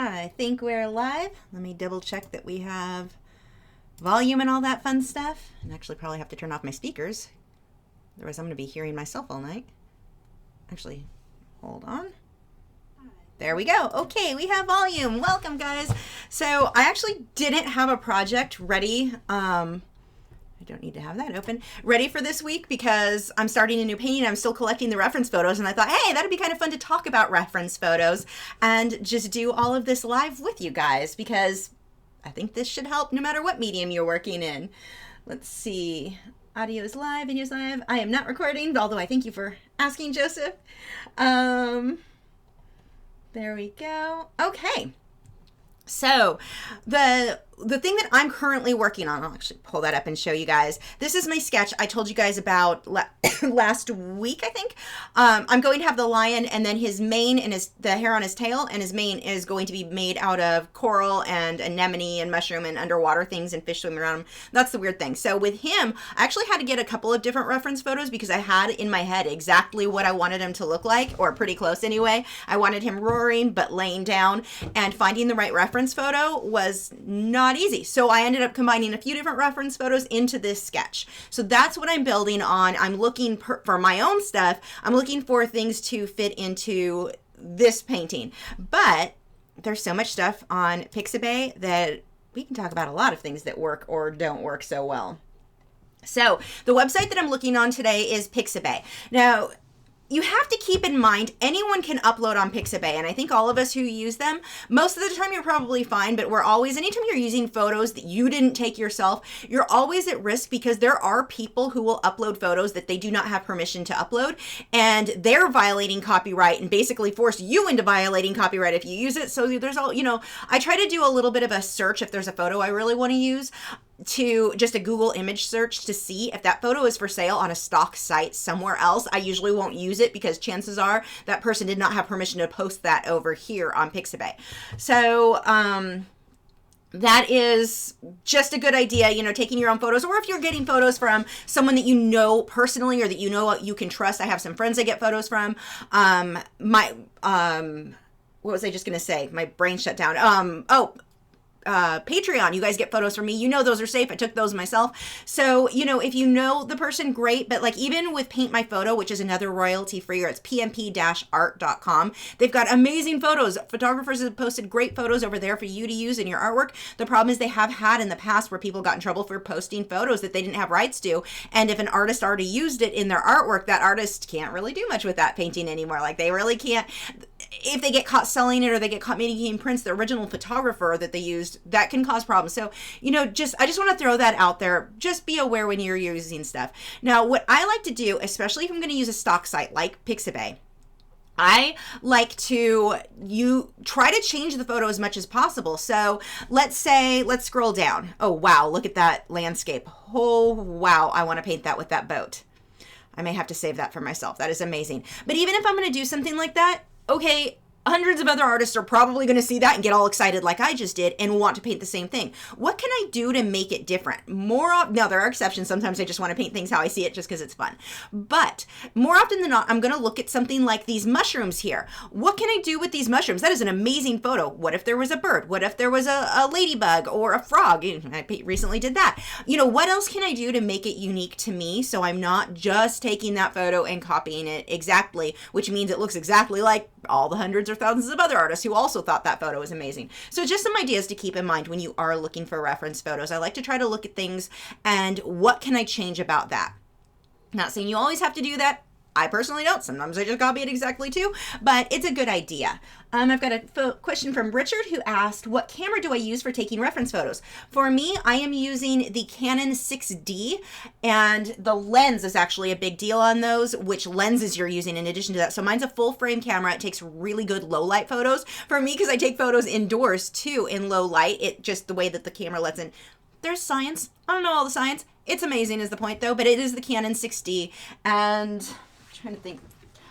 I think we're live. Let me double check that we have volume and all that fun stuff. And actually probably have to turn off my speakers. Otherwise I'm going to be hearing myself all night. Actually, hold on. There we go. Okay, we have volume. Welcome, guys. So I actually didn't have a project ready. I don't need to have that open. Ready for this week because I'm starting a new painting. I'm still collecting the reference photos and I thought, hey, that'd be kind of fun to talk about reference photos and just do all of this live with you guys because I think this should help no matter what medium you're working in. Let's see. Audio is live, video is live. I am not recording, although I thank you for asking, Joseph. There we go. Okay. So the thing that I'm currently working on, I'll actually pull that up and show you guys. This is my sketch I told you guys about last week, I think. I'm going to have the lion and then his mane and the hair on his tail, and his mane is going to be made out of coral and anemone and mushroom and underwater things and fish swimming around him. That's the weird thing. So with him, I actually had to get a couple of different reference photos because I had in my head exactly what I wanted him to look like, or pretty close anyway. I wanted him roaring but laying down, and finding the right reference photo was not easy. So I ended up combining a few different reference photos into this sketch. So that's what I'm building on. I'm looking for my own stuff. I'm looking for things to fit into this painting. But there's so much stuff on Pixabay that we can talk about a lot of things that work or don't work so well. So the website that I'm looking on today is Pixabay. Now, you have to keep in mind, anyone can upload on Pixabay, and I think all of us who use them, most of the time you're probably fine, but anytime you're using photos that you didn't take yourself, you're always at risk because there are people who will upload photos that they do not have permission to upload, and they're violating copyright and basically force you into violating copyright if you use it. So there's all, I try to do a little bit of a search if there's a photo I really want to use, to just a Google image search to see if that photo is for sale on a stock site somewhere else. I usually won't use it because chances are that person did not have permission to post that over here on Pixabay. So that is just a good idea, taking your own photos, or if you're getting photos from someone that you know personally or that you can trust. I have some friends I get photos from. What was I just going to say? My brain shut down. Patreon, you guys get photos from me, those are safe. I took those myself. So if you know the person, great. But like even with Paint My Photo, which is another royalty free, or it's pmp-art.com, they've got amazing photos. Photographers have posted great photos over there for you to use in your artwork. The problem is they have had in the past where people got in trouble for posting photos that they didn't have rights to, and if an artist already used it in their artwork, that artist can't really do much with that painting anymore. Like they really can't. If they get caught selling it or they get caught making prints, the original photographer that they used, that can cause problems. So, I just want to throw that out there. Just be aware when you're using stuff. Now, what I like to do, especially if I'm going to use a stock site like Pixabay, I like to try to change the photo as much as possible. So let's scroll down. Oh, wow. Look at that landscape. Oh, wow. I want to paint that with that boat. I may have to save that for myself. That is amazing. But even if I'm going to do something like that, okay, hundreds of other artists are probably going to see that and get all excited like I just did and want to paint the same thing. What can I do to make it different? Now, there are exceptions. Sometimes I just want to paint things how I see it just because it's fun. But more often than not, I'm going to look at something like these mushrooms here. What can I do with these mushrooms? That is an amazing photo. What if there was a bird? What if there was a ladybug or a frog? I recently did that. What else can I do to make it unique to me so I'm not just taking that photo and copying it exactly, which means it looks exactly like all the hundreds or thousands of other artists who also thought that photo was amazing. So just some ideas to keep in mind when you are looking for reference photos. I like to try to look at things and what can I change about that? Not saying you always have to do that. I personally don't. Sometimes I just copy it exactly too, but it's a good idea. I've got a question from Richard who asked, what camera do I use for taking reference photos? For me, I am using the Canon 6D, and the lens is actually a big deal on those, which lenses you're using in addition to that. So mine's a full frame camera. It takes really good low light photos for me because I take photos indoors too in low light. It just the way that the camera lets in. There's science. I don't know all the science. It's amazing is the point though, but it is the Canon 6D, and I'm trying to think.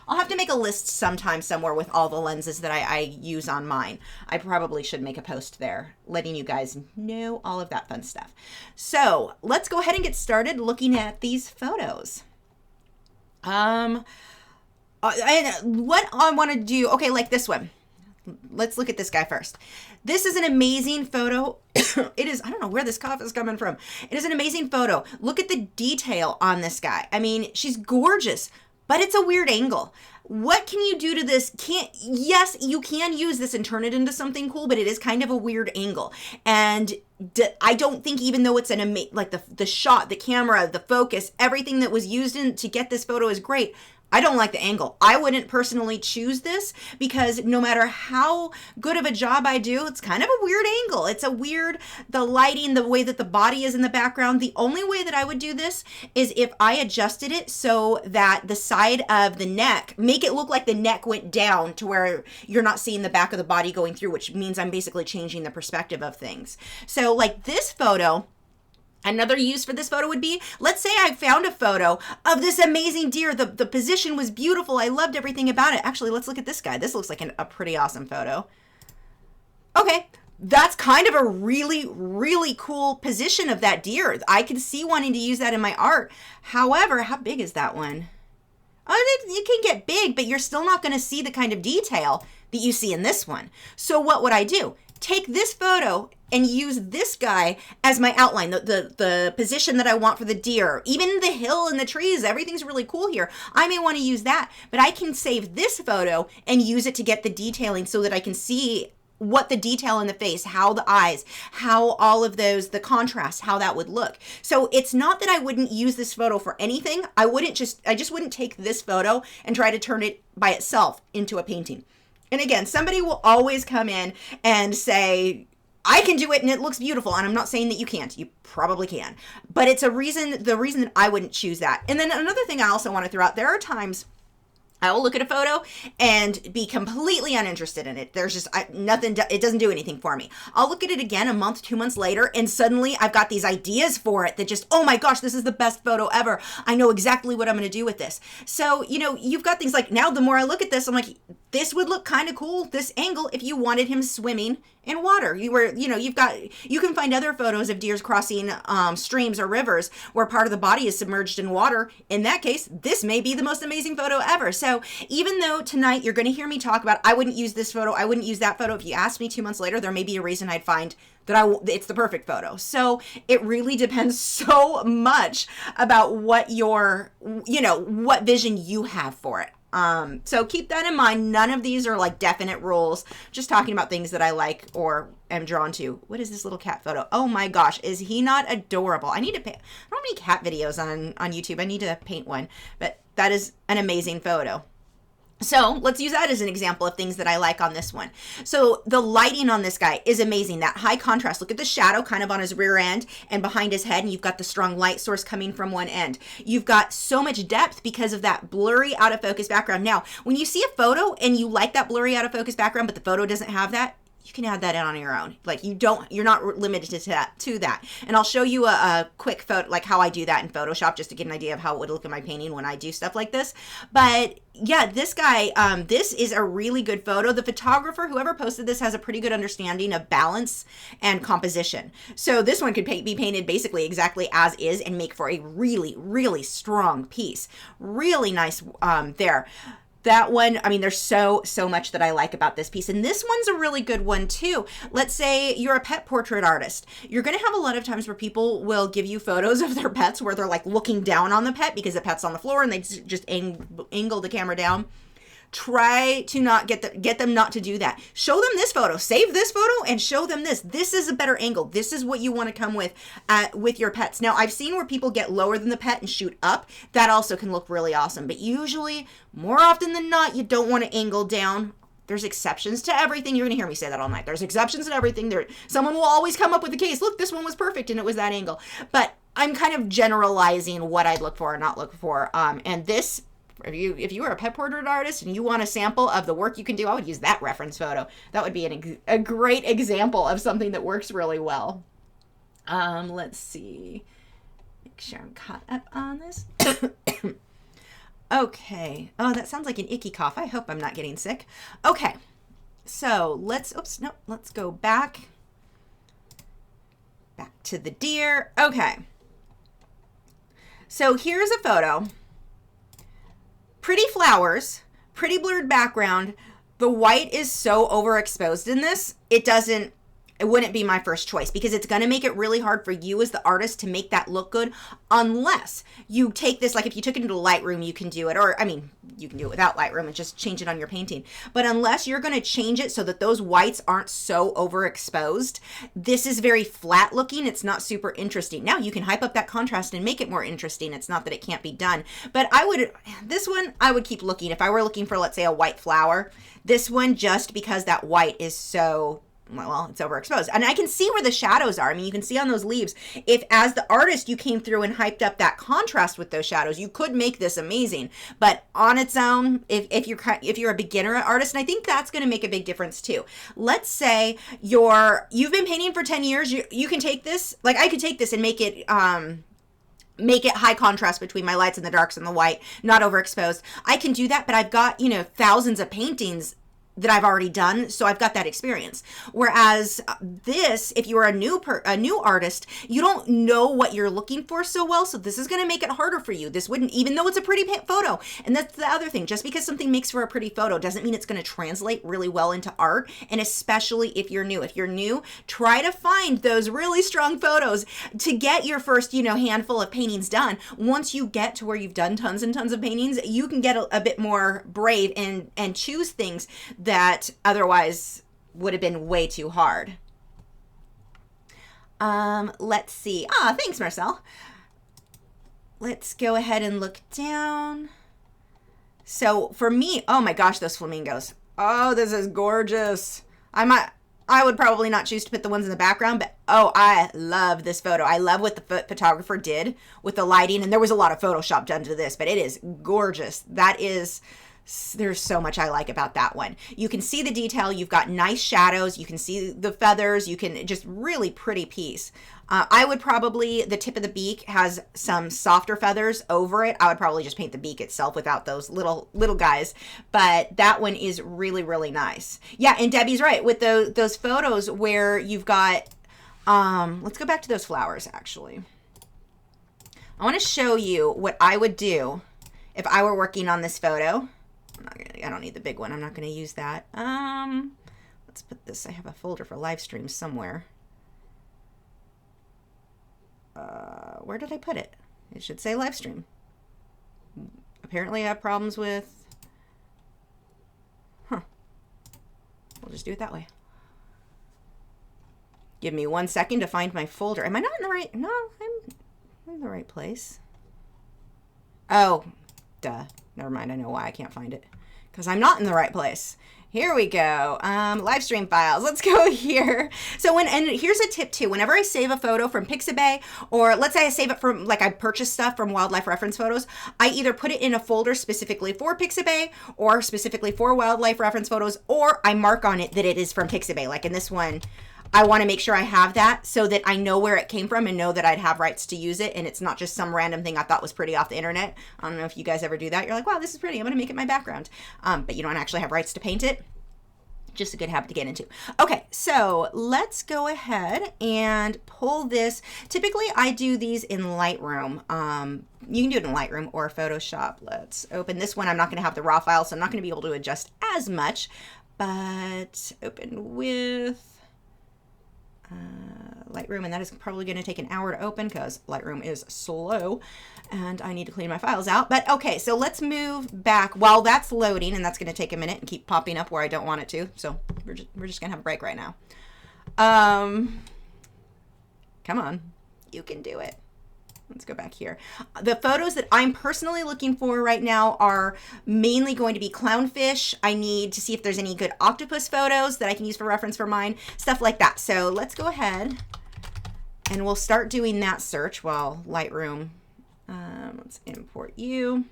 I'll have to make a list sometime somewhere with all the lenses that I use on mine. I probably should make a post there letting you guys know all of that fun stuff. So let's go ahead and get started looking at these photos. And what I want to do, okay, like this one. let's look at this guy first. This is an amazing photo. It is, I don't know where this cough is coming from. It is an amazing photo. Look at the detail on this guy. I mean, she's gorgeous, but it's a weird angle. What can you do to this? Yes, you can use this and turn it into something cool, but it is kind of a weird angle. And I don't think, even though it's like the shot, the camera, the focus, everything that was used to get this photo is great, I don't like the angle. I wouldn't personally choose this because no matter how good of a job I do, it's kind of a weird angle. It's a weird, the lighting, the way that the body is in the background. The only way that I would do this is if I adjusted it so that the side of the neck, make it look like the neck went down to where you're not seeing the back of the body going through, which means I'm basically changing the perspective of things. So like this photo, another use for this photo would be, let's say I found a photo of this amazing deer. The position was beautiful. I loved everything about it. Actually, let's look at this guy. This looks like a pretty awesome photo. Okay, that's kind of a really, really cool position of that deer. I could see wanting to use that in my art. However, how big is that one? Oh, it can get big, but you're still not going to see the kind of detail that you see in this one. So what would I do? Take this photo and use this guy as my outline, the position that I want for the deer, even the hill and the trees, everything's really cool here. I may want to use that, but I can save this photo and use it to get the detailing so that I can see what the detail in the face, how the eyes, how all of those, the contrast, how that would look. So it's not that I wouldn't use this photo for anything. I just wouldn't take this photo and try to turn it by itself into a painting. And again, somebody will always come in and say, I can do it and it looks beautiful. And I'm not saying that you can't. You probably can. But it's the reason that I wouldn't choose that. And then another thing I also want to throw out, there are times I will look at a photo and be completely uninterested in it. There's just nothing, it doesn't do anything for me. I'll look at it again a month, 2 months later, and suddenly I've got these ideas for it that just, oh my gosh, this is the best photo ever. I know exactly what I'm going to do with this. So, you've got things like, now the more I look at this, I'm like, this would look kind of cool, this angle, if you wanted him swimming in water. You can find other photos of deers crossing streams or rivers where part of the body is submerged in water. In that case, this may be the most amazing photo ever. So even though tonight you're going to hear me talk about, I wouldn't use this photo, I wouldn't use that photo, if you asked me 2 months later, there may be a reason I'd find that it's the perfect photo. So it really depends so much about what what vision you have for it. So keep that in mind. None of these are like definite rules, just talking about things that I like or am drawn to. What is this little cat photo? Oh my gosh, is he not adorable? I need to paint. I don't have any cat videos on YouTube. I need to paint one, but that is an amazing photo. So let's use that as an example of things that I like on this one. So the lighting on this guy is amazing. That high contrast. Look at the shadow kind of on his rear end and behind his head, and you've got the strong light source coming from one end. You've got so much depth because of that blurry out of focus background. Now, when you see a photo and you like that blurry out of focus background, but the photo doesn't have that, you can add that in on your own. Like you're not limited to that. And I'll show you a quick photo, like how I do that in Photoshop, just to get an idea of how it would look in my painting when I do stuff like this. But yeah, this guy, this is a really good photo. The photographer, whoever posted this, has a pretty good understanding of balance and composition. So this one could be painted basically exactly as is and make for a really, really strong piece. Really nice there. That one, I mean, there's so much that I like about this piece. And this one's a really good one too. Let's say you're a pet portrait artist. You're going to have a lot of times where people will give you photos of their pets where they're like looking down on the pet because the pet's on the floor and they just angle the camera down. Try to not get them not to do that. Show them this photo, save this photo and show them this. This is a better angle. This is what you want to come with your pets. Now, I've seen where people get lower than the pet and shoot up. That also can look really awesome. But usually, more often than not, you don't want to angle down. There's exceptions to everything. You're going to hear me say that all night. There's exceptions to everything. Someone will always come up with a case. Look, this one was perfect and it was that angle. But I'm kind of generalizing what I'd look for or not look for. And this, if you are a pet portrait artist and you want a sample of the work you can do, I would use that reference photo. That would be a great example of something that works really well. Let's see. Make sure I'm caught up on this. Okay. Oh, that sounds like an icky cough. I hope I'm not getting sick. Okay. So let's go back to the deer. Okay. So here's a photo. Pretty flowers, pretty blurred background, The white is so overexposed in this, it wouldn't be my first choice because it's going to make it really hard for you as the artist to make that look good unless you take this, like if you took it into Lightroom, you can do it, or I mean, you can do it without Lightroom and just change it on your painting. But unless you're going to change it so that those whites aren't so overexposed, this is very flat looking. It's not super interesting. Now you can hype up that contrast and make it more interesting. It's not that it can't be done, but this one, I would keep looking. If I were looking for, let's say, a white flower, this one, just because that white is so, well, it's overexposed. And I can see where the shadows are. I mean, you can see on those leaves, if as the artist you came through and hyped up that contrast with those shadows, you could make this amazing. But on its own, if you're a beginner artist, and I think that's going to make a big difference too. Let's say you've been painting for 10 years, you can take this, like I could take this and make it high contrast between my lights and the darks and the white, not overexposed. I can do that, but I've got, thousands of paintings that I've already done, so I've got that experience. Whereas this, if you're a new artist, you don't know what you're looking for so well, so this is going to make it harder for you. This wouldn't, even though it's a pretty photo, and that's the other thing, just because something makes for a pretty photo doesn't mean it's going to translate really well into art, and especially if you're new. If you're new, try to find those really strong photos to get your first, handful of paintings done. Once you get to where you've done tons and tons of paintings, you can get a bit more brave and choose things that otherwise would have been way too hard. Let's see. Thanks, Marcel. Let's go ahead and look down. So for me, oh my gosh, those flamingos. Oh, this is gorgeous. I would probably not choose to put the ones in the background, but I love this photo. I love what the photographer did with the lighting, and there was a lot of Photoshop done to this, but it is gorgeous. There's so much I like about that one. You can see the detail. You've got nice shadows. You can see the feathers. You can just really pretty piece. I would probably, the tip of the beak has some softer feathers over it. I would probably just paint the beak itself without those little guys. But that one is really, really nice. Yeah, and Debbie's right. With those photos where you've got, let's go back to those flowers, actually. I want to show you what I would do if I were working on this photo. I don't need the big one. I'm not going to use that. Let's put this. I have a folder for live streams somewhere. Where did I put it? It should say live stream. Apparently I have problems with... We'll just do it that way. Give me 1 second to find my folder. Am I not in the right... No, I'm in the right place. Oh, duh. Never mind. I know why I can't find it. Because I'm not in the right place. Here we go. Live stream files. Let's go here. So and here's a tip too. Whenever I save a photo from Pixabay, or let's say I save it from, like I purchased stuff from Wildlife Reference Photos, I either put it in a folder specifically for Pixabay or specifically for Wildlife Reference Photos, or I mark on it that it is from Pixabay. Like in this one, I want to make sure I have that so that I know where it came from and know that I'd have rights to use it, and it's not just some random thing I thought was pretty off the internet. I don't know if you guys ever do that. You're like, wow, this is pretty. I'm going to make it my background. But you don't actually have rights to paint it. Just a good habit to get into. Okay, so let's go ahead and pull this. Typically, I do these in Lightroom. You can do it in Lightroom or Photoshop. Let's open this one. I'm not going to have the raw file, so I'm not going to be able to adjust as much. But open with... Lightroom, and that is probably going to take an hour to open because Lightroom is slow and I need to clean my files out. But okay, so let's move back while that's loading, and that's going to take a minute and keep popping up where I don't want it to. So we're just going to have a break right now. Come on, you can do it. Let's go back here. The photos that I'm personally looking for right now are mainly going to be clownfish. I need to see if there's any good octopus photos that I can use for reference for mine, stuff like that. So let's go ahead and we'll start doing that search while Lightroom, let's import you.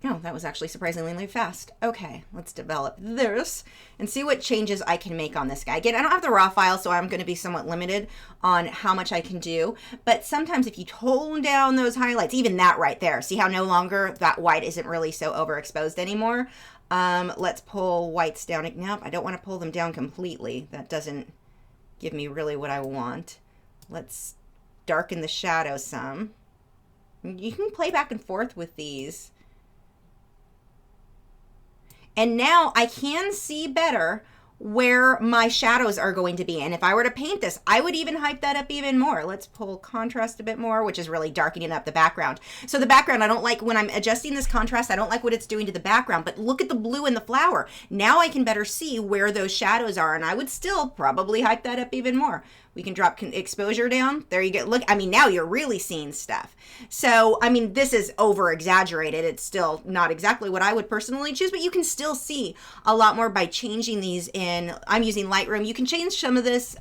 Oh, that was actually surprisingly fast. Okay, let's develop this and see what changes I can make on this guy. Again, I don't have the raw file, so I'm going to be somewhat limited on how much I can do. But sometimes if you tone down those highlights, even that right there, see how no longer that white isn't really so overexposed anymore? Let's pull whites down. Nope, I don't want to pull them down completely. That doesn't give me really what I want. Let's darken the shadow some. You can play back and forth with these. And now I can see better where my shadows are going to be. And if I were to paint this, I would even hype that up even more. Let's pull contrast a bit more, which is really darkening up the background. So the background, I don't like, when I'm adjusting this contrast, I don't like what it's doing to the background, but look at the blue in the flower. Now I can better see where those shadows are, and I would still probably hype that up even more. We can drop exposure down. There you go. Look, I mean, now you're really seeing stuff. So, I mean, this is over exaggerated. It's still not exactly what I would personally choose, but you can still see a lot more by changing these in, I'm using Lightroom. You can change some of this,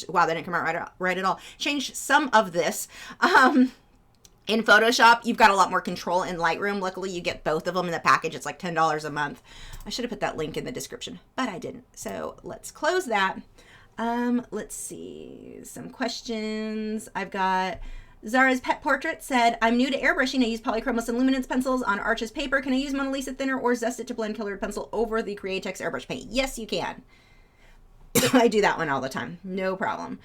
wow, that didn't come out right at all. Change some of this. In Photoshop, you've got a lot more control in Lightroom. Luckily, you get both of them in the package. It's like $10 a month. I should have put that link in the description, but I didn't. So let's close that. Let's see, some questions. I've got Zara's Pet Portrait said, I'm new to airbrushing. I use polychromos and luminance pencils on Arches paper. Can I use Mona Lisa thinner or zest it to blend colored pencil over the Createx airbrush paint? Yes, you can. I do that one all the time. No problem.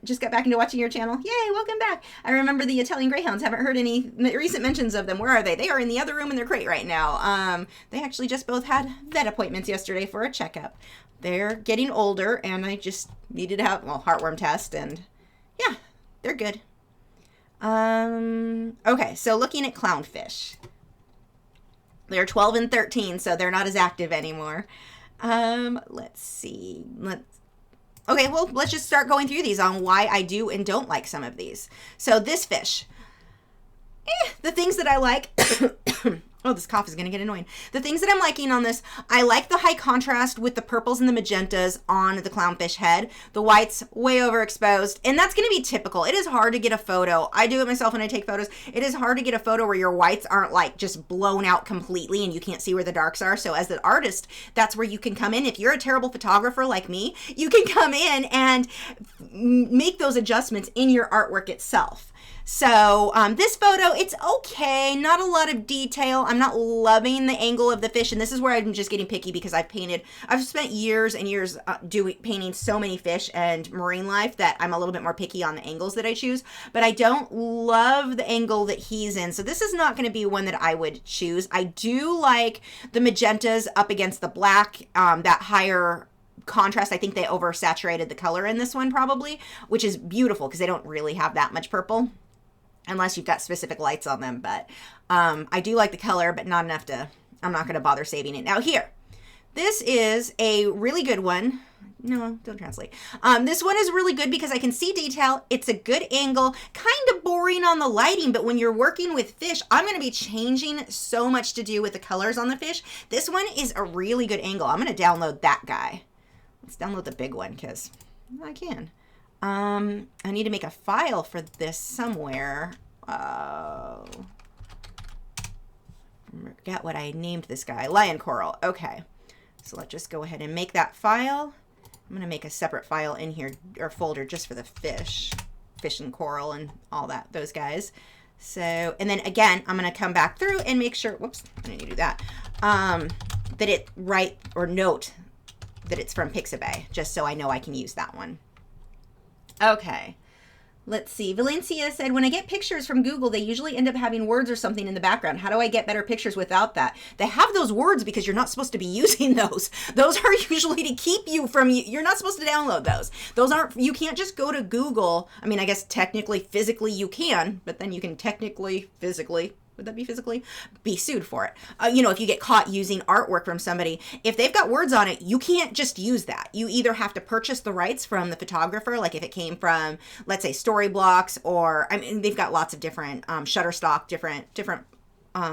Just got back into watching your channel. Yay, welcome back. I remember the Italian Greyhounds. Haven't heard any recent mentions of them. Where are they? They are in the other room in their crate right now. They actually just both had vet appointments yesterday for a checkup. They're getting older, and I just needed to have, well, heartworm test, and yeah, they're good. Okay, so looking at clownfish. They're 12 and 13, so they're not as active anymore. Let's see. Okay, well, let's just start going through these on why I do and don't like some of these. So this fish, the things that I like, oh, this cough is going to get annoying. The things that I'm liking on this, I like the high contrast with the purples and the magentas on the clownfish head. The whites way overexposed, and that's going to be typical. It is hard to get a photo. I do it myself when I take photos. It is hard to get a photo where your whites aren't like just blown out completely and you can't see where the darks are. So as an artist, that's where you can come in. If you're a terrible photographer like me, you can come in and make those adjustments in your artwork itself. So this photo, it's okay, not a lot of detail. I'm not loving the angle of the fish, and this is where I'm just getting picky because I've spent years and years painting so many fish and marine life that I'm a little bit more picky on the angles that I choose, but I don't love the angle that he's in. So this is not going to be one that I would choose. I do like the magentas up against the black, that higher contrast. I think they oversaturated the color in this one probably, which is beautiful because they don't really have that much purple unless you've got specific lights on them. But I do like the color, but not enough to, I'm not going to bother saving it. Now here, this is a really good one. No, don't translate. This one is really good because I can see detail. It's a good angle, kind of boring on the lighting, but when you're working with fish, I'm going to be changing so much to do with the colors on the fish. This one is a really good angle. I'm going to download that guy. Let's download the big one because I can. I need to make a file for this somewhere. Forget what I named this guy. Lion coral. Okay. So let's just go ahead and make that file. I'm going to make a separate file in here, or folder, just for the fish and coral and all that, those guys. So, and then again, I'm going to come back through and make sure, whoops, I need to do that, that it note that it's from Pixabay, just so I know I can use that one. Okay, let's see. Valencia said, when I get pictures from Google, they usually end up having words or something in the background. How do I get better pictures without that? They have those words because you're not supposed to be using those. Those are usually to keep you from, you're not supposed to download those. Those aren't, you can't just go to Google. I mean, I guess technically, physically you can, but then you can technically, physically, would that be physically? Be sued for it. You know, if you get caught using artwork from somebody, if they've got words on it, you can't just use that. You either have to purchase the rights from the photographer, like if it came from, let's say, Storyblocks, or, I mean, they've got lots of different Shutterstock, different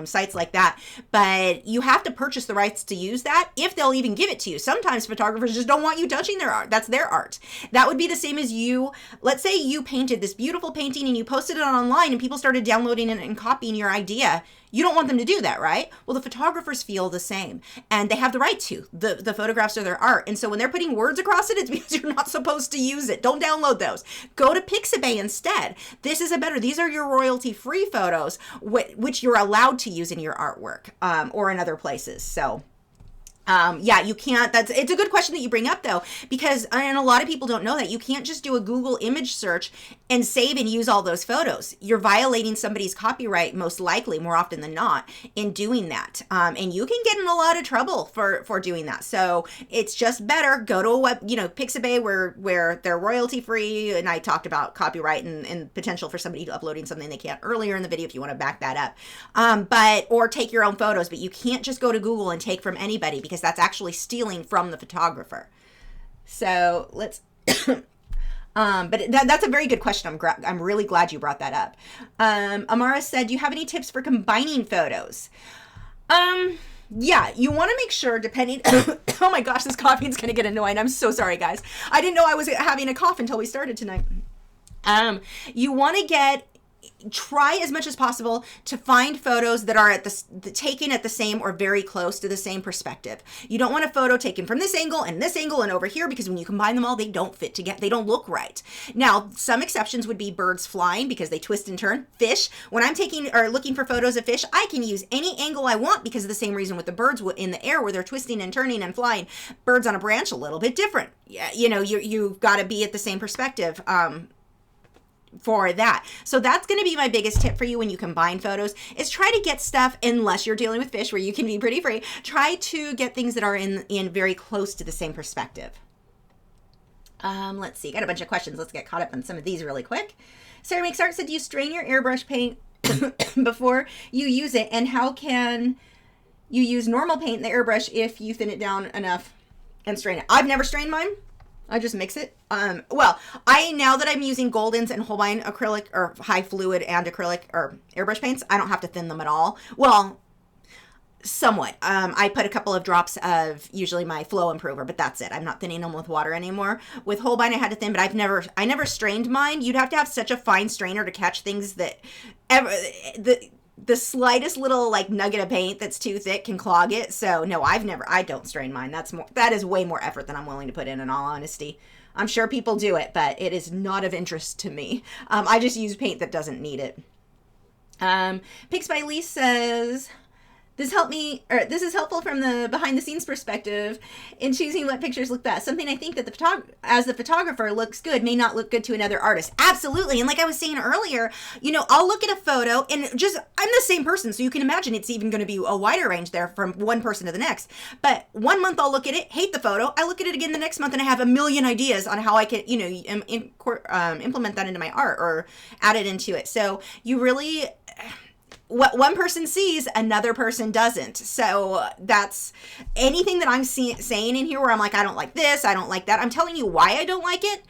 sites like that, but you have to purchase the rights to use that if they'll even give it to you. Sometimes photographers just don't want you touching their art. That's their art. That would be the same as you, let's say you painted this beautiful painting and you posted it online and people started downloading it and copying your idea. You don't want them to do that, right? Well, the photographers feel the same, and they have the right to. The photographs are their art, and so when they're putting words across it, it's because you're not supposed to use it. Don't download those. Go to Pixabay instead. This is these are your royalty-free photos, which you're allowed to use in your artwork, or in other places. So Yeah, you can't. It's a good question that you bring up though, because, and a lot of people don't know that you can't just do a Google image search and save and use all those photos. You're violating somebody's copyright, most likely, more often than not, in doing that. And you can get in a lot of trouble for doing that. So it's just better, go to a web, Pixabay where they're royalty free. And I talked about copyright and potential for somebody uploading something they can't earlier in the video if you want to back that up. Or take your own photos, but you can't just go to Google and take from anybody, because that's actually stealing from the photographer. So let's, but that's a very good question. I'm really glad you brought that up. Amara said, do you have any tips for combining photos? Yeah, you want to make sure, depending, oh my gosh, this coughing is going to get annoying. I'm so sorry, guys. I didn't know I was having a cough until we started tonight. You want to try as much as possible to find photos that are taken at the same or very close to the same perspective. You don't want a photo taken from this angle and over here, because when you combine them all, they don't fit together. They don't look right. Now, some exceptions would be birds flying, because they twist and turn. Fish, when I'm taking or looking for photos of fish, I can use any angle I want, because of the same reason with the birds in the air, where they're twisting and turning and flying. Birds on a branch, a little bit different. Yeah, you've got to be at the same perspective. For that. So that's going to be my biggest tip for you when you combine photos, is try to get stuff, unless you're dealing with fish where you can be pretty free, try to get things that are in very close to the same perspective. Let's see, got a bunch of questions. Let's get caught up on some of these really quick. Sarah Makes Art said, do you strain your airbrush paint before you use it? And how can you use normal paint in the airbrush if you thin it down enough and strain it? I've never strained mine. I just mix it. Well, now that I'm using Golden's and Holbein acrylic, or high fluid and acrylic or airbrush paints, I don't have to thin them at all. Well, somewhat. I put a couple of drops of usually my flow improver, but that's it. I'm not thinning them with water anymore. With Holbein, I had to thin, but I never strained mine. You'd have to have such a fine strainer to catch things that the slightest little nugget of paint that's too thick can clog it. So no, I don't strain mine. That is way more effort than I'm willing to put in all honesty. I'm sure people do it, but it is not of interest to me. I just use paint that doesn't need it. Pics by Lee says, this is helpful from the behind the scenes perspective in choosing what pictures look best. Something I think that the photographer looks good may not look good to another artist. Absolutely. And like I was saying earlier, I'll look at a photo and I'm the same person. So you can imagine it's even going to be a wider range there from one person to the next. But 1 month I'll look at it, hate the photo. I look at it again the next month and I have a million ideas on how I can, implement that into my art or add it into it. So you really, what one person sees, another person doesn't. So that's anything that I'm saying in here where I'm like, I don't like this, I don't like that. I'm telling you why I don't like it,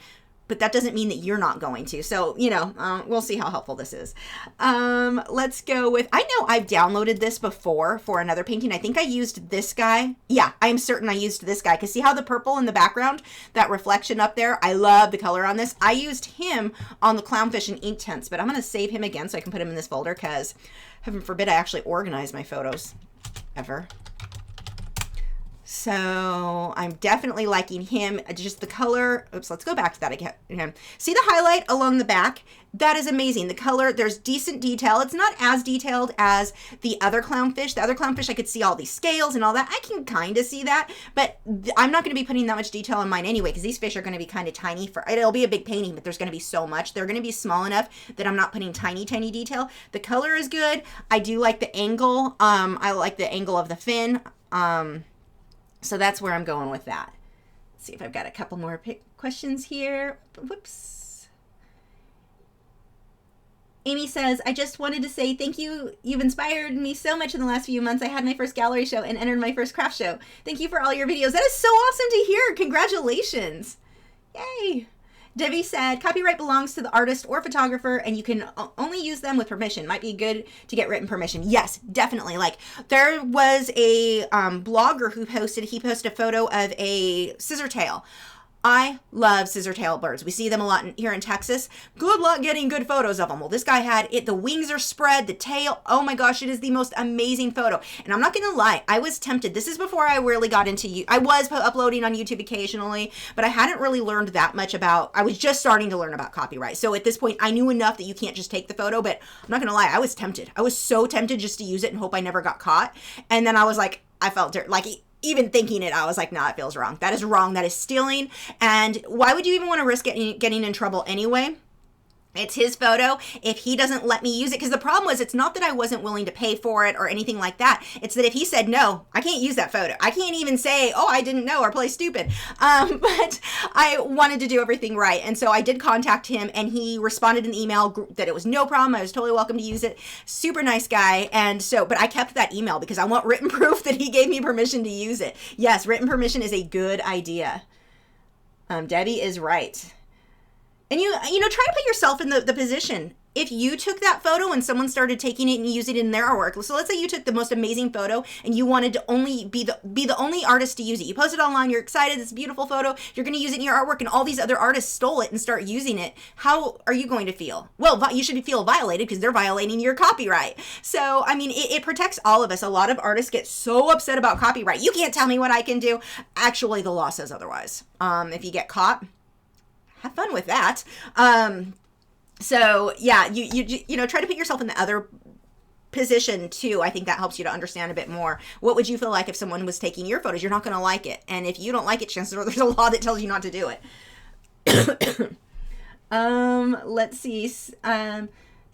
but that doesn't mean that you're not going to. So, we'll see how helpful this is. Let's go with, I know I've downloaded this before for another painting. I think I used this guy. Yeah, I'm certain I used this guy. Because see how the purple in the background, that reflection up there? I love the color on this. I used him on the clownfish in Inktense, but I'm going to save him again so I can put him in this folder, because heaven forbid I actually organize my photos ever. So I'm definitely liking him. Just the color. Oops, let's go back to that again. See the highlight along the back? That is amazing. The color, there's decent detail. It's not as detailed as the other clownfish. The other clownfish, I could see all these scales and all that. I can kind of see that, but I'm not going to be putting that much detail in mine anyway, because these fish are going to be kind of tiny. It'll be a big painting, but there's going to be so much. They're going to be small enough that I'm not putting tiny detail. The color is good. I do like the angle. I like the angle of the fin. So that's where I'm going with that. Let's see if I've got a couple more questions here. Whoops. Amy says, I just wanted to say thank you. You've inspired me so much in the last few months. I had my first gallery show and entered my first craft show. Thank you for all your videos. That is so awesome to hear. Congratulations. Yay. Debbie said, copyright belongs to the artist or photographer, and you can only use them with permission. Might be good to get written permission. Yes, definitely. There was a blogger who posted a photo of a scissor tail. I love scissor tail birds. We see them a lot here in Texas. Good luck getting good photos of them. Well, this guy had it. The wings are spread, the tail. Oh my gosh, it is the most amazing photo. And I'm not going to lie, I was tempted. This is before I really got into I was uploading on YouTube occasionally, but I hadn't really learned that much I was just starting to learn about copyright. So at this point, I knew enough that you can't just take the photo, but I'm not going to lie, I was tempted. I was so tempted just to use it and hope I never got caught. And then I was like, I felt even thinking it, I was like, nah, it feels wrong. That is wrong. That is stealing. And why would you even want to risk getting in trouble anyway? It's his photo. If he doesn't let me use it, because the problem was, it's not that I wasn't willing to pay for it or anything like that. It's that if he said, no, I can't use that photo. I can't even say, oh, I didn't know, or play stupid. But I wanted to do everything right. And so I did contact him, and he responded in the email that it was no problem. I was totally welcome to use it. Super nice guy. And so, but I kept that email because I want written proof that he gave me permission to use it. Yes, written permission is a good idea. Debbie is right. And you know, try to put yourself in the position. If you took that photo and someone started taking it and using it in their artwork, so let's say you took the most amazing photo and you wanted to only be the only artist to use it. You post it online, you're excited, it's a beautiful photo, you're going to use it in your artwork, and all these other artists stole it and start using it. How are you going to feel? Well, you should feel violated because they're violating your copyright. So, I mean, it protects all of us. A lot of artists get so upset about copyright. You can't tell me what I can do. Actually, the law says otherwise. If you get caught, have fun with that. So yeah, you know, try to put yourself in the other position too. I think that helps you to understand a bit more. What would you feel like if someone was taking your photos? You're not going to like it. And if you don't like it, chances are there's a law that tells you not to do it. Let's see.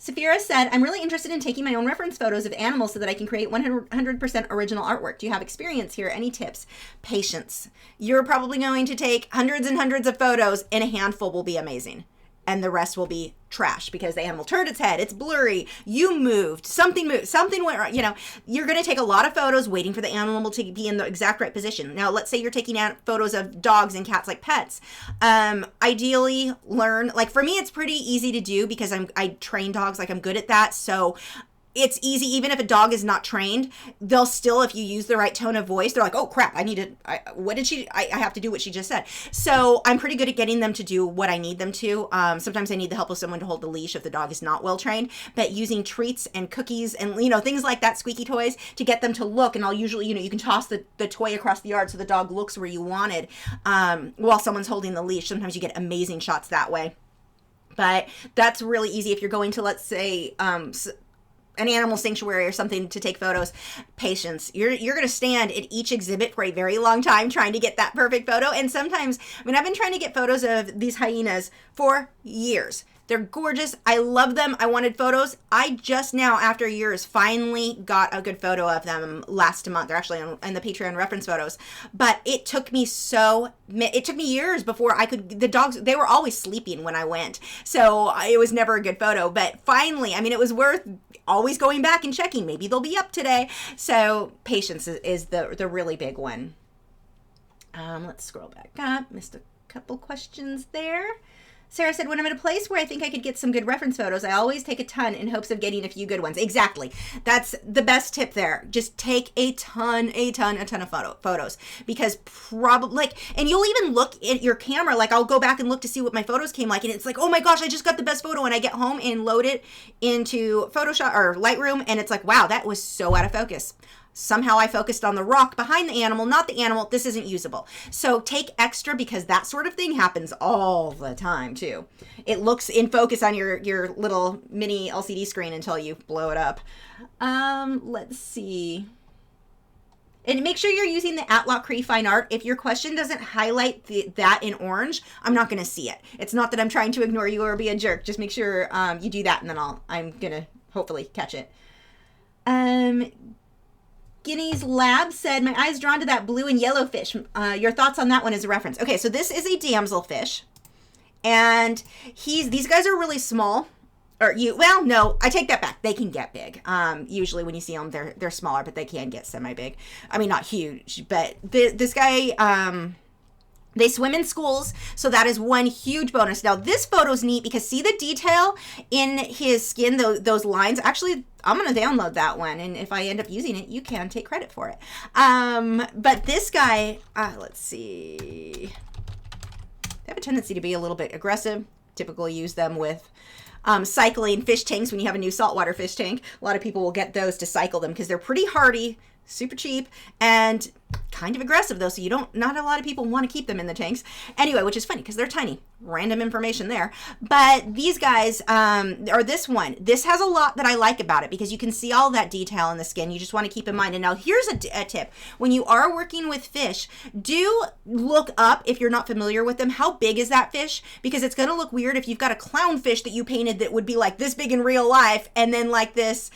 Saphira said, I'm really interested in taking my own reference photos of animals so that I can create 100% original artwork. Do you have experience here? Any tips? Patience. You're probably going to take hundreds and hundreds of photos, and a handful will be amazing. And the rest will be trash because the animal turned its head, it's blurry, you moved, something went wrong. You know, you're going to take a lot of photos waiting for the animal to be in the exact right position. Now, let's say you're taking out photos of dogs and cats like pets. Ideally, learn, like for me, it's pretty easy to do because I train dogs, like I'm good at that. So it's easy. Even if a dog is not trained, they'll still, if you use the right tone of voice, they're like, oh crap, I have to do what she just said. So I'm pretty good at getting them to do what I need them to. Sometimes I need the help of someone to hold the leash if the dog is not well trained, but using treats and cookies and, you know, things like that, squeaky toys, to get them to look. And I'll usually, you know, you can toss the toy across the yard so the dog looks where you wanted, while someone's holding the leash. Sometimes you get amazing shots that way. But that's really easy if you're going to, let's say, an animal sanctuary or something to take photos. Patience. You're going to stand at each exhibit for a very long time trying to get that perfect photo. And sometimes, I mean, I've been trying to get photos of these hyenas for years. They're gorgeous. I love them. I wanted photos. I just now, after years, finally got a good photo of them last month. They're actually in the Patreon reference photos. But it took me years before I could, the dogs, they were always sleeping when I went. So it was never a good photo. But finally, I mean, it was worth always going back and checking. Maybe they'll be up today. So patience is the really big one. Let's scroll back up. Missed a couple questions there. Sarah said, when I'm at a place where I think I could get some good reference photos, I always take a ton in hopes of getting a few good ones. Exactly. That's the best tip there. Just take a ton of photos, because probably, and you'll even look at your camera, like I'll go back and look to see what my photos came like, and it's like, oh my gosh, I just got the best photo, and I get home and load it into Photoshop or Lightroom, and it's like, wow, that was so out of focus. Somehow I focused on the rock behind the animal, not the animal. This isn't usable. So take extra, because that sort of thing happens all the time too. It looks in focus on your little mini LCD screen until you blow it up. Let's see. And make sure you're using the @Lachri Fine Art. If your question doesn't highlight that in orange, I'm not going to see it. It's not that I'm trying to ignore you or be a jerk. Just make sure you do that, and then I'm going to hopefully catch it. Guinea's Lab said, my eye's drawn to that blue and yellow fish. Your thoughts on that one as a reference. Okay, so this is a Damsel Fish. And these guys are really small. Well, no, I take that back. They can get big. Usually when you see them, they're smaller, but they can get semi-big. I mean, not huge, but this guy, they swim in schools, so that is one huge bonus. Now, this photo's neat because see the detail in his skin, those lines? Actually, I'm going to download that one, and if I end up using it, you can take credit for it. But this guy, let's see. They have a tendency to be a little bit aggressive. Typically use them with cycling fish tanks when you have a new saltwater fish tank. A lot of people will get those to cycle them because they're pretty hardy, super cheap, and kind of aggressive though, so not a lot of people want to keep them in the tanks anyway, which is funny because they're tiny. Random information there. But these guys, or this has a lot that I like about it, because you can see all that detail in the skin. You just want to keep in mind. And now here's a tip. When you are working with fish, do look up, if you're not familiar with them, how big is that fish, because it's going to look weird if you've got a clownfish that you painted that would be like this big in real life, and then like this,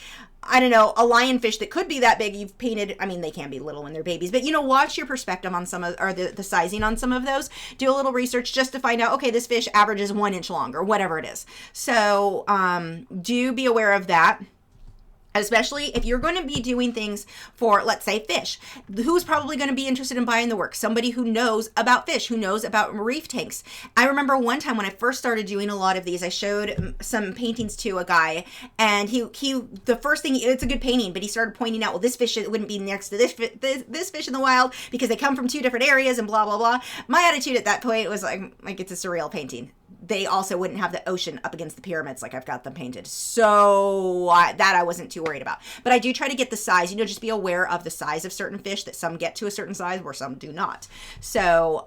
I don't know, a lionfish that could be that big you've painted. I mean, they can be little when they're babies, but watch your perspective on some of, or the sizing on some of those. Do a little research just to find out, okay, this fish averages 1 inch long or whatever it is. So do be aware of that. Especially if you're going to be doing things for, let's say, fish. Who's probably going to be interested in buying the work? Somebody who knows about fish, who knows about reef tanks. I remember one time when I first started doing a lot of these, I showed some paintings to a guy, and he the first thing, it's a good painting, but he started pointing out, well, this fish wouldn't be next to this fish in the wild because they come from 2 different areas and blah, blah, blah. My attitude at that point was like it's a surreal painting. They also wouldn't have the ocean up against the pyramids like I've got them painted. So that I wasn't too worried about. But I do try to get the size, just be aware of the size of certain fish, that some get to a certain size where some do not. So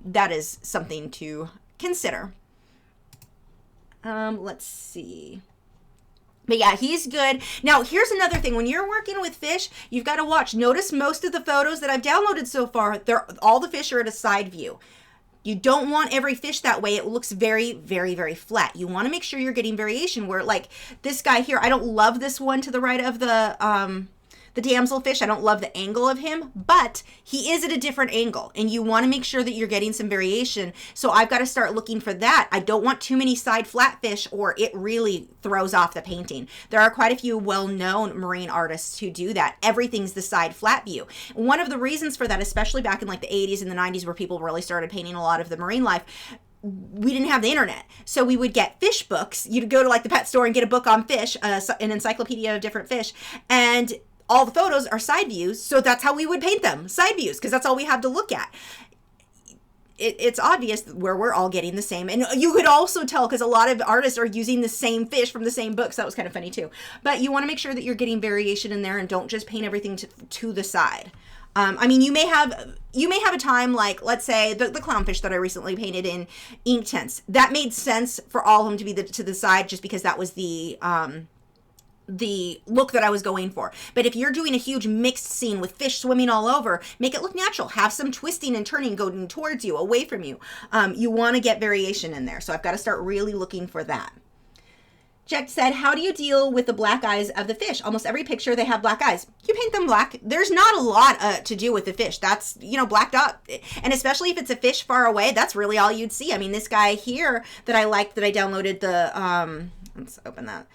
that is something to consider. Let's see. But yeah, he's good. Now, here's another thing. When you're working with fish, you've got to watch. Notice most of the photos that I've downloaded so far, all the fish are at a side view. You don't want every fish that way. It looks very, very, very flat. You want to make sure you're getting variation where, like this guy here, I don't love this one to the right of the Damsel Fish. I don't love the angle of him, but he is at a different angle, and you want to make sure that you're getting some variation. So I've got to start looking for that. I don't want too many side flat fish, or it really throws off the painting. There are quite a few well-known marine artists who do that. Everything's the side flat view. One of the reasons for that, especially back in like the 80s and the 90s, where people really started painting a lot of the marine life, we didn't have the internet. So we would get fish books. You'd go to like the pet store and get a book on fish, an encyclopedia of different fish, and all the photos are side views, so that's how we would paint them, side views, because that's all we have to look at. It's obvious where we're all getting the same, and you could also tell because a lot of artists are using the same fish from the same books. That was kind of funny too. But you want to make sure that you're getting variation in there, and don't just paint everything to the side. I mean, you may have a time like, let's say, the clownfish that I recently painted in Inktense. That made sense for all of them to be to the side, just because that was the look that I was going for. But if you're doing a huge mixed scene with fish swimming all over, make it look natural. Have some twisting and turning going towards you, away from you. You want to get variation in there. So I've got to start really looking for that. Jack said, how do you deal with the black eyes of the fish? Almost every picture they have black eyes. You paint them black. There's not a lot to do with the fish. That's, blacked up. And especially if it's a fish far away, that's really all you'd see. I mean, this guy here that I liked, that I downloaded let's open that.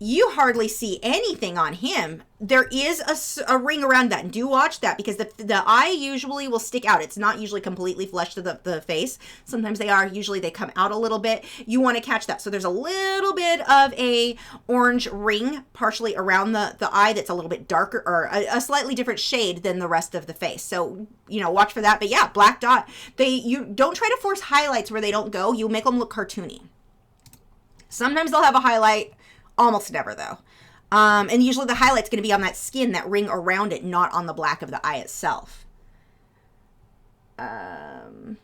You hardly see anything on him. There is a ring around that, and do watch that, because the eye usually will stick out. It's not usually completely flush to the face. Sometimes they are. Usually they come out a little bit. You want to catch that. So there's a little bit of a orange ring partially around the eye that's a little bit darker, or a slightly different shade than the rest of the face. So, watch for that. But yeah, black dot. You don't try to force highlights where they don't go. You make them look cartoony. Sometimes they'll have a highlight. Almost never, though. And usually the highlight's going to be on that skin, that ring around it, not on the black of the eye itself. Let's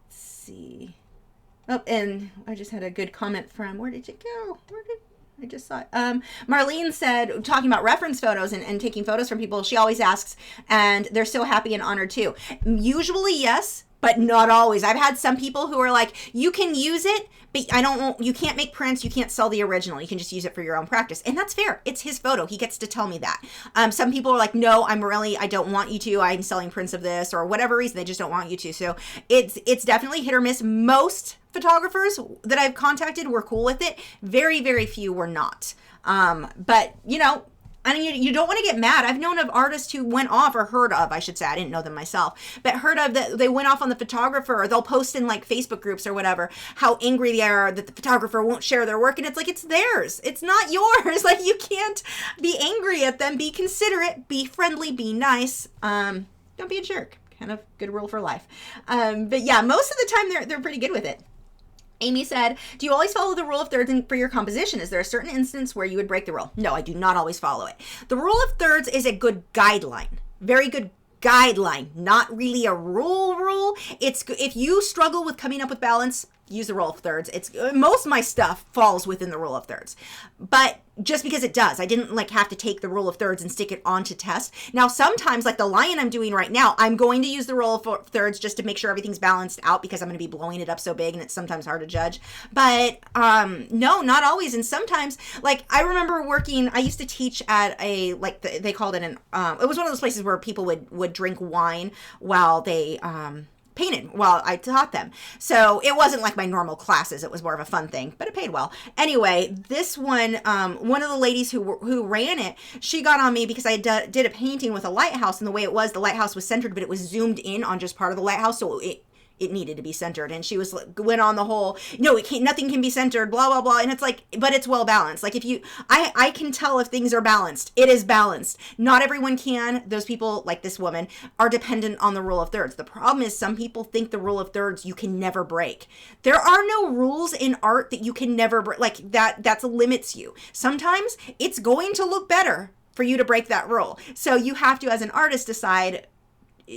see. Oh, and I just had a good comment from, where did it go? I just saw it. Marlene said, talking about reference photos and taking photos from people, she always asks, and they're so happy and honored too. Usually, yes, but not always. I've had some people who are like, you can use it, but you can't make prints, you can't sell the original, you can just use it for your own practice. And that's fair. It's his photo. He gets to tell me that. Some people are like, no, I don't want you to. I'm selling prints of this, or whatever reason, they just don't want you to. So it's definitely hit or miss. Most photographers that I've contacted were cool with it. Very, very few were not. But I mean, you don't want to get mad. I've known of artists who went off, or heard of, I should say, I didn't know them myself, but heard of that they went off on the photographer, or they'll post in like Facebook groups or whatever, how angry they are that the photographer won't share their work. And it's like, it's theirs. It's not yours. Like, you can't be angry at them. Be considerate, be friendly, be nice. Don't be a jerk. Kind of good rule for life. But yeah, most of the time they're pretty good with it. Amy said, do you always follow the rule of thirds for your composition? Is there a certain instance where you would break the rule? No, I do not always follow it. The rule of thirds is a good guideline. Very good guideline. Not really a rule. It's if you struggle with coming up with balance, use the rule of thirds. It's most of my stuff falls within the rule of thirds, but just because it does, I didn't like have to take the rule of thirds and stick it onto test. Now, sometimes like the lion I'm doing right now, I'm going to use the rule of thirds just to make sure everything's balanced out because I'm going to be blowing it up so big and it's sometimes hard to judge. But no, not always. And sometimes, like I remember working, I used to teach at a, like they called it an, it was one of those places where people would drink wine while they, painted while I taught them. So it wasn't like my normal classes. It was more of a fun thing, but it paid well. Anyway, this one, one of the ladies who ran it, she got on me because I did a painting with a lighthouse, and the way it was, the lighthouse was centered, but it was zoomed in on just part of the lighthouse. So it needed to be centered. And she went on the whole, no, it can't, nothing can be centered, blah, blah, blah. And it's like, but it's well balanced. Like if you, I can tell if things are balanced. It is balanced. Not everyone can. Those people, like this woman, are dependent on the rule of thirds. The problem is some people think the rule of thirds you can never break. There are no rules in art that you can never break. Like that limits you. Sometimes it's going to look better for you to break that rule. So you have to, as an artist, decide,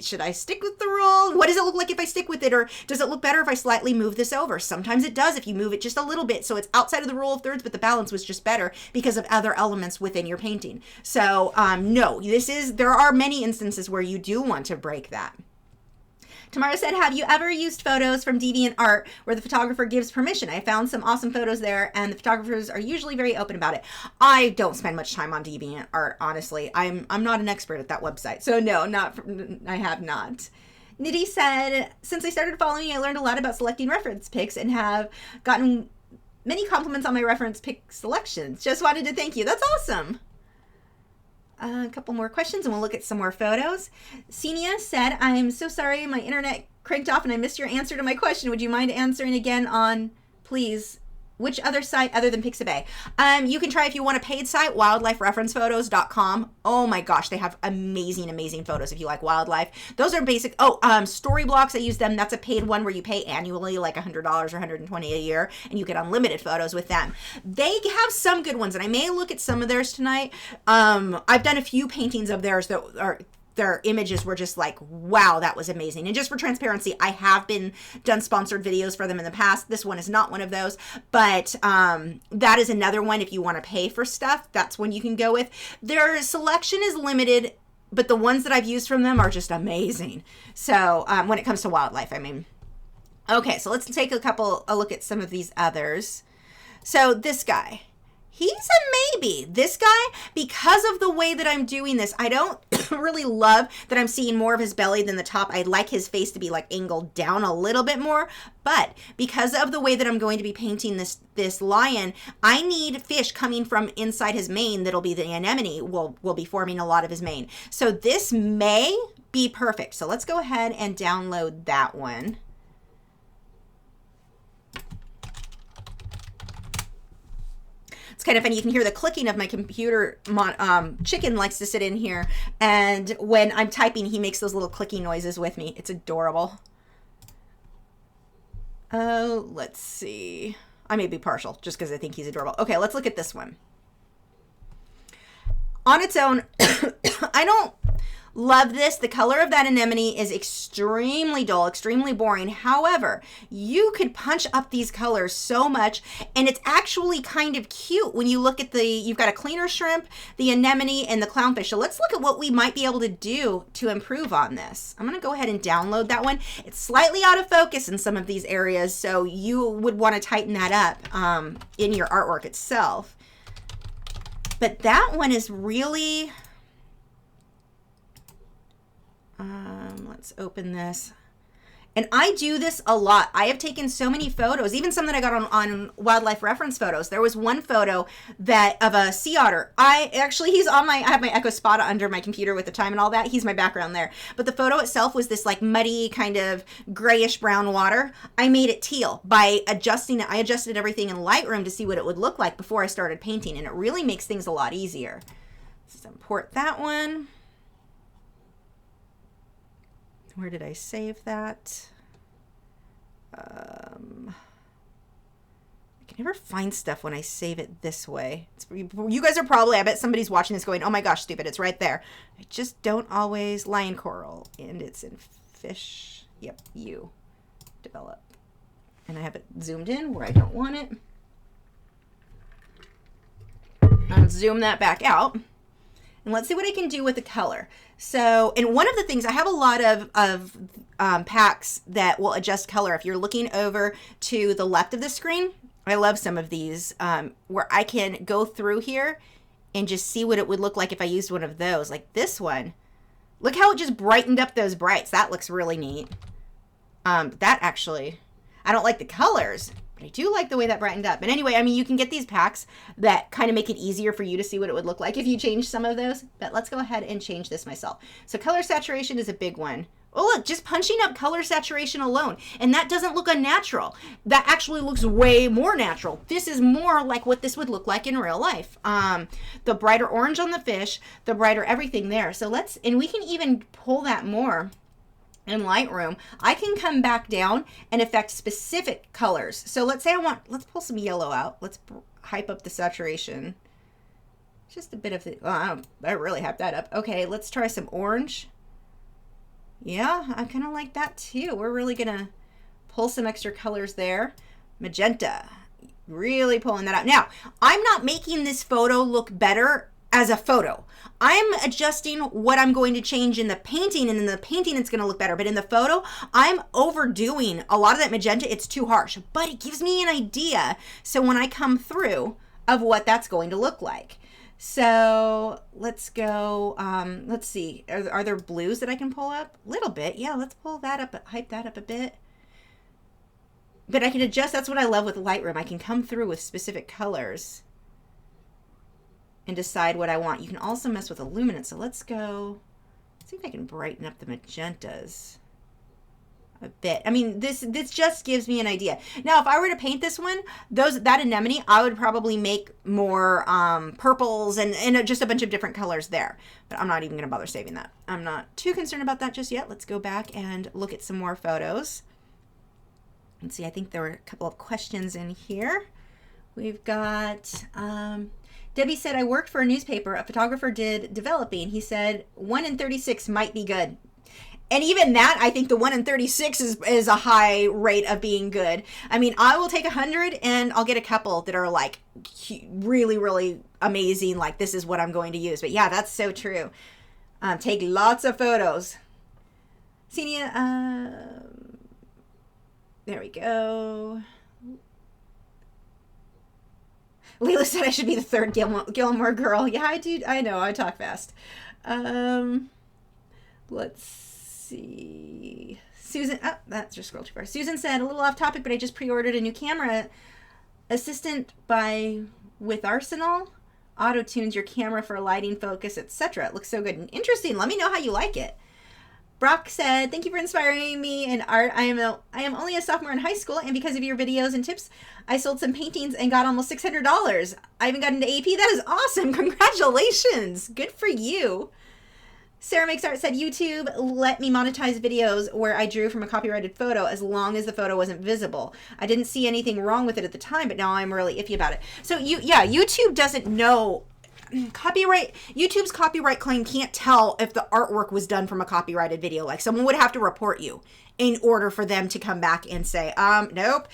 should I stick with the rule? What does it look like if I stick with it? Or does it look better if I slightly move this over? Sometimes it does if you move it just a little bit. So it's outside of the rule of thirds, but the balance was just better because of other elements within your painting. So no, there are many instances where you do want to break that. Tamara said, have you ever used photos from DeviantArt where the photographer gives permission? I found some awesome photos there, and the photographers are usually very open about it. I don't spend much time on DeviantArt, honestly. I'm not an expert at that website. So no, I have not. Nidhi said, since I started following you, I learned a lot about selecting reference pics and have gotten many compliments on my reference pic selections. Just wanted to thank you. That's awesome. A couple more questions and we'll look at some more photos. Senia said, I'm so sorry my internet cranked off and I missed your answer to my question. Would you mind answering again on, please, which other site other than Pixabay? You can try if you want a paid site, wildlifereferencephotos.com. Oh my gosh, they have amazing, amazing photos if you like wildlife. Those are basic. Storyblocks, I use them. That's a paid one where you pay annually like $100 or $120 a year and you get unlimited photos with them. They have some good ones and I may look at some of theirs tonight. I've done a few paintings of theirs that are, their images were just like, wow, that was amazing. And just for transparency, I have done sponsored videos for them in the past. This one is not one of those, but that is another one. If you want to pay for stuff, that's one you can go with. Their selection is limited, but the ones that I've used from them are just amazing. So when it comes to wildlife, I mean. Okay, so let's take a look at some of these others. So this guy. He's a maybe. This guy, because of the way that I'm doing this, I don't really love that I'm seeing more of his belly than the top. I'd like his face to be like angled down a little bit more, but because of the way that I'm going to be painting this lion, I need fish coming from inside his mane. That'll be the anemone will be forming a lot of his mane. So this may be perfect. So let's go ahead and download that one. It's kind of funny. You can hear the clicking of my computer. Chicken likes to sit in here, and when I'm typing, he makes those little clicking noises with me. It's adorable. Oh, let's see. I may be partial just because I think he's adorable. Okay, let's look at this one. On its own, I don't love this. The color of that anemone is extremely dull, extremely boring. However, you could punch up these colors so much, and it's actually kind of cute when you look at you've got a cleaner shrimp, the anemone, and the clownfish. So let's look at what we might be able to do to improve on this. I'm going to go ahead and download that one. It's slightly out of focus in some of these areas, so you would want to tighten that up in your artwork itself. But that one is really... let's open this. And I do this a lot. I have taken so many photos, even some that I got on wildlife reference photos. There was one photo of a sea otter. He's on I have my Echo Spot under my computer with the time and all that. He's my background there. But the photo itself was this like muddy kind of grayish brown water. I made it teal by adjusting it. I adjusted everything in Lightroom to see what it would look like before I started painting. And it really makes things a lot easier. Let's import that one. Where did I save that? I never find stuff when I save it this way. You guys are probably, I bet somebody's watching this going, oh my gosh, stupid, it's right there. I just don't always. Lion coral, and it's in fish. Yep, you. Develop. And I have it zoomed in where I don't want it. I'll zoom that back out. And let's see what I can do with the color. So, and one of the things, I have a lot of packs that will adjust color. If you're looking over to the left of the screen, I love some of these where I can go through here and just see what it would look like if I used one of those. Like this one. Look how it just brightened up those brights. That looks really neat. That actually, I don't like the colors, but I do like the way that brightened up. But anyway, I mean, you can get these packs that kind of make it easier for you to see what it would look like if you change some of those. But let's go ahead and change this myself. So color saturation is a big one. Oh, look, just punching up color saturation alone. And that doesn't look unnatural. That actually looks way more natural. This is more like what this would look like in real life. The brighter orange on the fish, the brighter everything there. So let's, and we can even pull that more in Lightroom. I can come back down and affect specific colors. So let's say I want, let's pull some yellow out. Let's hype up the saturation. Just a bit of the, oh, I really hyped that up. Okay, let's try some orange. Yeah, I kind of like that too. We're really gonna pull some extra colors there. Magenta, really pulling that out. Now, I'm not making this photo look better as a photo. I'm adjusting what I'm going to change in the painting, and in the painting it's gonna look better. But in the photo, I'm overdoing a lot of that magenta. It's too harsh, but it gives me an idea. So when I come through of what that's going to look like. So let's go, let's see, are there blues that I can pull up? A little bit, yeah, let's pull that up, hype that up a bit. But I can adjust, that's what I love with Lightroom. I can come through with specific colors and decide what I want. You can also mess with the luminance, so let's go, see if I can brighten up the magentas a bit. I mean, this just gives me an idea. Now, if I were to paint this one, that anemone, I would probably make more purples and just a bunch of different colors there. But I'm not even going to bother saving that. I'm not too concerned about that just yet. Let's go back and look at some more photos. Let's see, I think there were a couple of questions in here. We've got, Debbie said, I worked for a newspaper. A photographer did developing. He said 1 in 36 might be good. And even that, I think the 1 in 36 is a high rate of being good. I mean, I will take 100 and I'll get a couple that are like really, really amazing. Like, this is what I'm going to use. But yeah, that's so true. Take lots of photos. Senia, there we go. Leila said I should be the third Gilmore girl. Yeah, I do. I know. I talk fast. Let's see. Susan, oh, that's just scrolled too far. Susan said, a little off topic, but I just pre-ordered a new camera assistant with Arsenal. Auto tunes your camera for lighting, focus, etc. It looks so good and interesting. Let me know how you like it. Brock said, thank you for inspiring me in art. I am only a sophomore in high school, and because of your videos and tips, I sold some paintings and got almost $600. I even got into AP. That is awesome. Congratulations. Good for you. Sarah Makes Art said, YouTube let me monetize videos where I drew from a copyrighted photo as long as the photo wasn't visible. I didn't see anything wrong with it at the time, but now I'm really iffy about it. So YouTube doesn't know YouTube's copyright claim can't tell if the artwork was done from a copyrighted video. Like, someone would have to report you in order for them to come back and say, nope.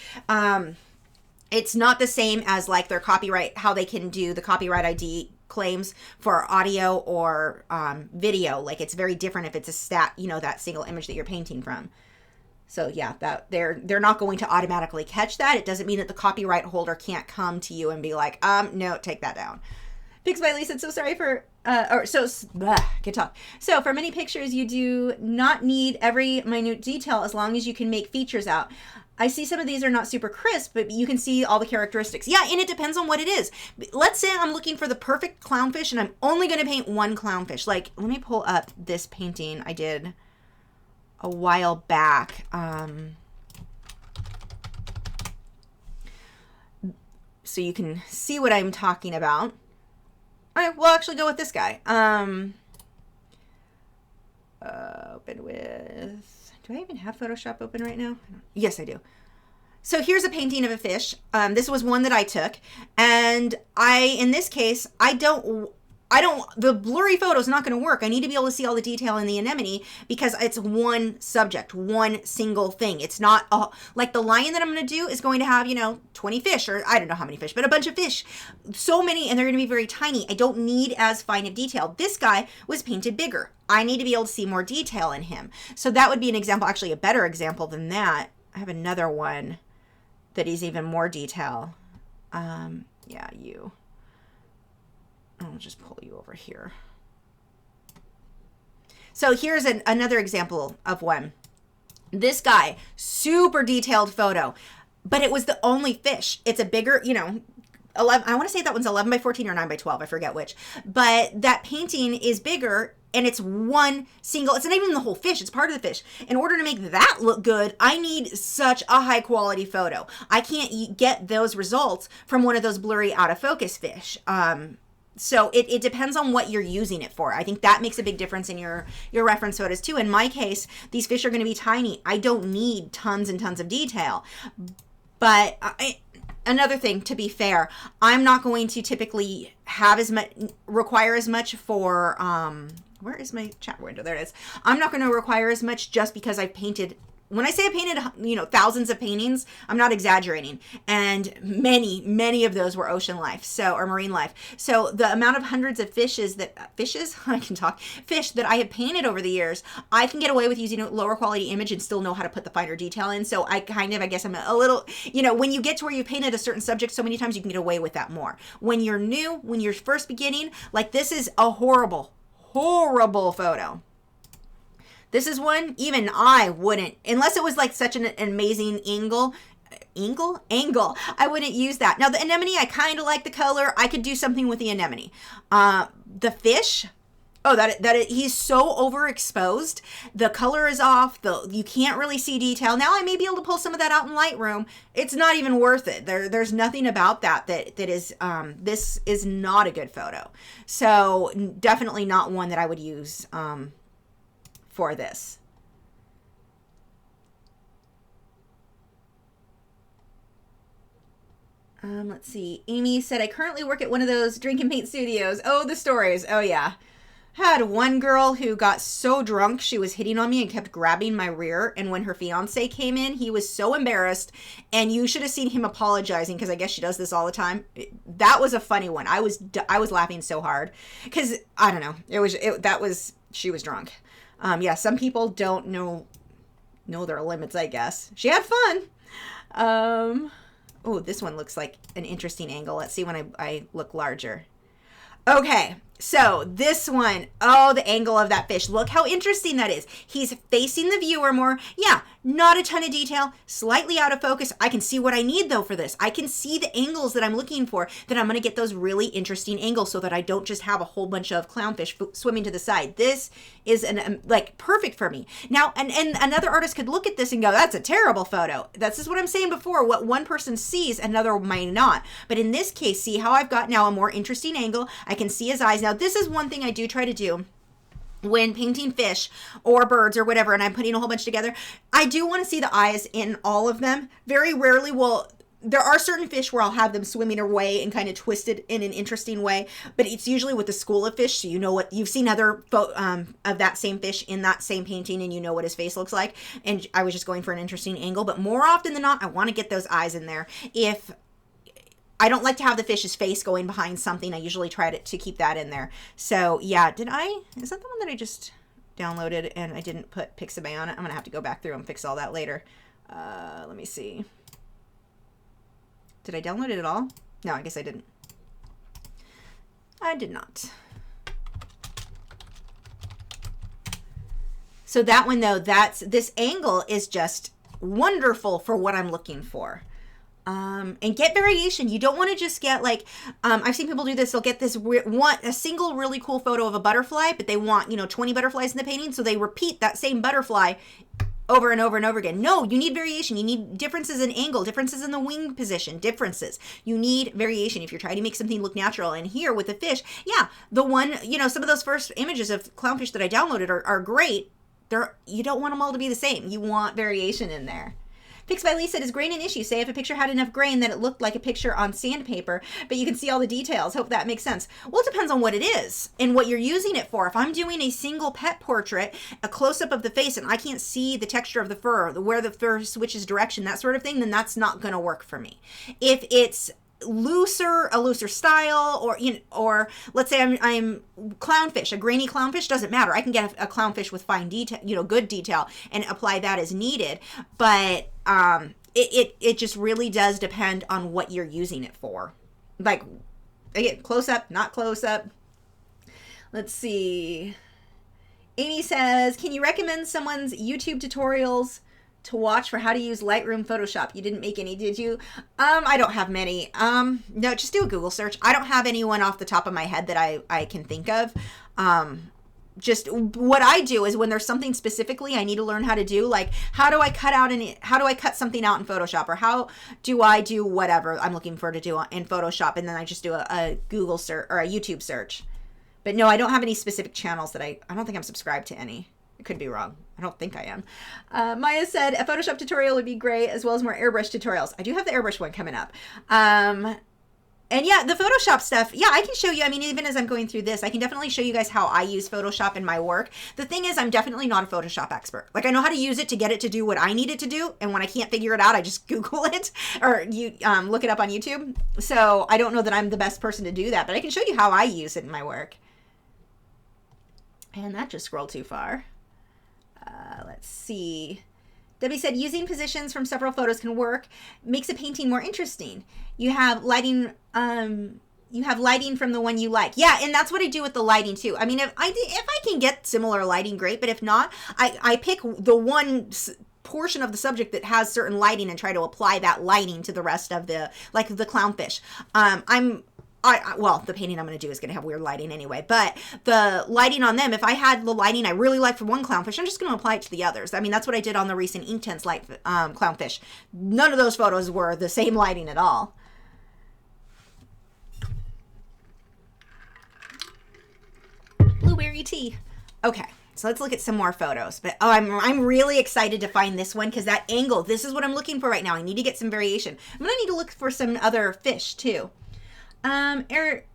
It's not the same as like their copyright, how they can do the copyright ID claims for audio or video. Like, it's very different if it's that single image that you're painting from. So yeah, that they're not going to automatically catch that. It doesn't mean that the copyright holder can't come to you and be like, no, take that down. Pix by Lee said, so sorry for, good talk. So for many pictures, you do not need every minute detail as long as you can make features out. I see some of these are not super crisp, but you can see all the characteristics. Yeah, and it depends on what it is. Let's say I'm looking for the perfect clownfish and I'm only going to paint one clownfish. Like, let me pull up this painting I did a while back. So you can see what I'm talking about. All right, we'll actually go with this guy. Open with, do I even have Photoshop open right now? Yes, I do. So here's a painting of a fish. This was one that I took, and in this case, the blurry photo is not going to work. I need to be able to see all the detail in the anemone because it's one subject, one single thing. It's not like the lion that I'm going to do is going to have, 20 fish, or I don't know how many fish, but a bunch of fish. So many, and they're going to be very tiny. I don't need as fine of detail. This guy was painted bigger. I need to be able to see more detail in him. So that would be an example, actually a better example than that. I have another one that is even more detail. Yeah, you. I'll just pull you over here. So here's another example of one. This guy, super detailed photo, but it was the only fish. It's a bigger, 11, I want to say that one's 11 by 14 or 9 by 12. I forget which. But that painting is bigger, and it's one single, it's not even the whole fish, it's part of the fish. In order to make that look good, I need such a high quality photo. I can't get those results from one of those blurry out of focus fish. So it depends on what you're using it for. I think that makes a big difference in your reference photos too. In my case, these fish are going to be tiny. I don't need tons and tons of detail. But another thing, to be fair, I'm not going to typically require as much for, where is my chat window? There it is. I'm not going to require as much just because I've painted. When I say I painted, thousands of paintings, I'm not exaggerating. And many of those were ocean life, or marine life. So the amount of hundreds of fish that I have painted over the years, I can get away with using a lower quality image and still know how to put the finer detail in. So I guess I'm a little, when you get to where you painted a certain subject so many times, you can get away with that more. When you're new, when you're first beginning, like this is a horrible photo. This is one, even I wouldn't, unless it was like such an amazing angle, I wouldn't use that. Now the anemone, I kind of like the color. I could do something with the anemone. The fish, he's so overexposed. The color is off. You can't really see detail. Now I may be able to pull some of that out in Lightroom. It's not even worth it. There's nothing about that is, this is not a good photo. So definitely not one that I would use, for this. Let's see. Amy said, I currently work at one of those drink and paint studios. Oh, the stories. Oh, yeah. Had one girl who got so drunk she was hitting on me and kept grabbing my rear, and when her fiance came in, he was so embarrassed, and you should have seen him apologizing, because I guess she does this all the time. That was a funny one. I was laughing so hard because I don't know, she was drunk. Yeah, some people don't know their limits, I guess. She had fun. Oh, this one looks like an interesting angle. Let's see when I look larger. Okay, so this one, the angle of that fish. Look how interesting that is. He's facing the viewer more. Yeah, not a ton of detail, slightly out of focus. I can see what I need though for this. I can see the angles that I'm looking for, that I'm gonna get those really interesting angles so that I don't just have a whole bunch of clownfish swimming to the side. This is perfect for me. Now, and another artist could look at this and go, that's a terrible photo. That's just what I'm saying before. What one person sees, another might not. But in this case, see how I've got now a more interesting angle. I can see his eyes. Now, this is one thing I do try to do when painting fish or birds or whatever, and I'm putting a whole bunch together. I do want to see the eyes in all of them. Very rarely there are certain fish where I'll have them swimming away and kind of twisted in an interesting way, but it's usually with a school of fish, so you know what, you've seen other of that same fish in that same painting, and you know what his face looks like, and I was just going for an interesting angle, but more often than not, I want to get those eyes in there. If I don't like to have the fish's face going behind something, I usually try to keep that in there. So yeah, is that the one that I just downloaded and I didn't put Pixabay on it? I'm going to have to go back through and fix all that later. Let me see. Did I download it at all? No, I guess I didn't. I did not. So that one though, this angle is just wonderful for what I'm looking for. And get variation. You don't want to just get like, I've seen people do this. They'll get a single really cool photo of a butterfly, but they want, 20 butterflies in the painting. So they repeat that same butterfly over and over and over again. No, you need variation. You need differences in angle, differences in the wing position, differences. You need variation if you're trying to make something look natural. And here with the fish, yeah, the one, some of those first images of clownfish that I downloaded are great. You don't want them all to be the same. You want variation in there. Pix by Lee said, is grain an issue? Say if a picture had enough grain that it looked like a picture on sandpaper, but you can see all the details. Hope that makes sense. Well, it depends on what it is and what you're using it for. If I'm doing a single pet portrait, a close-up of the face, and I can't see the texture of the fur, where the fur switches direction, that sort of thing, then that's not going to work for me. If it's a looser style, or let's say I'm clownfish, a grainy clownfish, doesn't matter. I can get a clownfish with fine detail, good detail, and apply that as needed. But it just really does depend on what you're using it for. Like, again, close up, not close up. Let's see. Amy says, can you recommend someone's YouTube tutorials to watch for how to use Lightroom Photoshop? You didn't make any, did you? I don't have many. No, just do a Google search. I don't have anyone off the top of my head that I can think of. Just what I do is when there's something specifically I need to learn how to do, like how do I cut something out in Photoshop, or how do I do whatever I'm looking for to do in Photoshop, and then I just do a Google search or a YouTube search. But no, I don't have any specific channels that I don't think I'm subscribed to any. I could be wrong. I don't think I am. Maya said a Photoshop tutorial would be great, as well as more airbrush tutorials. I do have the airbrush one coming up. And yeah, the Photoshop stuff, yeah, I can show you. I mean, even as I'm going through this, I can definitely show you guys how I use Photoshop in my work. The thing is, I'm definitely not a Photoshop expert. Like, I know how to use it to get it to do what I need it to do. And when I can't figure it out, I just Google it or look it up on YouTube. So I don't know that I'm the best person to do that, but I can show you how I use it in my work. And that just scrolled too far. Let's see. Debbie said, using positions from several photos can work. Makes a painting more interesting. You have lighting from the one you like. Yeah, and that's what I do with the lighting too. I mean, if I can get similar lighting, great. But if not, I pick the one portion of the subject that has certain lighting and try to apply that lighting to the rest of the, like the clownfish. Well, the painting I'm going to do is going to have weird lighting anyway, but the lighting on them, if I had the lighting I really like for one clownfish, I'm just going to apply it to the others. I mean, that's what I did on the recent Inktense clownfish. None of those photos were the same lighting at all. Blueberry tea. Okay. So let's look at some more photos. But I'm really excited to find this one because that angle, this is what I'm looking for right now. I need to get some variation. I'm going to need to look for some other fish too. Eric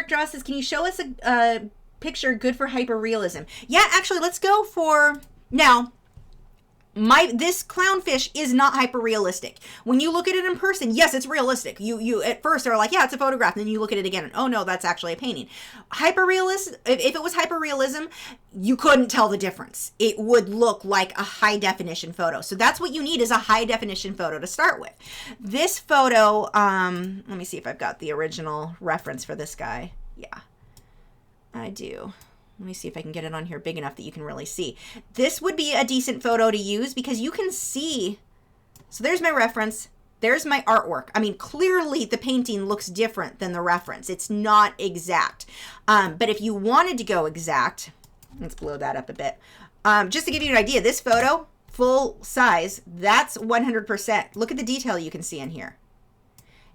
Draw says, can you show us a picture good for hyperrealism? Yeah, actually, let's go for now. This clownfish is not hyper-realistic. When you look at it in person, yes, it's realistic. You at first are like, yeah, it's a photograph. And then you look at it again and, oh no, that's actually a painting. Hyper-realist, if it was hyper-realism, you couldn't tell the difference. It would look like a high-definition photo. So that's what you need, is a high-definition photo to start with. This photo, let me see if I've got the original reference for this guy. Yeah, I do. Let me see if I can get it on here big enough that you can really see. This would be a decent photo to use because you can see. So there's my reference. There's my artwork. I mean, clearly the painting looks different than the reference. It's not exact. But if you wanted to go exact, let's blow that up a bit. Just to give you an idea, this photo, full size, that's 100%. Look at the detail you can see in here.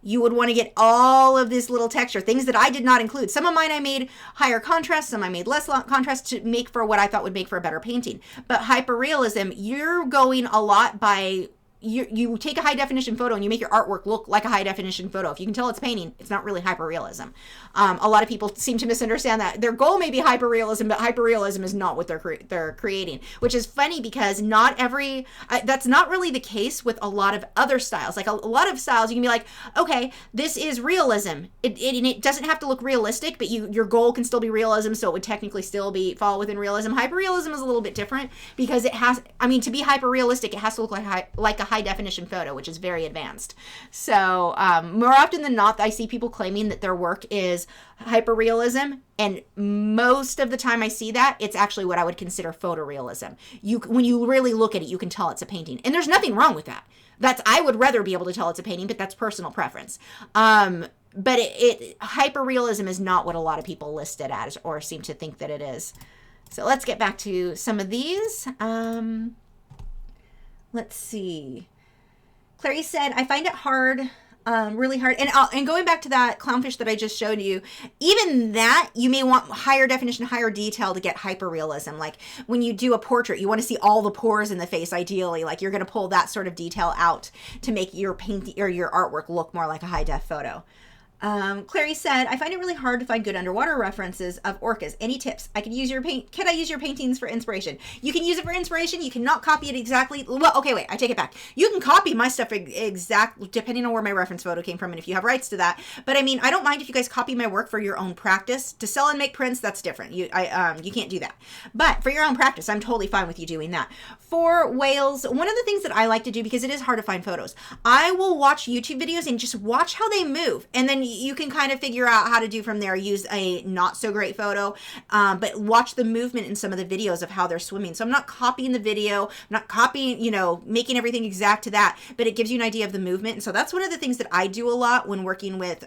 You would want to get all of this little texture, things that I did not include. Some of mine I made higher contrast, some I made less contrast to make for what I thought would make for a better painting. But hyperrealism, you're going a lot by, you take a high definition photo and you make your artwork look like a high definition photo. If you can tell it's painting, it's not really hyperrealism. A lot of people seem to misunderstand that. Their goal may be hyperrealism, but hyperrealism is not what they're creating, which is funny because not every, that's not really the case with a lot of other styles. Like a lot of styles, you can be like, okay, this is realism. It doesn't have to look realistic, but your goal can still be realism, so it would technically still fall within realism. Hyperrealism is a little bit different because it has, I mean, to be hyperrealistic, it has to look like a high definition photo, which is very advanced. So more often than not, I see people claiming that their work is hyperrealism, and most of the time I see that, it's actually what I would consider photorealism. When you really look at it, you can tell it's a painting, and there's nothing wrong with that. I would rather be able to tell it's a painting, but that's personal preference. But hyperrealism is not what a lot of people list it as or seem to think that it is. So let's get back to some of these. Let's see. Clary said, I find it hard really hard. And going back to that clownfish that I just showed you, even that, you may want higher definition, higher detail to get hyper realism. Like when you do a portrait, you want to see all the pores in the face, ideally. Like you're going to pull that sort of detail out to make your painting or your artwork look more like a high def photo. Clary said, I find it really hard to find good underwater references of orcas. Any tips? Can I use your paintings for inspiration? You can use it for inspiration. You cannot copy it exactly. Well, okay, wait, I take it back. You can copy my stuff exactly, depending on where my reference photo came from and if you have rights to that. But I mean, I don't mind if you guys copy my work for your own practice. To sell and make prints, that's different. You can't do that. But for your own practice, I'm totally fine with you doing that. For whales, one of the things that I like to do, because it is hard to find photos, I will watch YouTube videos and just watch how they move. And then you can kind of figure out how to do from there. Use a not so great photo, but watch the movement in some of the videos of how they're swimming. So I'm not copying the video, I'm not copying, making everything exact to that, but it gives you an idea of the movement. And so that's one of the things that I do a lot when working with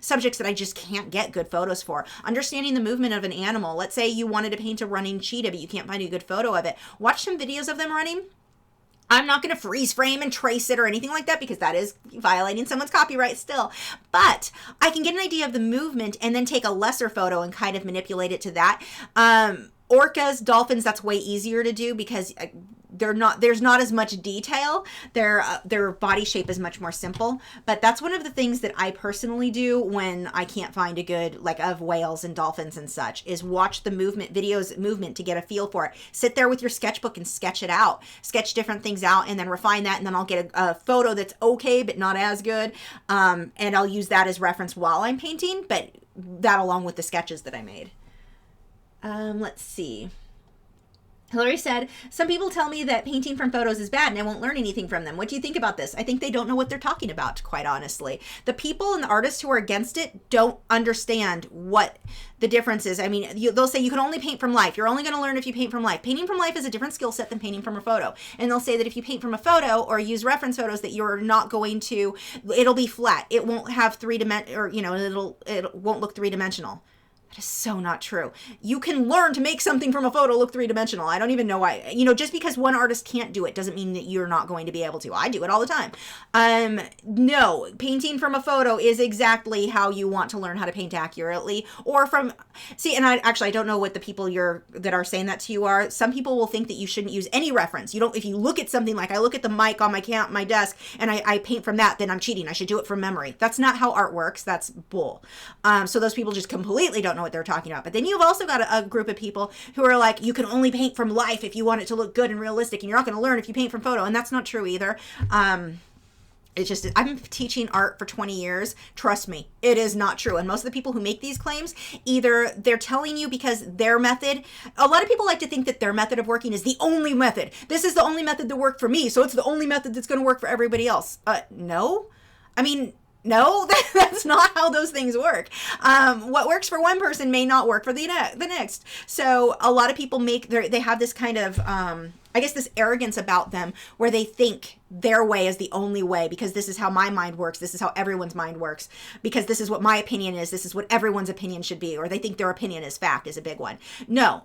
subjects that I just can't get good photos for. Understanding the movement of an animal. Let's say you wanted to paint a running cheetah, but you can't find a good photo of it. Watch some videos of them running. I'm not going to freeze frame and trace it or anything like that because that is violating someone's copyright still. But I can get an idea of the movement and then take a lesser photo and kind of manipulate it to that. Orcas, dolphins, that's way easier to do because there's not as much detail. Their body shape is much more simple. But that's one of the things that I personally do when I can't find a good, like, of whales and dolphins and such, is watch the movement to get a feel for it. Sit there with your sketchbook and sketch it out. Sketch different things out and then refine that, and then I'll get a photo that's okay but not as good. And I'll use that as reference while I'm painting, but that along with the sketches that I made. Let's see. Hillary said, some people tell me that painting from photos is bad and I won't learn anything from them. What do you think about this? I think they don't know what they're talking about, quite honestly. The people and the artists who are against it don't understand what the difference is. I mean, they'll say you can only paint from life. You're only going to learn if you paint from life. Painting from life is a different skill set than painting from a photo. And they'll say that if you paint from a photo or use reference photos that you're not going to, it'll be flat. It won't have it won't look three-dimensional. That is so not true. You can learn to make something from a photo look three-dimensional. I don't even know why. Just because one artist can't do it doesn't mean that you're not going to be able to. I do it all the time. No, painting from a photo is exactly how you want to learn how to paint accurately. And I don't know what the people that are saying that to you are. Some people will think that you shouldn't use any reference. If you look at something like I look at the mic on my desk and I paint from that, then I'm cheating. I should do it from memory. That's not how art works. That's bull. So those people just completely don't know what they're talking about. But then you've also got a group of people who are like, you can only paint from life if you want it to look good and realistic, and you're not going to learn if you paint from photo. And that's not true either. It's just, I've been teaching art for 20 years. Trust me, it is not true. And most of the people who make these claims, either they're telling you because their method, a lot of people like to think that their method of working is the only method. This is the only method that worked for me, so it's the only method that's going to work for everybody else. No. I mean, no, that's not how those things work. What works for one person may not work for the next. So a lot of people they have this kind of, this arrogance about them where they think their way is the only way because this is how my mind works. This is how everyone's mind works because this is what my opinion is. This is what everyone's opinion should be, or they think their opinion is fact is a big one. No,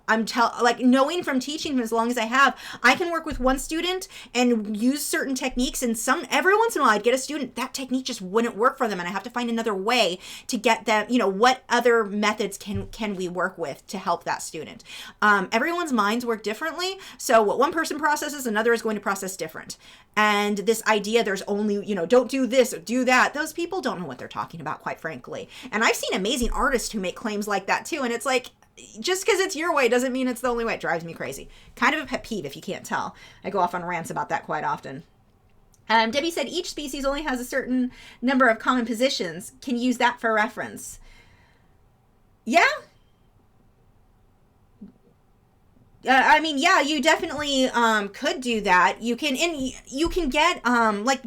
knowing from teaching as long as I have, I can work with one student and use certain techniques, and every once in a while I'd get a student, that technique just wouldn't work for them and I have to find another way to get them, what other methods can we work with to help that student. Everyone's minds work differently, so what one person processes, another is going to process different. And this idea there's only, don't do this or do that, those people don't know what they're talking about, quite frankly. And I've seen amazing artists who make claims like that too, and it's like, just because it's your way doesn't mean it's the only way. It drives me crazy. Kind of a pet peeve if you can't tell. I go off on rants about that quite often. Debbie said each species only has a certain number of common positions. Can you use that for reference? Yeah. You definitely could do that. You can get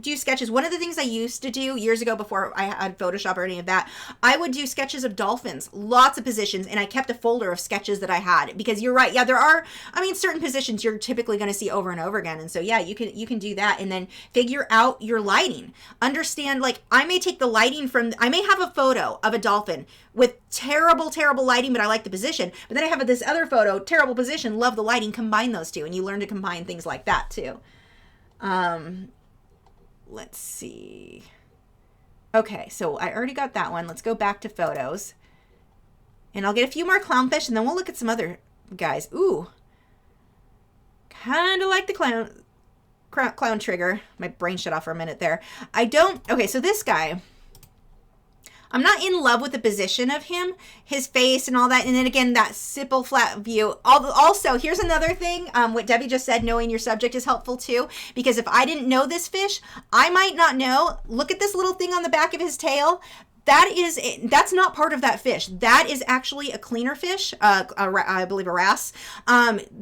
do sketches. One of the things I used to do years ago before I had Photoshop or any of that, I would do sketches of dolphins, lots of positions, and I kept a folder of sketches that I had, because you're right. Yeah, there are, certain positions you're typically going to see over and over again. And so yeah, you can do that and then figure out your lighting. Understand, I may take the lighting I may have a photo of a dolphin with terrible lighting, but I like the position. But then I have this other photo, terrible position, love the lighting, combine those two, and you learn to combine things like that too. Let's see. Okay, so I already got that one. Let's go back to photos. And I'll get a few more clownfish, and then we'll look at some other guys. Ooh. Kind of like the clown trigger. My brain shut off for a minute there. Okay, so this guy, I'm not in love with the position of him, his face and all that. And then again, that simple flat view. Also, here's another thing. What Debbie just said, knowing your subject is helpful too. Because if I didn't know this fish, I might not know. Look at this little thing on the back of his tail. That's not part of that fish. That is actually a cleaner fish, I believe a wrasse.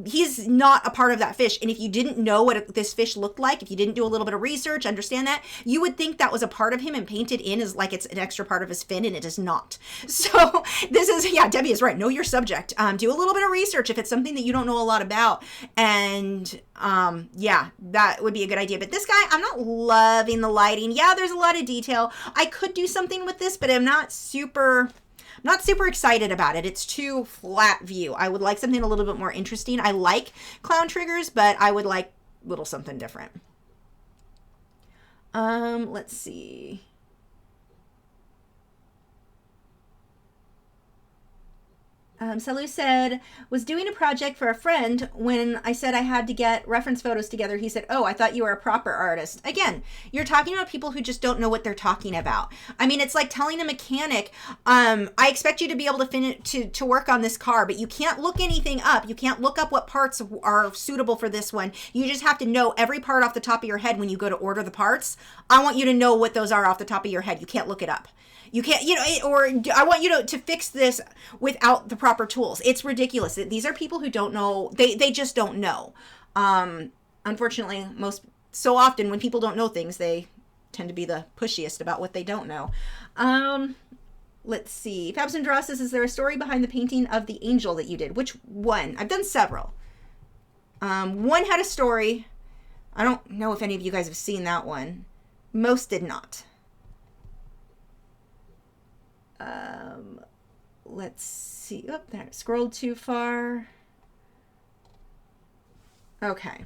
He's not a part of that fish. And if you didn't know what this fish looked like, if you didn't do a little bit of research, understand that, you would think that was a part of him and painted in as like it's an extra part of his fin, and it is not. So this is, yeah, Debbie is right. Know your subject. Do a little bit of research if it's something that you don't know a lot about. And yeah, that would be a good idea. But this guy, I'm not loving the lighting. Yeah, there's a lot of detail. I could do something with this, but I'm not super excited about it. It's too flat view. I would like something a little bit more interesting. I like clown triggers, but I would like a little something different. Let's see. Salu said, was doing a project for a friend. When I said I had to get reference photos together, he said, oh, I thought you were a proper artist. Again, you're talking about people who just don't know what they're talking about. I mean, it's like telling a mechanic, I expect you to be able to work on this car, but you can't look anything up. You can't look up what parts are suitable for this one. You just have to know every part off the top of your head when you go to order the parts. I want you to know what those are off the top of your head. You can't look it up. You can't, or I want you to fix this without the proper tools. It's ridiculous. These are people who don't know. They just don't know. Unfortunately, so often when people don't know things, they tend to be the pushiest about what they don't know. Let's see. Fabs and Draw says, is there a story behind the painting of the angel that you did? Which one? I've done several. One had a story. I don't know if any of you guys have seen that one. Most did not. Let's see. Oh, there, scrolled too far. Okay.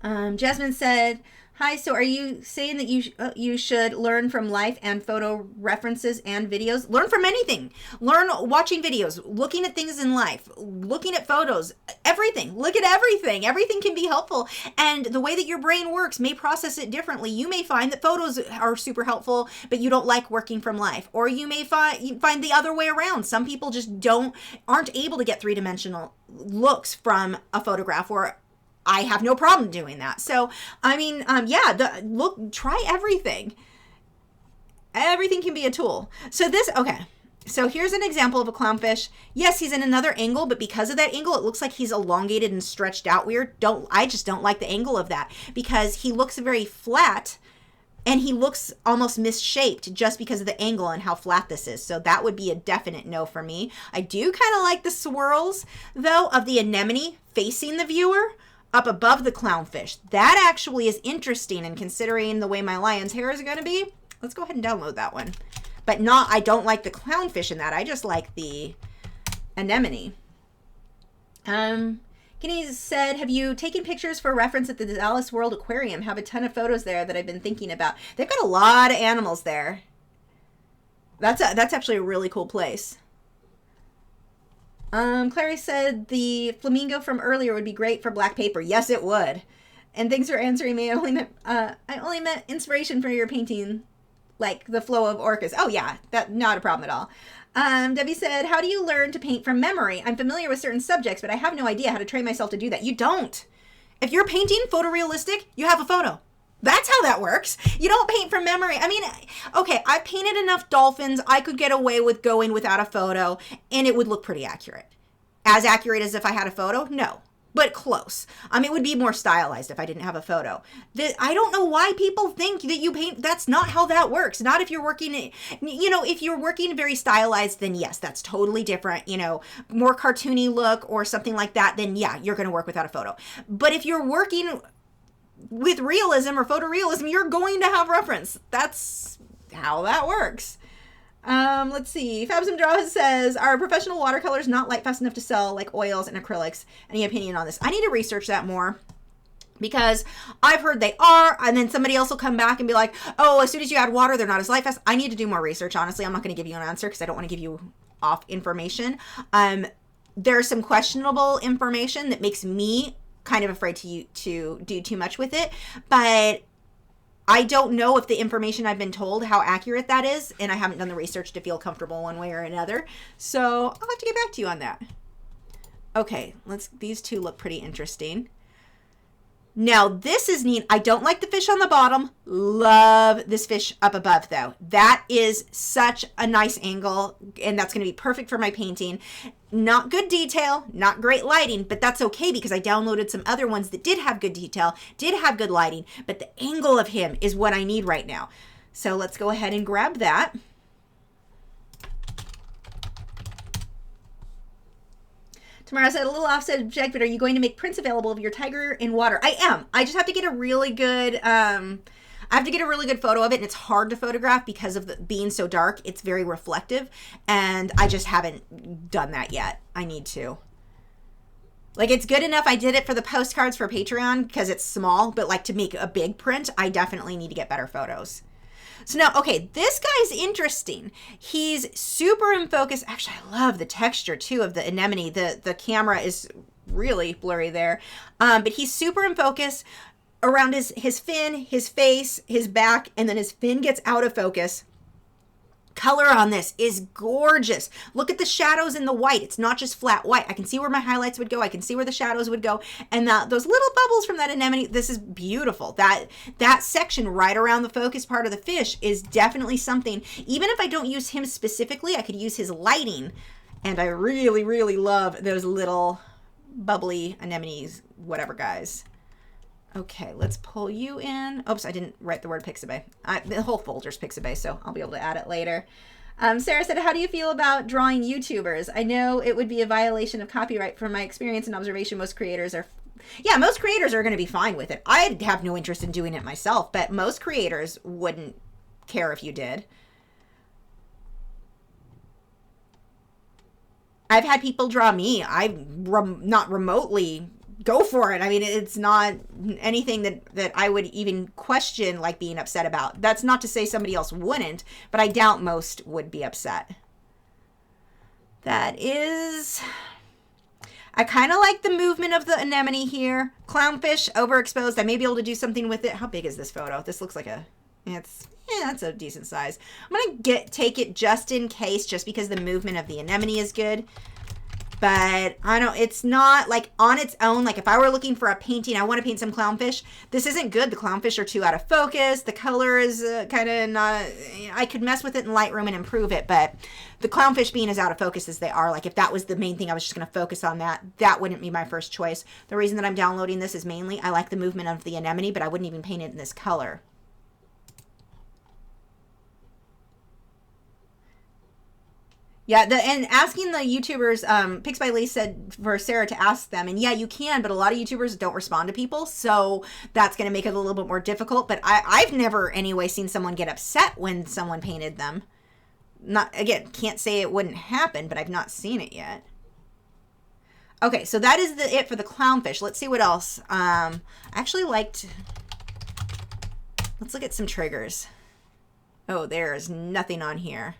Jasmine said, hi, so are you saying that you should learn from life and photo references and videos? Learn from anything. Learn watching videos, looking at things in life, looking at photos, everything. Look at everything. Everything can be helpful. And the way that your brain works may process it differently. You may find that photos are super helpful, but you don't like working from life. Or you may find the other way around. Some people just aren't able to get three-dimensional looks from a photograph, or I have no problem doing that. So, I mean, yeah, try everything. Everything can be a tool. So okay. So here's an example of a clownfish. Yes, he's in another angle, but because of that angle, it looks like he's elongated and stretched out weird. I just don't like the angle of that, because he looks very flat and he looks almost misshaped just because of the angle and how flat this is. So that would be a definite no for me. I do kind of like the swirls, though, of the anemone facing the viewer up above the clownfish. That actually is interesting, and considering the way my lion's hair is going to be, let's go ahead and download that one. But I don't like the clownfish in that. I just like the anemone. Kenny said, have you taken pictures for reference at the Dallas World Aquarium? Have a ton of photos there that I've been thinking about. They've got a lot of animals there. That's actually a really cool place. Clary said the flamingo from earlier would be great for black paper. Yes, it would. And thanks for answering me. I only meant inspiration for your painting, like the flow of orcas. Oh yeah, that not a problem at all. Debbie said, how do you learn to paint from memory? I'm familiar with certain subjects, but I have no idea how to train myself to do that. You don't. If you're painting photorealistic, you have a photo. That's how that works. You don't paint from memory. I mean, okay, I painted enough dolphins. I could get away with going without a photo, and it would look pretty accurate. As accurate as if I had a photo? No, but close. It would be more stylized if I didn't have a photo. I don't know why people think that you paint. That's not how that works. Not if you're working, if you're working very stylized, then yes, that's totally different. More cartoony look or something like that, then yeah, you're going to work without a photo. But if you're working with realism or photorealism, you're going to have reference. That's how that works. Let's see. Fabs and Draw says, are professional watercolors not light fast enough to sell like oils and acrylics? Any opinion on this? I need to research that more. because I've heard they are, and then somebody else will come back and be like, oh, as soon as you add water, they're not as light fast. I need to do more research, honestly. I'm not going to give you an answer because I don't want to give you off information. There's some questionable information that makes me kind of afraid to do too much with it, but I don't know if the information I've been told, how accurate that is, and I haven't done the research to feel comfortable one way or another, so I'll have to get back to you on that. Okay, these two look pretty interesting. Now, this is neat. I don't like the fish on the bottom. Love this fish up above, though. That is such a nice angle, and that's going to be perfect for my painting. Not good detail, not great lighting, but that's okay because I downloaded some other ones that did have good detail, did have good lighting, but the angle of him is what I need right now. So let's go ahead and grab that. Tamara said, a little offset object, but are you going to make prints available of your tiger in water? I am. I just have to get a really good, photo of it, and it's hard to photograph because of being so dark. It's very reflective, and I just haven't done that yet. I need to. Like, it's good enough. I did it for the postcards for Patreon because it's small, but like to make a big print, I definitely need to get better photos. So now, okay, this guy's interesting. He's super in focus. Actually, I love the texture, too, of the anemone. The camera is really blurry there. But he's super in focus around his fin, his face, his back, and then his fin gets out of focus. Color on this is gorgeous. Look at the shadows in the white. It's not just flat white. I can see where my highlights would go. I can see where the shadows would go. And those little bubbles from that anemone, this is beautiful. That section right around the focus part of the fish is definitely something. Even if I don't use him specifically, I could use his lighting. And I really, really love those little bubbly anemones, whatever, guys. Okay, let's pull you in. Oops, I didn't write the word Pixabay. The whole folder's Pixabay, so I'll be able to add it later. Sarah said, how do you feel about drawing YouTubers? I know it would be a violation of copyright. From my experience and observation, most creators are going to be fine with it. I'd have no interest in doing it myself, but most creators wouldn't care if you did. I've had people draw me. I'm not remotely go for it. I mean, it's not anything that I would even question, like, being upset about. That's not to say somebody else wouldn't, but I doubt most would be upset. That is... I kind of like the movement of the anemone here. Clownfish, overexposed. I may be able to do something with it. How big is this photo? This looks like that's a decent size. I'm going to take it just in case, just because the movement of the anemone is good. But I don't, it's not like on its own. Like if I were looking for a painting, I want to paint some clownfish. This isn't good. The clownfish are too out of focus. The color is kind of not, I could mess with it in Lightroom and improve it. But the clownfish being as out of focus as they are, like if that was the main thing, I was just going to focus on that. That wouldn't be my first choice. The reason that I'm downloading this is mainly I like the movement of the anemone, but I wouldn't even paint it in this color. Yeah, and asking the YouTubers, Pix by Lee said for Sarah to ask them, and yeah, you can, but a lot of YouTubers don't respond to people, so that's going to make it a little bit more difficult, but I've never, anyway, seen someone get upset when someone painted them. Again, can't say it wouldn't happen, but I've not seen it yet. Okay, so that is it for the clownfish. Let's see what else. I actually liked... Let's look at some triggers. Oh, there's nothing on here.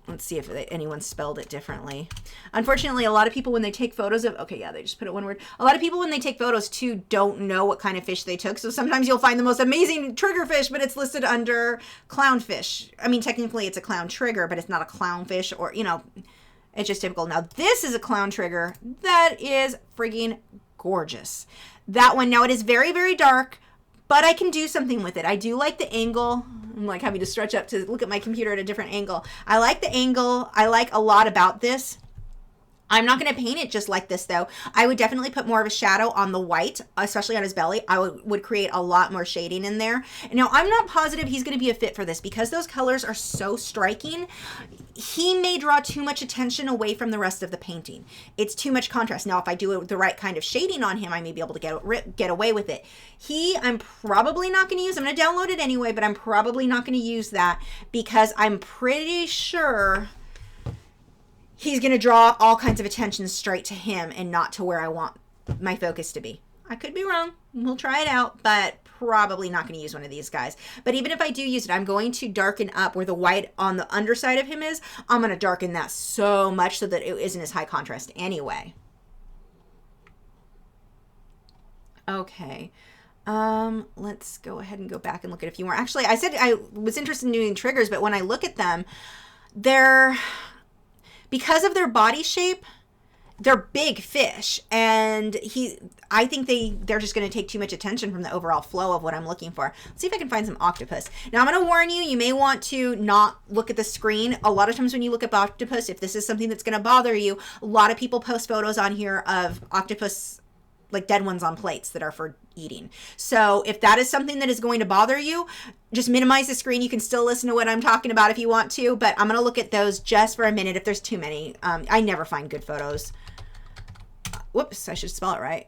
Let's see if anyone spelled it differently. Unfortunately, a lot of people when they take photos of... Okay, yeah, they just put it one word. A lot of people when they take photos, too, don't know what kind of fish they took. So sometimes you'll find the most amazing trigger fish, but it's listed under clownfish. I mean, technically it's a clown trigger, but it's not a clownfish or, you know, it's just typical. Now, this is a clown trigger that is frigging gorgeous. That one, now it is very, very dark, but I can do something with it. I do like the angle. I'm like having to stretch up to look at my computer at a different angle. I like the angle. I like a lot about this. I'm not going to paint it just like this, though. I would definitely put more of a shadow on the white, especially on his belly. I would create a lot more shading in there. Now, I'm not positive he's going to be a fit for this because those colors are so striking. He may draw too much attention away from the rest of the painting. It's too much contrast. Now, if I do the right kind of shading on him, I may be able to get away with it. I'm probably not going to use. I'm going to download it anyway, but I'm probably not going to use that because I'm pretty sure he's going to draw all kinds of attention straight to him and not to where I want my focus to be. I could be wrong. We'll try it out, but probably not going to use one of these guys. But even if I do use it, I'm going to darken up where the white on the underside of him is. I'm going to darken that so much so that it isn't as high contrast anyway. Okay. Let's go ahead and go back and look at a few more. Actually, I said I was interested in doing triggers, but when I look at them, because of their body shape, they're big fish, and I think they're just going to take too much attention from the overall flow of what I'm looking for. Let's see if I can find some octopus. Now, I'm going to warn you, you may want to not look at the screen. A lot of times when you look at octopus, if this is something that's going to bother you, a lot of people post photos on here of octopus, like dead ones on plates that are for eating. So if that is something that is going to bother you, just minimize the screen. You can still listen to what I'm talking about if you want to, but I'm going to look at those just for a minute if there's too many. I never find good photos. Whoops, I should spell it right.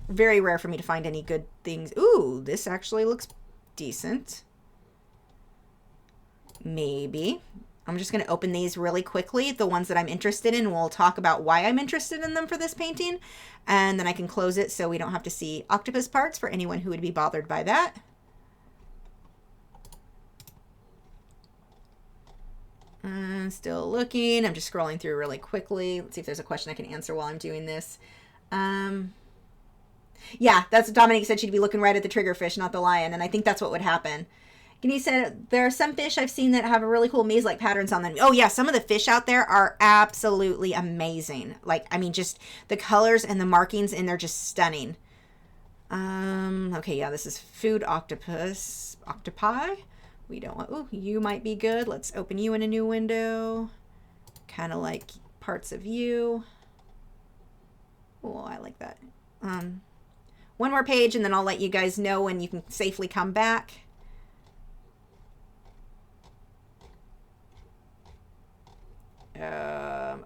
Very rare for me to find any good things. Ooh, this actually looks decent. Maybe. I'm just going to open these really quickly, the ones that I'm interested in. We'll talk about why I'm interested in them for this painting, and then I can close it so we don't have to see octopus parts for anyone who would be bothered by that. Still looking. I'm just scrolling through really quickly. Let's see if there's a question I can answer while I'm doing this. Yeah, that's what Dominique said. She'd be looking right at the triggerfish, not the lion, and I think that's what would happen. And he said, there are some fish I've seen that have a really cool maze-like patterns on them. Oh yeah, some of the fish out there are absolutely amazing. Like, I mean, just the colors and the markings, and they're just stunning. Okay, yeah, this is food octopus. Octopi? We don't want, oh, you might be good. Let's open you in a new window. Kind of like parts of you. Oh, I like that. One more page, and then I'll let you guys know when you can safely come back.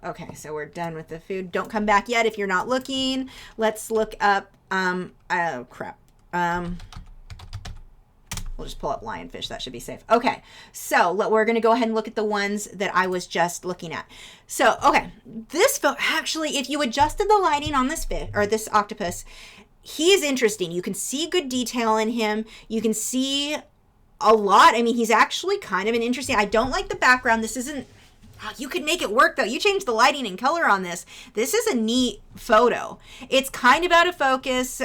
Okay, so we're done with the food. Don't come back yet if you're not looking. Let's look up, oh crap. We'll just pull up lionfish. That should be safe. Okay, so we're going to go ahead and look at the ones that I was just looking at. So, okay, this photo, actually, if you adjusted the lighting on this fish, or this octopus, he is interesting. You can see good detail in him. You can see a lot. I mean, he's actually kind of an interesting, I don't like the background. This isn't, you could make it work though. You change the lighting and color on this. This is a neat photo. It's kind of out of focus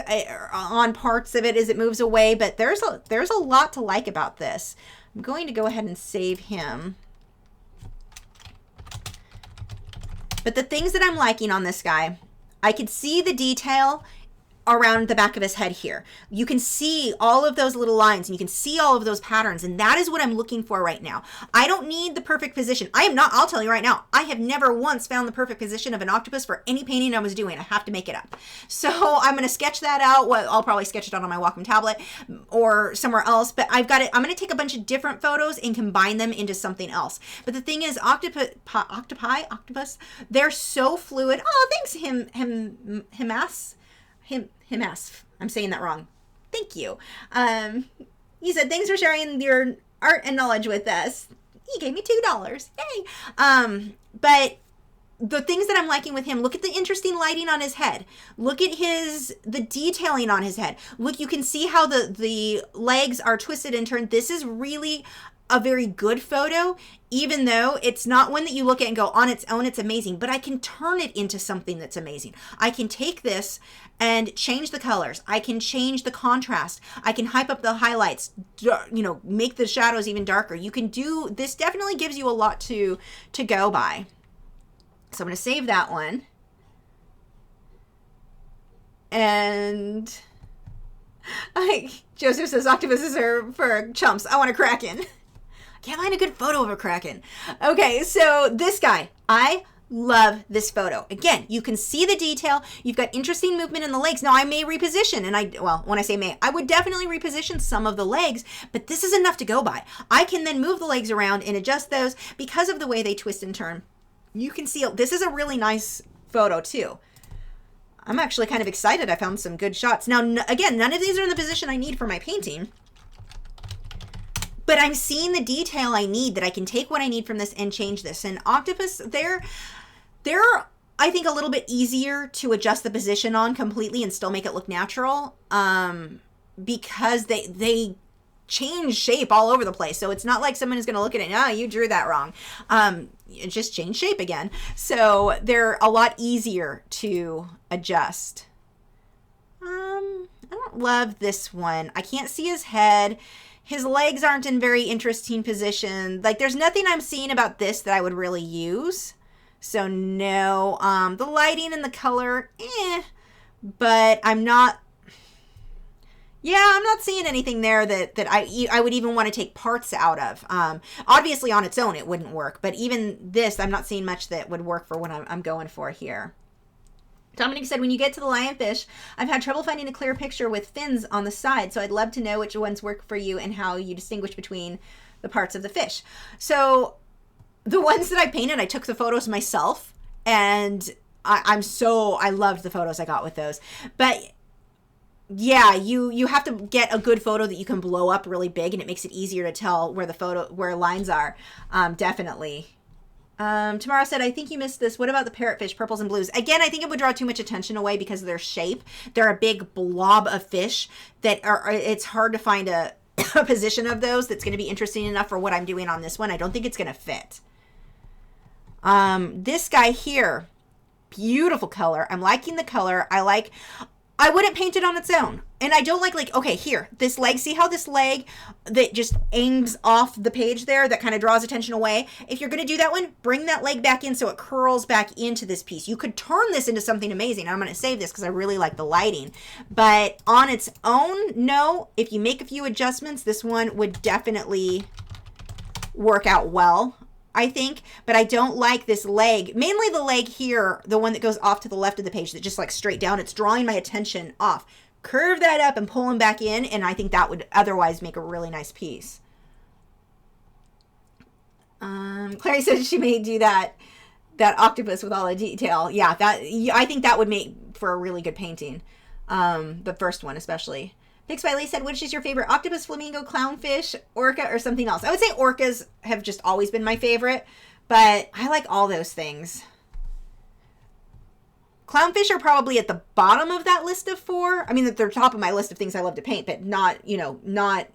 on parts of it as it moves away, but there's a lot to like about this. I'm going to go ahead and save him. But the things that I'm liking on this guy, I could see the detail around the back of his head here. You can see all of those little lines, and you can see all of those patterns, and that is what I'm looking for right now. I don't need the perfect position. I am not, I'll tell you right now, I have never once found the perfect position of an octopus for any painting I was doing. I have to make it up. So I'm going to sketch that out. Well, I'll probably sketch it out on my Wacom tablet or somewhere else, but I've got it. I'm going to take a bunch of different photos and combine them into something else. But the thing is, octopus, they're so fluid. Oh, thanks, Himas. I'm saying that wrong. Thank you. He said, thanks for sharing your art and knowledge with us. He gave me $2. Yay. But the things that I'm liking with him, look at the interesting lighting on his head. Look at the detailing on his head. Look, you can see how the legs are twisted and turned. This is really a very good photo, even though it's not one that you look at and go, on its own, it's amazing, but I can turn it into something that's amazing. I can take this and change the colors. I can change the contrast. I can hype up the highlights, make the shadows even darker. You can do, this definitely gives you a lot to go by. So I'm going to save that one. And Joseph says octopuses are for chumps. I want a kraken. Can't find a good photo of a kraken. Okay, so this guy, I love this photo. Again, you can see the detail. You've got interesting movement in the legs. Now, I may reposition, and when I say may, I would definitely reposition some of the legs, but this is enough to go by. I can then move the legs around and adjust those because of the way they twist and turn. You can see, this is a really nice photo too. I'm actually kind of excited. I found some good shots. Now, again, none of these are in the position I need for my painting, but I'm seeing the detail I need, that I can take what I need from this and change this. And octopus, they're I think, a little bit easier to adjust the position on completely and still make it look natural, because they change shape all over the place. So it's not like someone is going to look at it, oh, you drew that wrong. It just changed shape again. So they're a lot easier to adjust. I don't love this one. I can't see his head. His legs aren't in very interesting position. Like, there's nothing I'm seeing about this that I would really use. So no. The lighting and the color, but I'm not seeing anything there that I would even want to take parts out of. Obviously on its own it wouldn't work, but even this, I'm not seeing much that would work for what I'm going for here. Dominic said, when you get to the lionfish, I've had trouble finding a clear picture with fins on the side, so I'd love to know which ones work for you and how you distinguish between the parts of the fish. So the ones that I painted, I took the photos myself, and I loved the photos I got with those. But yeah, you have to get a good photo that you can blow up really big, and it makes it easier to tell where lines are. Definitely. Tamara said, I think you missed this. What about the parrotfish, purples and blues? Again, I think it would draw too much attention away because of their shape. They're a big blob of fish that it's hard to find a position of those that's going to be interesting enough for what I'm doing on this one. I don't think it's going to fit. This guy here, beautiful color. I'm liking the color. I wouldn't paint it on its own. And I don't like, okay, here, this leg, see how this leg that just hangs off the page there, that kind of draws attention away? If you're going to do that one, bring that leg back in so it curls back into this piece. You could turn this into something amazing. I'm going to save this because I really like the lighting. But on its own, no. If you make a few adjustments, this one would definitely work out well, I think. But I don't like this leg, mainly the leg here, the one that goes off to the left of the page that just like straight down. It's drawing my attention off. Curve that up and pull him back in, and I think that would otherwise make a really nice piece. Clary says she may do that octopus with all the detail. Yeah, I think that would make for a really good painting. The first one especially. Pix by Lee said, which is your favorite? Octopus, flamingo, clownfish, orca, or something else? I would say orcas have just always been my favorite, but I like all those things. Clownfish are probably at the bottom of that list of 4. I mean, they're top of my list of things I love to paint, but not, I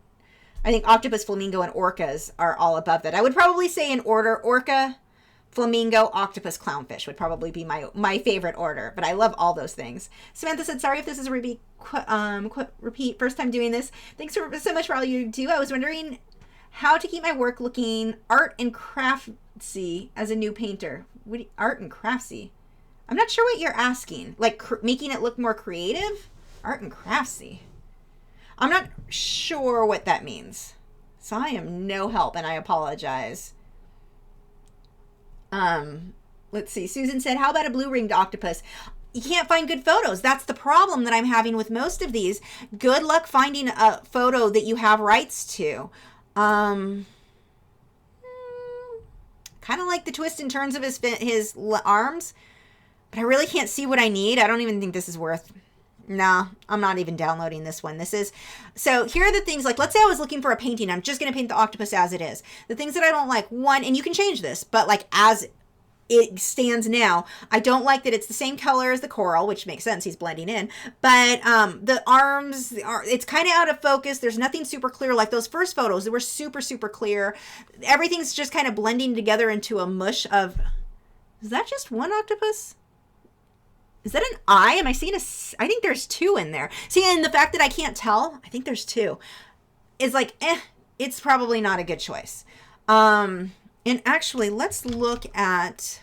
think octopus, flamingo, and orcas are all above that. I would probably say in order, orca, flamingo, octopus, clownfish would probably be my favorite order, but I love all those things. Samantha said, sorry if this is a repeat, first time doing this. Thanks so much for all you do. I was wondering how to keep my work looking art and craftsy as a new painter. Art and craftsy? I'm not sure what you're asking. Like making it look more creative? Art and craftsy. I'm not sure what that means. So I am no help, and I apologize. Let's see. Susan said, how about a blue-ringed octopus? You can't find good photos. That's the problem that I'm having with most of these. Good luck finding a photo that you have rights to. Kind of like the twists and turns of his arms, but I really can't see what I need. I don't even think this is worth... Nah, I'm not even downloading this one. So here are the things, like, let's say I was looking for a painting. I'm just going to paint the octopus as it is. The things that I don't like, one, and you can change this, but like as it stands now, I don't like that it's the same color as the coral, which makes sense. He's blending in. But the arms, it's kind of out of focus. There's nothing super clear. Like those first photos, they were super, super clear. Everything's just kind of blending together into a mush of... Is that just one octopus? Is that an eye? Am I seeing I think there's 2 in there. See, and the fact that I can't tell, I think there's 2, is like, it's probably not a good choice. And actually, let's look at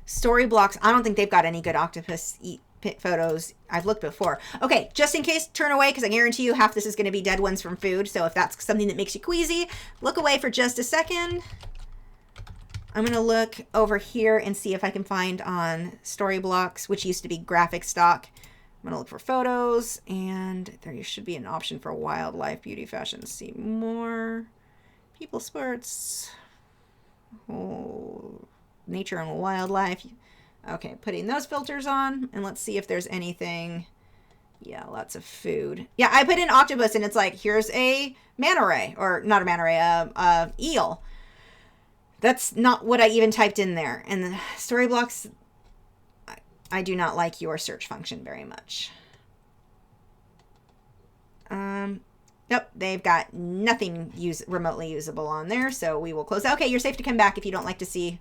Storyblocks. I don't think they've got any good octopus photos. I've looked before. Okay, just in case, turn away, because I guarantee you half this is going to be dead ones from food. So if that's something that makes you queasy, look away for just a second. I'm going to look over here and see if I can find on Storyblocks, which used to be graphic stock. I'm going to look for photos, and there should be an option for wildlife, beauty, fashion. See more. People, sports. Oh, nature and wildlife. Okay, putting those filters on, and let's see if there's anything. Yeah, lots of food. Yeah, I put in octopus, and it's like, here's a manta ray, or not a manta ray, a eel. That's not what I even typed in there. And the story blocks, I do not like your search function very much. Nope, they've got nothing remotely usable on there, so we will close. Okay, you're safe to come back if you don't like to see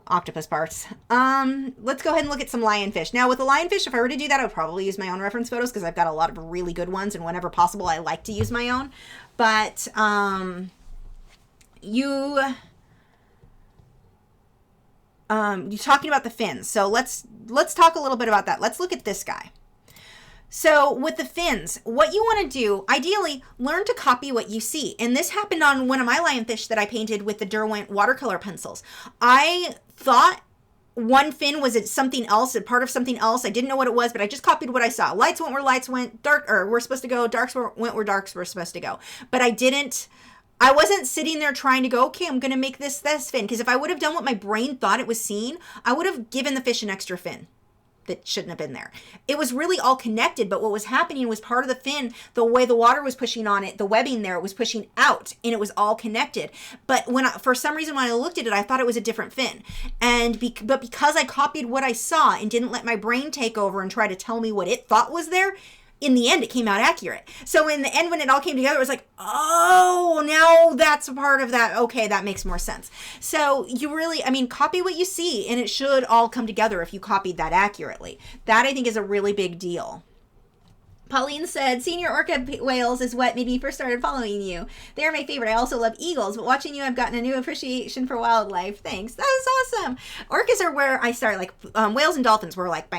octopus parts. Let's go ahead and look at some lionfish. Now, with the lionfish, if I were to do that, I would probably use my own reference photos because I've got a lot of really good ones, and whenever possible, I like to use my own. But you're talking about the fins, so let's talk a little bit about that. Let's look at this guy. So with the fins, what you want to do, ideally, learn to copy what you see. And this happened on one of my lionfish that I painted with the Derwent watercolor pencils. I thought one fin was something else, a part of something else. I didn't know what it was, but I just copied what I saw. Lights went where lights went, were supposed to go, darks went where darks were supposed to go. But I wasn't sitting there trying to go, okay, I'm going to make this fin. Because if I would have done what my brain thought it was seeing, I would have given the fish an extra fin that shouldn't have been there. It was really all connected, but what was happening was part of the fin, the way the water was pushing on it, the webbing there, it was pushing out, and it was all connected. But for some reason, when I looked at it, I thought it was a different fin. But because I copied what I saw and didn't let my brain take over and try to tell me what it thought was there, in the end, it came out accurate. So in the end, when it all came together, it was like, oh, now that's a part of that. Okay, that makes more sense. So you really, copy what you see, and it should all come together if you copied that accurately. That, I think, is a really big deal. Pauline said, seeing your orca whales is what made me first started following you. They are my favorite. I also love eagles, but watching you, I've gotten a new appreciation for wildlife. Thanks. That is awesome. Orcas are where I started. Like whales and dolphins were like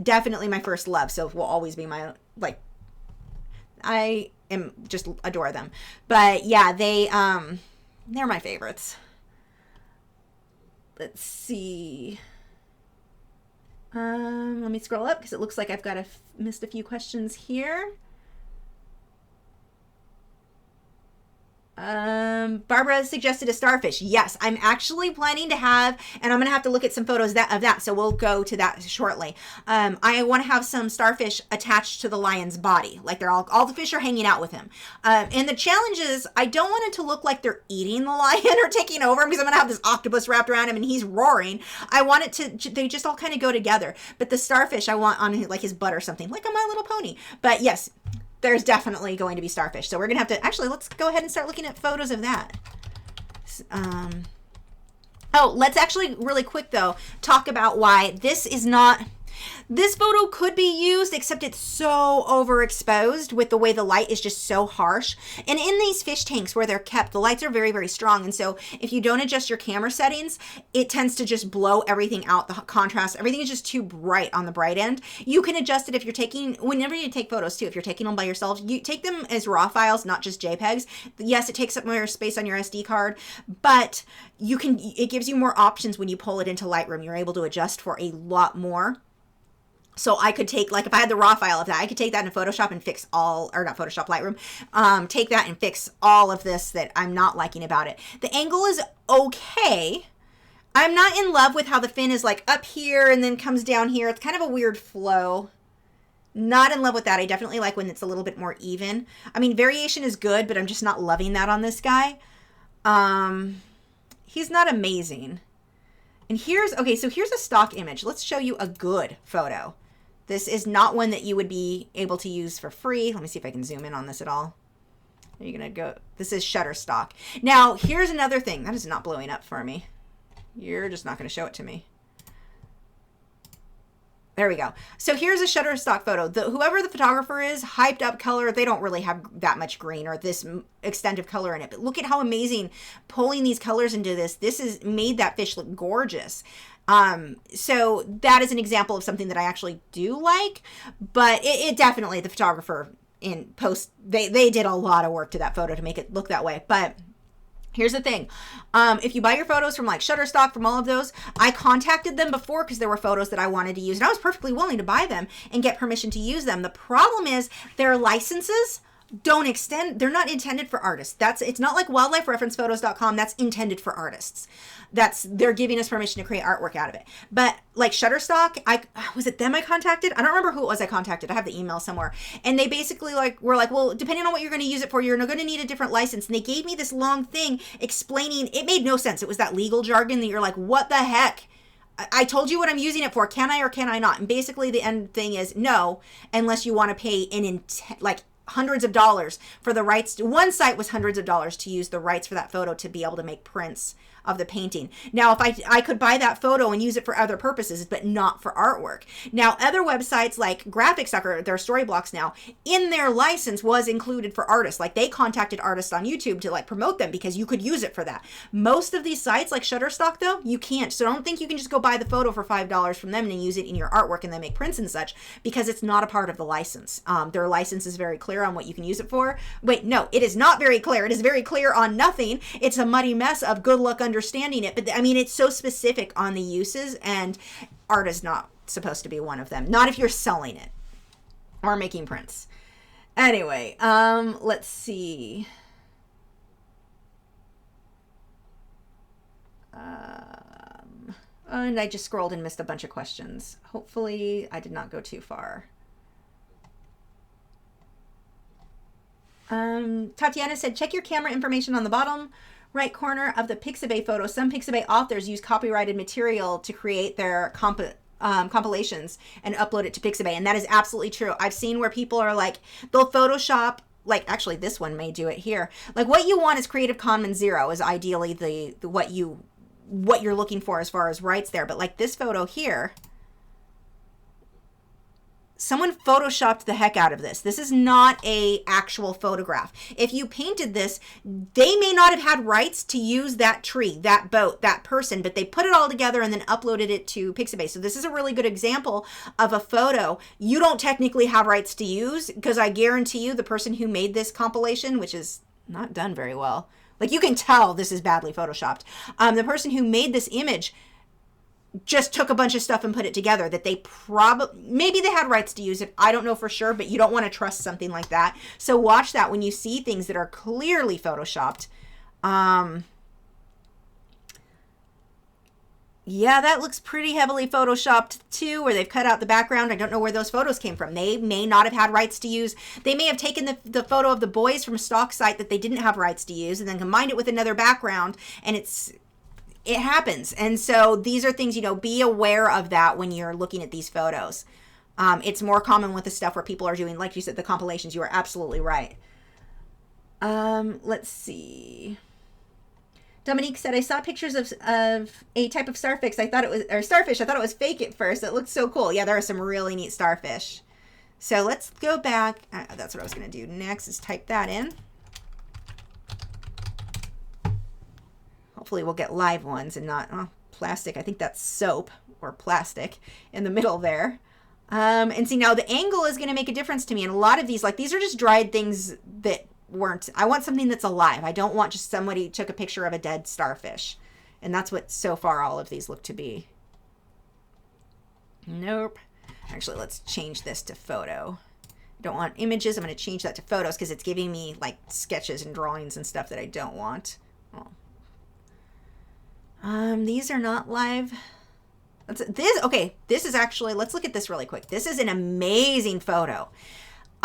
definitely my first love. So will always be my, I just adore them. But yeah, they're my favorites. Let's see. Let me scroll up because it looks like I've got missed a few questions here. Barbara suggested a starfish. Yes, I'm actually planning to have, and I'm going to have to look at some photos of that. So we'll go to that shortly. I want to have some starfish attached to the lion's body. Like all the fish are hanging out with him. And the challenge is I don't want it to look like they're eating the lion or taking over him because I'm going to have this octopus wrapped around him and he's roaring. I want they just all kind of go together. But the starfish I want on his butt or something, like on My Little Pony. But yes, there's definitely going to be starfish. So we're going to have to, actually, let's go ahead and start looking at photos of that. Let's actually really quick though, talk about why this photo could be used, except it's so overexposed with the way the light is just so harsh. And in these fish tanks where they're kept, the lights are very, very strong. And so if you don't adjust your camera settings, it tends to just blow everything out, the contrast. Everything is just too bright on the bright end. You can adjust it whenever you take photos too, if you're taking them by yourself, you take them as RAW files, not just JPEGs. Yes, it takes up more space on your SD card, but it gives you more options when you pull it into Lightroom. You're able to adjust for a lot more. So I could take, if I had the raw file of that, I could take that in Photoshop and fix Lightroom, take that and fix all of this that I'm not liking about it. The angle is okay. I'm not in love with how the fin is up here and then comes down here. It's kind of a weird flow. Not in love with that. I definitely like when it's a little bit more even. Variation is good, but I'm just not loving that on this guy. He's not amazing. And here's a stock image. Let's show you a good photo. This is not one that you would be able to use for free. Let me see if I can zoom in on this at all. Are you going to go? This is Shutterstock. Now, here's another thing. That is not blowing up for me. You're just not going to show it to me. There we go. So here's a Shutterstock photo. Whoever the photographer is, hyped up color. They don't really have that much green or this extent of color in it. But look at how amazing pulling these colors into this. This has made that fish look gorgeous. So that is an example of something that I actually do like. But it definitely, the photographer in post, they did a lot of work to that photo to make it look that way. But here's the thing. If you buy your photos from Shutterstock, from all of those, I contacted them before because there were photos that I wanted to use, and I was perfectly willing to buy them and get permission to use them. The problem is their licenses don't extend, they're not intended for artists. It's not like wildlifereferencephotos.com. That's intended for artists. They're giving us permission to create artwork out of it. But like Shutterstock, was it them I contacted? I don't remember who it was I contacted. I have the email somewhere. And they basically were like, well, depending on what you're going to use it for, you're going to need a different license. And they gave me this long thing explaining, it made no sense. It was that legal jargon that you're like, what the heck? I told you what I'm using it for. Can I or can I not? And basically the end thing is no, unless you want to pay hundreds of dollars for the rights. One site was hundreds of dollars to use the rights for that photo to be able to make prints of the painting. Now, if I could buy that photo and use it for other purposes, but not for artwork. Now, other websites like Graphics, their Storyblocks now, in their license was included for artists. Like they contacted artists on YouTube to like promote them because you could use it for that. Most of these sites like Shutterstock though, you can't. So don't think you can just go buy the photo for $5 from them and use it in your artwork and then make prints and such, because it's not a part of the license. Their license is very clear on what you can use it for. Wait, no, it is not very clear. It is very clear on nothing. It's a muddy mess of good luck understanding it. But I mean, it's so specific on the uses, and art is not supposed to be one of them. Not if you're selling it or making prints. Anyway, let's see. And I just scrolled and missed a bunch of questions. Hopefully I did not go too far. Tatiana said, check your camera information on the bottom right corner of the Pixabay photo. Some Pixabay authors use copyrighted material to create their compilations and upload it to Pixabay. And that is absolutely true. I've seen where people are like, they'll Photoshop, like actually this one may do it here. Like what you want is Creative Commons 0 is ideally the what you're looking for as far as rights there. But like this photo here, someone photoshopped the heck out of this. This is not a actual photograph. If you painted this, they may not have had rights to use that tree, that boat, that person, but they put it all together and then uploaded it to Pixabay. So this is a really good example of a photo you don't technically have rights to use, because I guarantee you the person who made this compilation, which is not done very well, like you can tell this is badly photoshopped. The person who made this image just took a bunch of stuff and put it together that they maybe they had rights to use it. I don't know for sure, but you don't want to trust something like that. So watch that when you see things that are clearly photoshopped. Yeah, that looks pretty heavily photoshopped too, where they've cut out the background. I don't know where those photos came from. They may not have had rights to use. They may have taken the photo of the boys from a stock site that they didn't have rights to use and then combined it with another background, and it happens. And so these are things, be aware of that when you're looking at these photos. It's more common with the stuff where people are doing, like you said, the compilations. You are absolutely right. Let's see. Dominique said, I saw pictures of a type of starfish. I thought it was fake at first. It looked so cool. Yeah, there are some really neat starfish. So let's go back. That's what I was going to do next, is type that in. Hopefully we'll get live ones and not plastic. I think that's soap or plastic in the middle there. And see, now the angle is going to make a difference to me. And a lot of these, like these are just dried things that weren't, I want something that's alive. I don't want just somebody took a picture of a dead starfish. And that's what so far all of these look to be. Nope. Actually, let's change this to photo. I don't want images. I'm going to change that to photos because it's giving me like sketches and drawings and stuff that I don't want. These are not live. This is actually, let's look at this really quick. This is an amazing photo.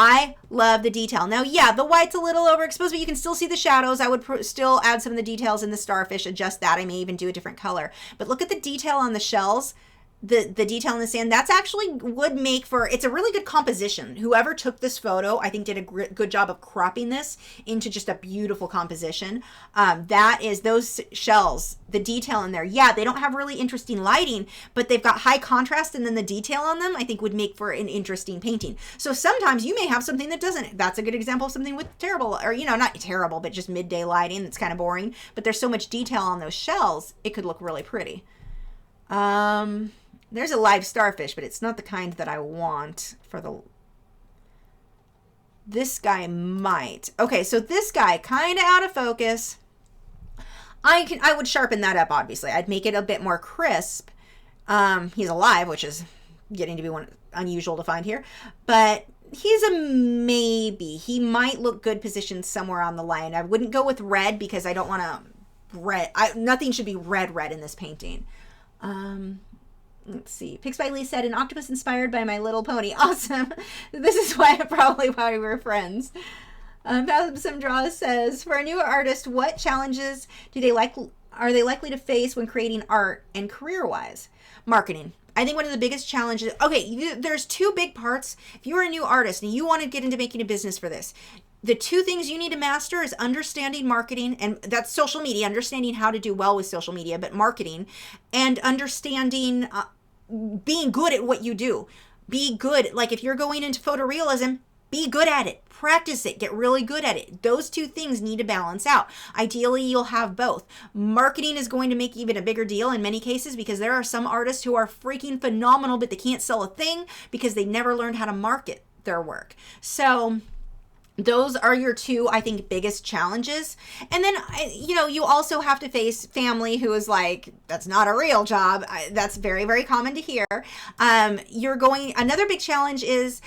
I love the detail. Now, yeah, the white's a little overexposed, but you can still see the shadows. I would still add some of the details in the starfish, adjust that. I may even do a different color. But look at the detail on the shells. The detail in the sand, that's actually would make for, it's a really good composition. Whoever took this photo, I think did a good job of cropping this into just a beautiful composition. That is those shells, the detail in there. Yeah, they don't have really interesting lighting, but they've got high contrast, and then the detail on them, I think would make for an interesting painting. So sometimes you may have something that doesn't. That's a good example of something with terrible, or not terrible, but just midday lighting that's kind of boring, but there's so much detail on those shells, it could look really pretty. There's a live starfish, but it's not the kind that I want for the... This guy might. Okay, so this guy, kind of out of focus. I would sharpen that up, obviously. I'd make it a bit more crisp. He's alive, which is getting to be unusual to find here. But He's a maybe. He might look good positioned somewhere on the line. I wouldn't go with red because I don't want to nothing should be red in this painting. Let's see. Pix by Lee said, an octopus inspired by My Little Pony. Awesome. This is probably why we're friends. Some Draws says, for a newer artist, what challenges are they likely to face when creating art and career-wise? Marketing. I think one of the biggest challenges, there's two big parts. If you're a new artist and you want to get into making a business for this, the two things you need to master is understanding marketing, and that's social media, understanding how to do well with social media, but marketing, and understanding being good at what you do. Be good. Like if you're going into photorealism, be good at it. Practice it. Get really good at it. Those two things need to balance out. Ideally, you'll have both. Marketing is going to make even a bigger deal in many cases because there are some artists who are freaking phenomenal, but they can't sell a thing because they never learned how to market their work. So those are your two, I think, biggest challenges. And then, you also have to face family who is like, that's not a real job. That's very, very common to hear. Another big challenge is,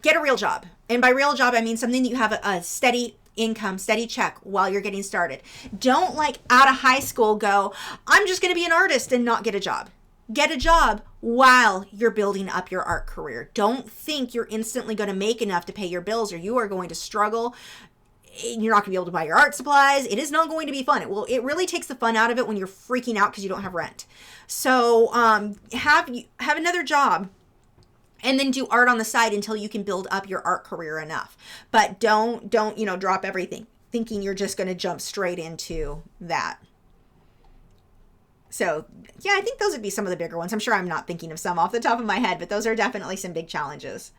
get a real job. And by real job, I mean something that you have a steady income, steady check while you're getting started. Don't out of high school go, I'm just going to be an artist and not get a job. Get a job while you're building up your art career. Don't think you're instantly going to make enough to pay your bills or you are going to struggle. You're not going to be able to buy your art supplies. It is not going to be fun. It really takes the fun out of it when you're freaking out because you don't have rent. So have another job and then do art on the side until you can build up your art career enough. But don't drop everything thinking you're just going to jump straight into that. So, yeah, I think those would be some of the bigger ones. I'm sure I'm not thinking of some off the top of my head, but those are definitely some big challenges.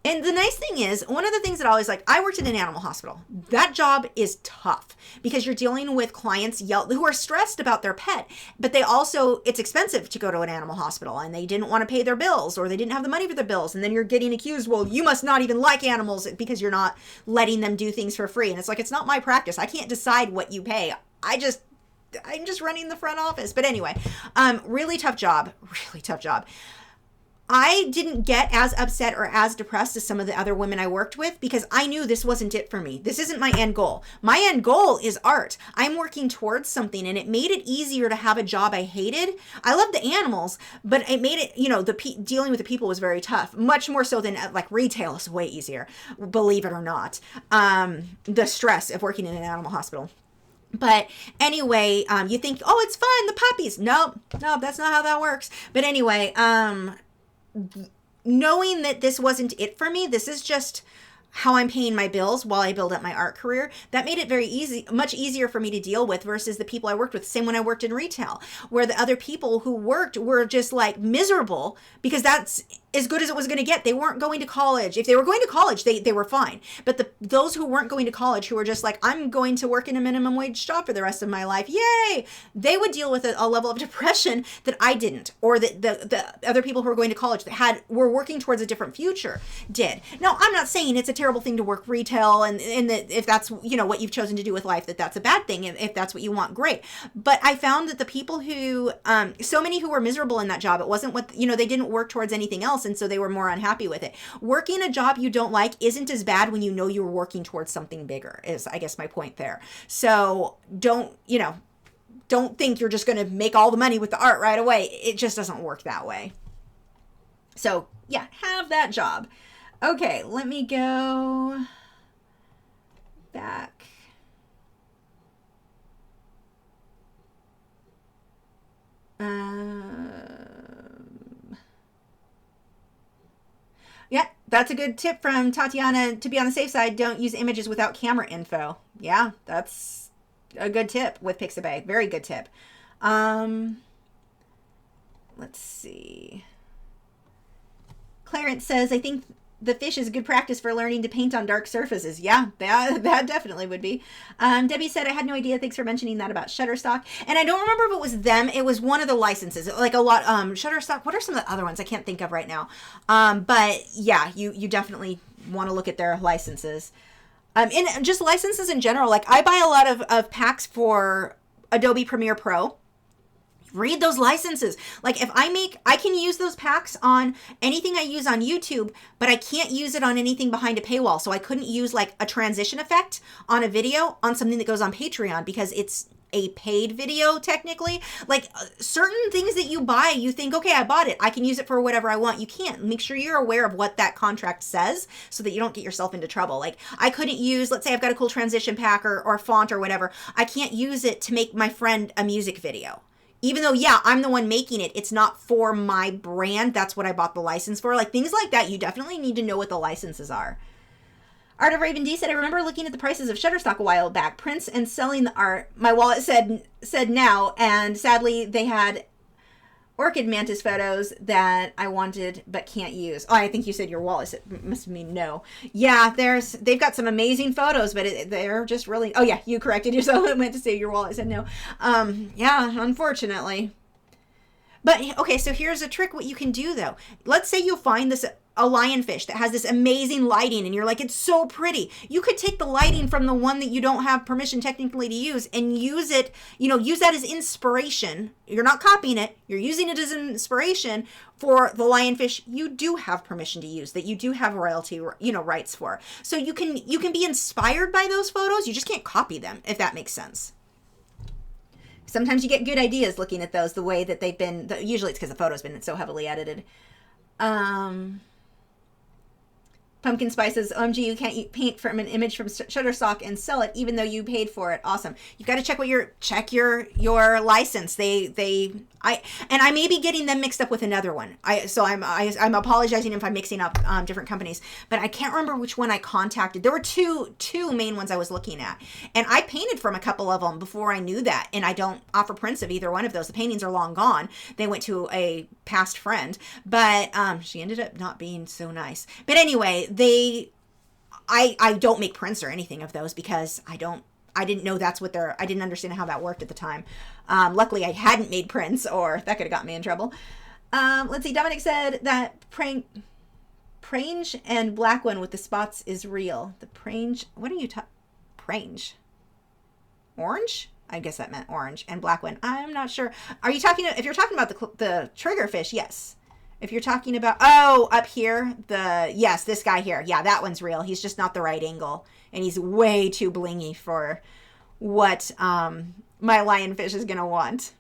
And the nice thing is, one of the things that I always I worked in an animal hospital. That job is tough because you're dealing with clients who are stressed about their pet, but it's expensive to go to an animal hospital and they didn't want to pay their bills or they didn't have the money for their bills. And then you're getting accused, well, you must not even like animals because you're not letting them do things for free. And it's it's not my practice. I can't decide what you pay. I'm just running the front office. But anyway, really tough job. I didn't get as upset or as depressed as some of the other women I worked with because I knew this wasn't it for me. This isn't my end goal. My end goal is art. I'm working towards something, and it made it easier to have a job I hated. I love the animals, but it made it, dealing with the people was very tough, much more so than retail is way easier, believe it or not. The stress of working in an animal hospital. But anyway, you think, oh, it's fun, the puppies. Nope, that's not how that works. But anyway, knowing that this wasn't it for me, this is just how I'm paying my bills while I build up my art career, that made it much easier for me to deal with versus the people I worked with. Same when I worked in retail, where the other people who worked were just miserable because that's as good as it was going to get. They weren't going to college. If they were going to college, they were fine. But those who weren't going to college, who were just I'm going to work in a minimum wage job for the rest of my life, yay, they would deal with a level of depression that I didn't, or that the other people who were going to college that were working towards a different future did. Now, I'm not saying it's a terrible thing to work retail and that if that's what you've chosen to do with life, that's a bad thing. If that's what you want, great. But I found that the people who so many who were miserable in that job, it wasn't what they didn't work towards anything else, and so they were more unhappy with it. Working a job you don't like isn't as bad when you know you're working towards something bigger, is I guess my point there. So don't think you're just going to make all the money with the art right away. It just doesn't work that way. So yeah, have that job. Okay, let me go back. Yeah, that's a good tip from Tatiana. To be on the safe side, don't use images without camera info. Yeah, that's a good tip with Pixabay. Very good tip. Let's see. Clarence says, I think the fish is good practice for learning to paint on dark surfaces. Yeah, that definitely would be. Debbie said, I had no idea. Thanks for mentioning that about Shutterstock. And I don't remember if it was them. It was one of the licenses. A lot, Shutterstock. What are some of the other ones? I can't think of right now. But yeah, you definitely want to look at their licenses. And just licenses in general. I buy a lot of packs for Adobe Premiere Pro. read those licenses. Like if I can use those packs on anything I use on YouTube, but I can't use it on anything behind a paywall. So I couldn't use like a transition effect on a video on something that goes on Patreon because it's a paid video technically. Like certain things that you buy, you think, okay, I bought it, I can use it for whatever I want. You can't. Make sure you're aware of what that contract says so that you don't get yourself into trouble. Like I couldn't use, let's say I've got a cool transition pack or font or whatever, I can't use it to make my friend a music video. Even though, yeah, I'm the one making it, it's not for my brand. That's what I bought the license for. Like things like that, you definitely need to know what the licenses are. Art of Raven D said, I remember looking at the prices of Shutterstock a while back, prints and selling the art. My wallet said now, and sadly they had orchid mantis photos that I wanted but can't use. Oh, I think you said your wallet must mean no. Yeah, they've got some amazing photos, but they're just really, oh yeah, you corrected yourself. I meant to say your wallet said no. Yeah, unfortunately. But okay, so here's a trick what you can do though. Let's say you find a lionfish that has this amazing lighting and you're like, it's so pretty. You could take the lighting from the one that you don't have permission technically to use and use it, use that as inspiration. You're not copying it. You're using it as inspiration for the lionfish you do have permission to use, that you do have royalty, rights for. So you can be inspired by those photos. You just can't copy them, if that makes sense. Sometimes you get good ideas looking at those the way that they've been. Usually it's because the photo's been so heavily edited. Pumpkin Spices, OMG, you can't paint from an image from Shutterstock and sell it even though you paid for it. Awesome. You've got to check your license. I may be getting them mixed up with another one. I'm apologizing if I'm mixing up different companies, but I can't remember which one I contacted. There were two main ones I was looking at, and I painted from a couple of them before I knew that, and I don't offer prints of either one of those. The paintings are long gone. They went to a past friend, but she ended up not being so nice. But anyway, I don't make prints or anything of those because I didn't know I didn't understand how that worked at the time. Luckily I hadn't made prints or that could have got me in trouble. Let's see. Dominic said that Prange and black one with the spots is real. The Prange, what are you Prange? Orange? I guess that meant orange and black one. I'm not sure. If you're talking about the triggerfish, yes. If you're talking about, up here, yes, this guy here. Yeah, that one's real. He's just not the right angle. And he's way too blingy for what my lionfish is going to want.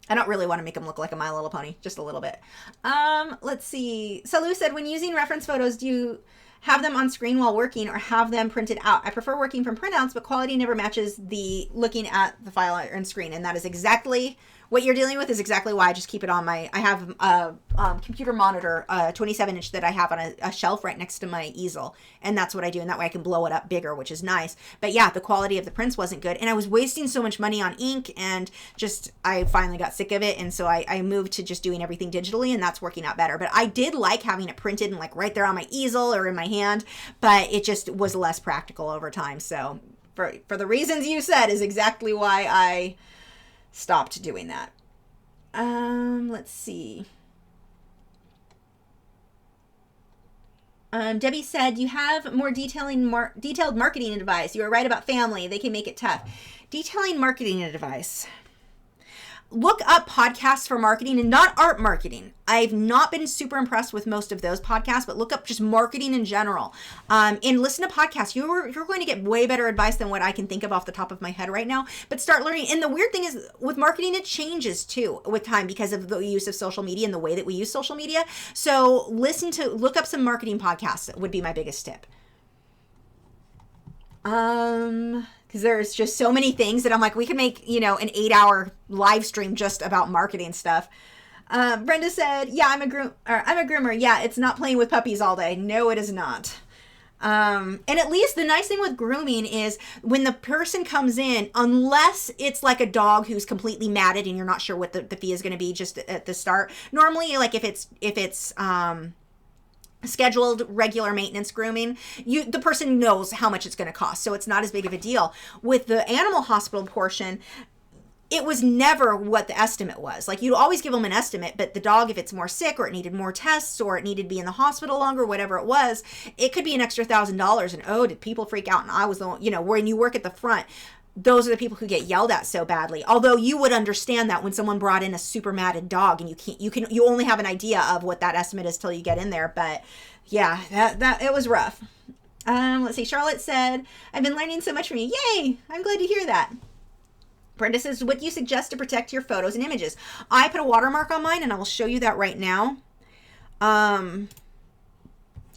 I don't really want to make him look like a My Little Pony. Just a little bit. Let's see. Salu said, when using reference photos, do you have them on screen while working or have them printed out? I prefer working from printouts, but quality never matches the looking at the file on screen. And that is exactly what you're dealing with, is exactly why I just keep it on I have a computer monitor, 27-inch that I have on a shelf right next to my easel. And that's what I do. And that way I can blow it up bigger, which is nice. But yeah, the quality of the prints wasn't good. And I was wasting so much money on ink and I finally got sick of it. And so I moved to just doing everything digitally, and that's working out better. But I did like having it printed and like right there on my easel or in my hand, but it just was less practical over time. So for the reasons you said is exactly why I stopped doing that. Let's see. Debbie said, you have more detailed marketing advice. You are right about family. They can make it tough. Detailing marketing advice. Look up podcasts for marketing and not art marketing. I've not been super impressed with most of those podcasts, but look up just marketing in general. And listen to podcasts. You're going to get way better advice than what I can think of off the top of my head right now. But start learning. And the weird thing is with marketing, it changes too with time because of the use of social media and the way that we use social media. So look up some marketing podcasts would be my biggest tip. Because there's just so many things that I'm like, we could make, an 8-hour live stream just about marketing stuff. Brenda said, yeah, I'm a groomer. Yeah, it's not playing with puppies all day. No, it is not. And at least the nice thing with grooming is when the person comes in, unless it's like a dog who's completely matted and you're not sure what the fee is going to be just at the start. Normally, like if it's scheduled regular maintenance grooming, the person knows how much it's going to cost, so it's not as big of a deal. With the animal hospital portion, it was never what the estimate was. Like, you'd always give them an estimate, but the dog, if it's more sick or it needed more tests or it needed to be in the hospital longer, whatever it was, it could be an extra $1,000. And did people freak out? And I was the one, when you work at the front, those are the people who get yelled at so badly. Although you would understand that when someone brought in a super matted dog, and you only have an idea of what that estimate is till you get in there. But yeah, that it was rough. Let's see. Charlotte said, I've been learning so much from you. Yay! I'm glad to hear that. Brenda says, what do you suggest to protect your photos and images? I put a watermark on mine, and I will show you that right now.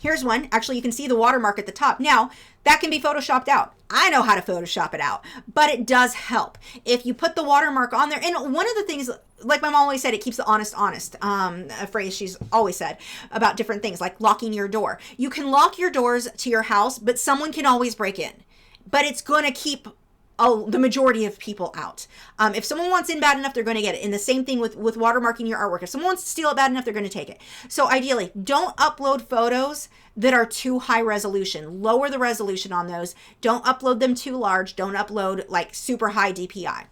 Here's one. Actually, you can see the watermark at the top. Now, that can be photoshopped out. I know how to Photoshop it out, but it does help. If you put the watermark on there, and one of the things, like my mom always said, it keeps the honest, a phrase she's always said about different things, like locking your door. You can lock your doors to your house, but someone can always break in. But it's going to keep the majority of people out. If someone wants in bad enough, they're going to get it. And the same thing with watermarking your artwork. If someone wants to steal it bad enough, they're going to take it. So ideally, don't upload photos that are too high resolution. Lower the resolution on those. Don't upload them too large. Don't upload like super high DPI.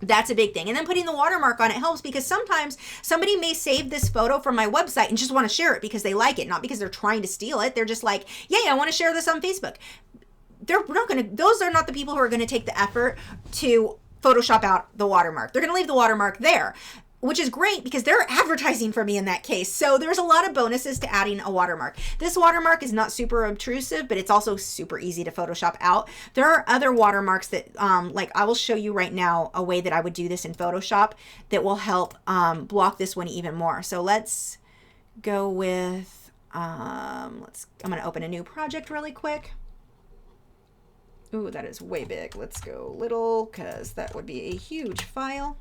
That's a big thing. And then putting the watermark on it helps, because sometimes somebody may save this photo from my website and just want to share it because they like it, not because they're trying to steal it. They're just like, yay, I want to share this on Facebook. Those are not the people who are going to take the effort to Photoshop out the watermark. They're going to leave the watermark there, which is great because they're advertising for me in that case. So there's a lot of bonuses to adding a watermark. This watermark is not super obtrusive, but it's also super easy to Photoshop out. There are other watermarks that, like I will show you right now a way that I would do this in Photoshop that will help block this one even more. So let's go with, I'm going to open a new project really quick. Ooh, that is way big. Let's go little, because that would be a huge file.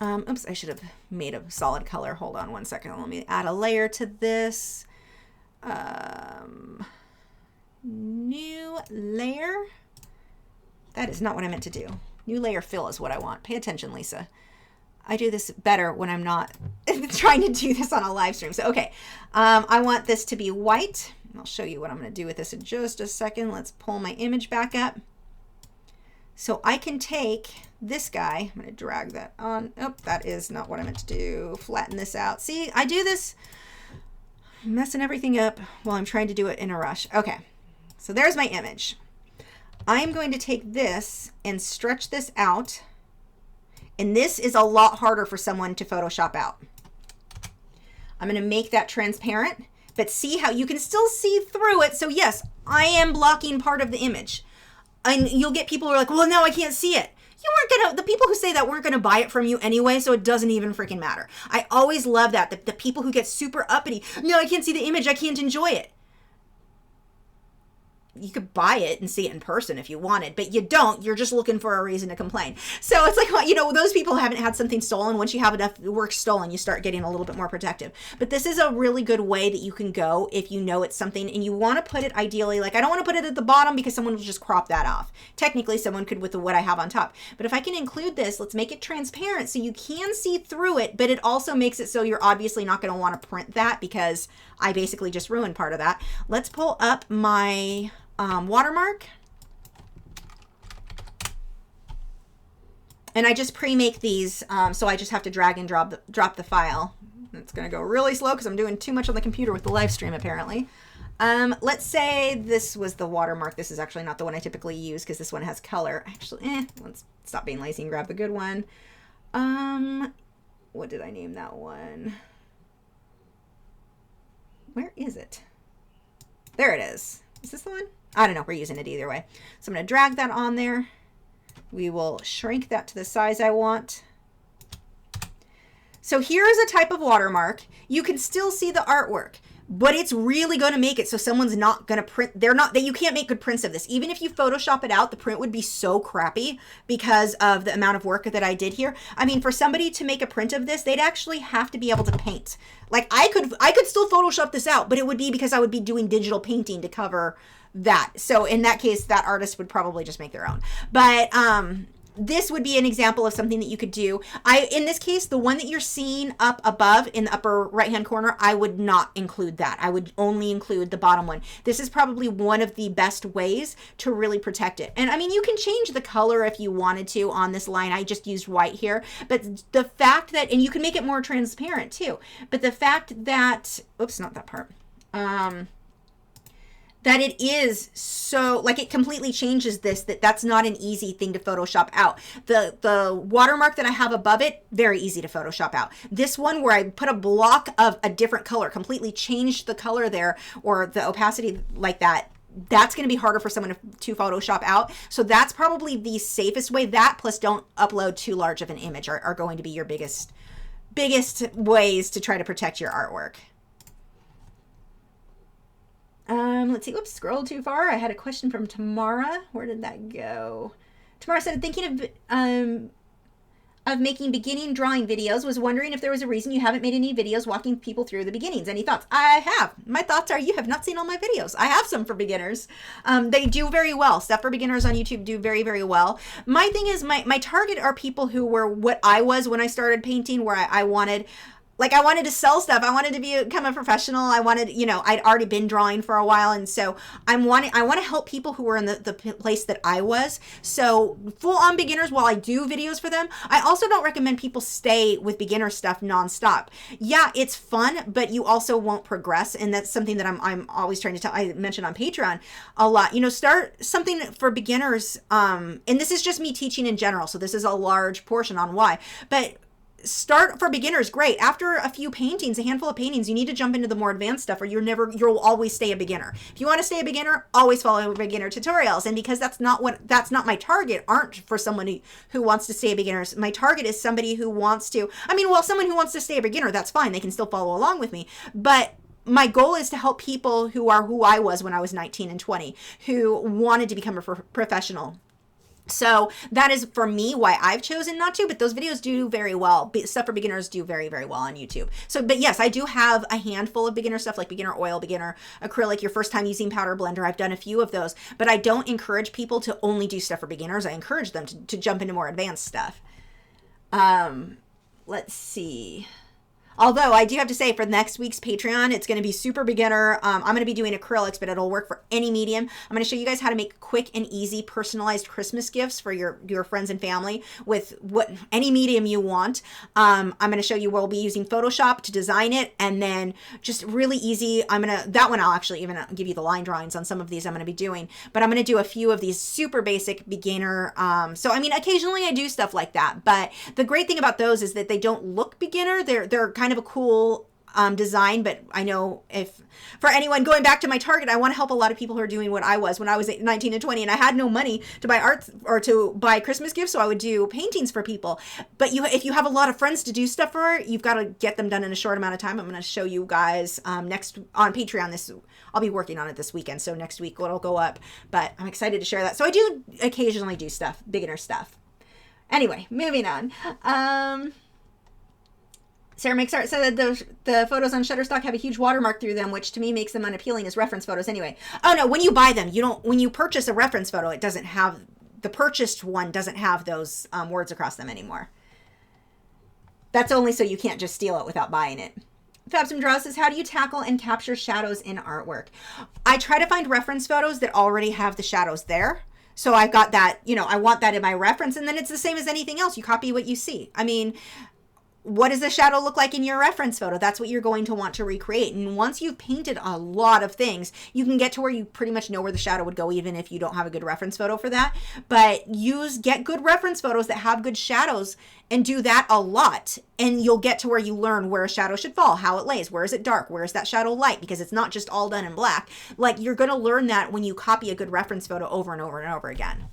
Oops, I should have made a solid color. Hold on one second. Let me add a layer to this. New layer. That is not what I meant to do. New layer fill is what I want. Pay attention, Lisa. I do this better when I'm not trying to do this on a live stream. So, okay. I want this to be white. I'll show you what I'm going to do with this in just a second. Let's pull my image back up. So I can take this guy. I'm going to drag that on. Oh, that is not what I meant to do. Flatten this out. See, I do this messing everything up while I'm trying to do it in a rush. Okay, so there's my image. I am going to take this and stretch this out. And this is a lot harder for someone to Photoshop out. I'm going to make that transparent. But see how you can still see through it. So yes, I am blocking part of the image. And you'll get people who are like, well, no, I can't see it. You weren't going to, the people who say that weren't going to buy it from you anyway, so it doesn't even freaking matter. I always love that. The people who get super uppity, no, I can't see the image, I can't enjoy it. You could buy it and see it in person if you wanted, but you don't. You're just looking for a reason to complain. So it's like, you know, those people haven't had something stolen. Once you have enough work stolen, you start getting a little bit more protective. But this is a really good way that you can go if you know it's something and you want to put it ideally, like I don't want to put it at the bottom because someone will just crop that off. Technically, someone could with what I have on top. But if I can include this, let's make it transparent so you can see through it, but it also makes it so you're obviously not going to want to print that because I basically just ruined part of that. Let's pull up my watermark. And I just pre-make these, so I just have to drag and drop the file. It's going to go really slow because I'm doing too much on the computer with the live stream apparently. Let's say this was the watermark. This is actually not the one I typically use because this one has color. Actually, let's stop being lazy and grab the good one. What did I name that one? Where is it? There it is. Is this the one? I don't know. We're using it either way. So I'm going to drag that on there. We will shrink that to the size I want. So here is a type of watermark. You can still see the artwork, but it's really going to make it so someone's not going to print. You can't make good prints of this. Even if you Photoshop it out, the print would be so crappy because of the amount of work that I did here. I mean, for somebody to make a print of this, they'd actually have to be able to paint. Like I could still Photoshop this out, but it would be because I would be doing digital painting to cover that. So in that case, that artist would probably just make their own. But this would be an example of something that you could do. In this case, the one that you're seeing up above in the upper right-hand corner, I would not include that. I would only include the bottom one. This is probably one of the best ways to really protect it. And I mean, you can change the color if you wanted to on this line. I just used white here. But the fact that, and you can make it more transparent too. But the fact that, oops, not that part. that it is so, like, it completely changes this, that's not an easy thing to Photoshop out. The watermark that I have above it, very easy to Photoshop out. This one where I put a block of a different color, completely changed the color there, or the opacity like that, that's going to be harder for someone to Photoshop out. So that's probably the safest way. That plus don't upload too large of an image are going to be your biggest ways to try to protect your artwork. Let's see. Oops, scrolled too far. I had a question from Tamara. Where did that go? Tamara said, thinking of making beginning drawing videos, was wondering if there was a reason you haven't made any videos walking people through the beginnings. Any thoughts? I have. My thoughts are you have not seen all my videos. I have some for beginners. They do very well. Stuff for beginners on YouTube do very, very well. My thing is my target are people who were what I was when I started painting, where I wanted... Like, I wanted to sell stuff. I wanted to become a professional. I wanted, you know, I'd already been drawing for a while. And so I want to help people who were in the place that I was. So full on beginners, while I do videos for them, I also don't recommend people stay with beginner stuff nonstop. Yeah, it's fun, but you also won't progress. And that's something that I'm always trying to tell. I mentioned on Patreon a lot, you know, start something for beginners. And this is just me teaching in general. So this is a large portion on why, but start for beginners. Great. After a few paintings, a handful of paintings, you need to jump into the more advanced stuff, or you'll always stay a beginner. If you want to stay a beginner, always follow beginner tutorials. And because that's not my target, aren't for somebody who wants to stay a beginner. My target is somebody who wants to, someone who wants to stay a beginner, that's fine. They can still follow along with me. But my goal is to help people who are who I was when I was 19 and 20, who wanted to become a professional. So that is, for me, why I've chosen not to, but those videos do very well. Stuff for beginners do very, very well on YouTube. So, but yes, I do have a handful of beginner stuff, like beginner oil, beginner acrylic, your first time using powder blender. I've done a few of those, but I don't encourage people to only do stuff for beginners. I encourage them to jump into more advanced stuff. Let's see. Although I do have to say, for next week's Patreon, it's going to be super beginner. I'm going to be doing acrylics, but it'll work for any medium. I'm going to show you guys how to make quick and easy personalized Christmas gifts for your friends and family with any medium you want. I'm going to show you where we'll be using Photoshop to design it, and then just really easy. That one I'll actually even give you the line drawings on some of these I'm going to be doing, but I'm going to do a few of these super basic beginner. So occasionally I do stuff like that, but the great thing about those is that they don't look beginner. They're kind of a cool design, but I know if for anyone going back to my target, I want to help a lot of people who are doing what I was when I was 19 and 20 and I had no money to buy art or to buy Christmas gifts, so I would do paintings for people. But if you have a lot of friends to do stuff for, you've got to get them done in a short amount of time. I'm going to show you guys next on Patreon. I'll be working on it this weekend, so next week it'll go up, but I'm excited to share that. So I do occasionally do stuff, beginner stuff. Anyway, moving on. Sarah Makes Art said that the photos on Shutterstock have a huge watermark through them, which to me makes them unappealing as reference photos anyway. Oh no, when you buy them, when you purchase a reference photo, it doesn't have, the purchased one doesn't have those words across them anymore. That's only so you can't just steal it without buying it. Fabsum Draw says, how do you tackle and capture shadows in artwork? I try to find reference photos that already have the shadows there. So I've got that, I want that in my reference, and then it's the same as anything else. You copy what you see. What does the shadow look like in your reference photo? That's what you're going to want to recreate. And once you've painted a lot of things, you can get to where you pretty much know where the shadow would go, even if you don't have a good reference photo for that. But get good reference photos that have good shadows and do that a lot. And you'll get to where you learn where a shadow should fall, how it lays, where is it dark, where is that shadow light, because it's not just all done in black. Like, you're going to learn that when you copy a good reference photo over and over and over again.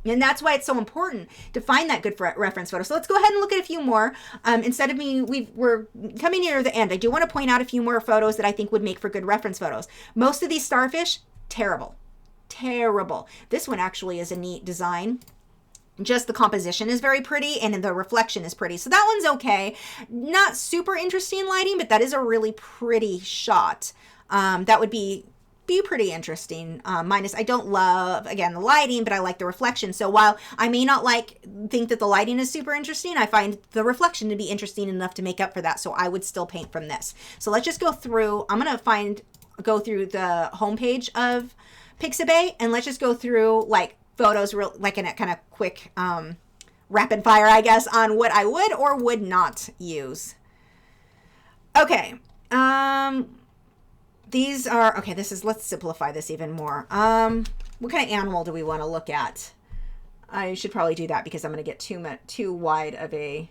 And that's why it's so important to find that good reference photo. So let's go ahead and look at a few more. Instead of we're coming near the end. I do want to point out a few more photos that I think would make for good reference photos. Most of these starfish, terrible. Terrible. This one actually is a neat design. Just the composition is very pretty and the reflection is pretty. So that one's okay. Not super interesting lighting, but that is a really pretty shot. That would be pretty interesting. Minus, I don't love, again, the lighting, but I like the reflection. So while I may not think that the lighting is super interesting, I find the reflection to be interesting enough to make up for that. So I would still paint from this. So let's just go through. I'm going to go through the homepage of Pixabay, and let's just go through photos, like in a kind of quick rapid fire, I guess, on what I would or would not use. Okay. These are, okay, let's simplify this even more. What kind of animal do we want to look at? I should probably do that because I'm going to get too wide of a,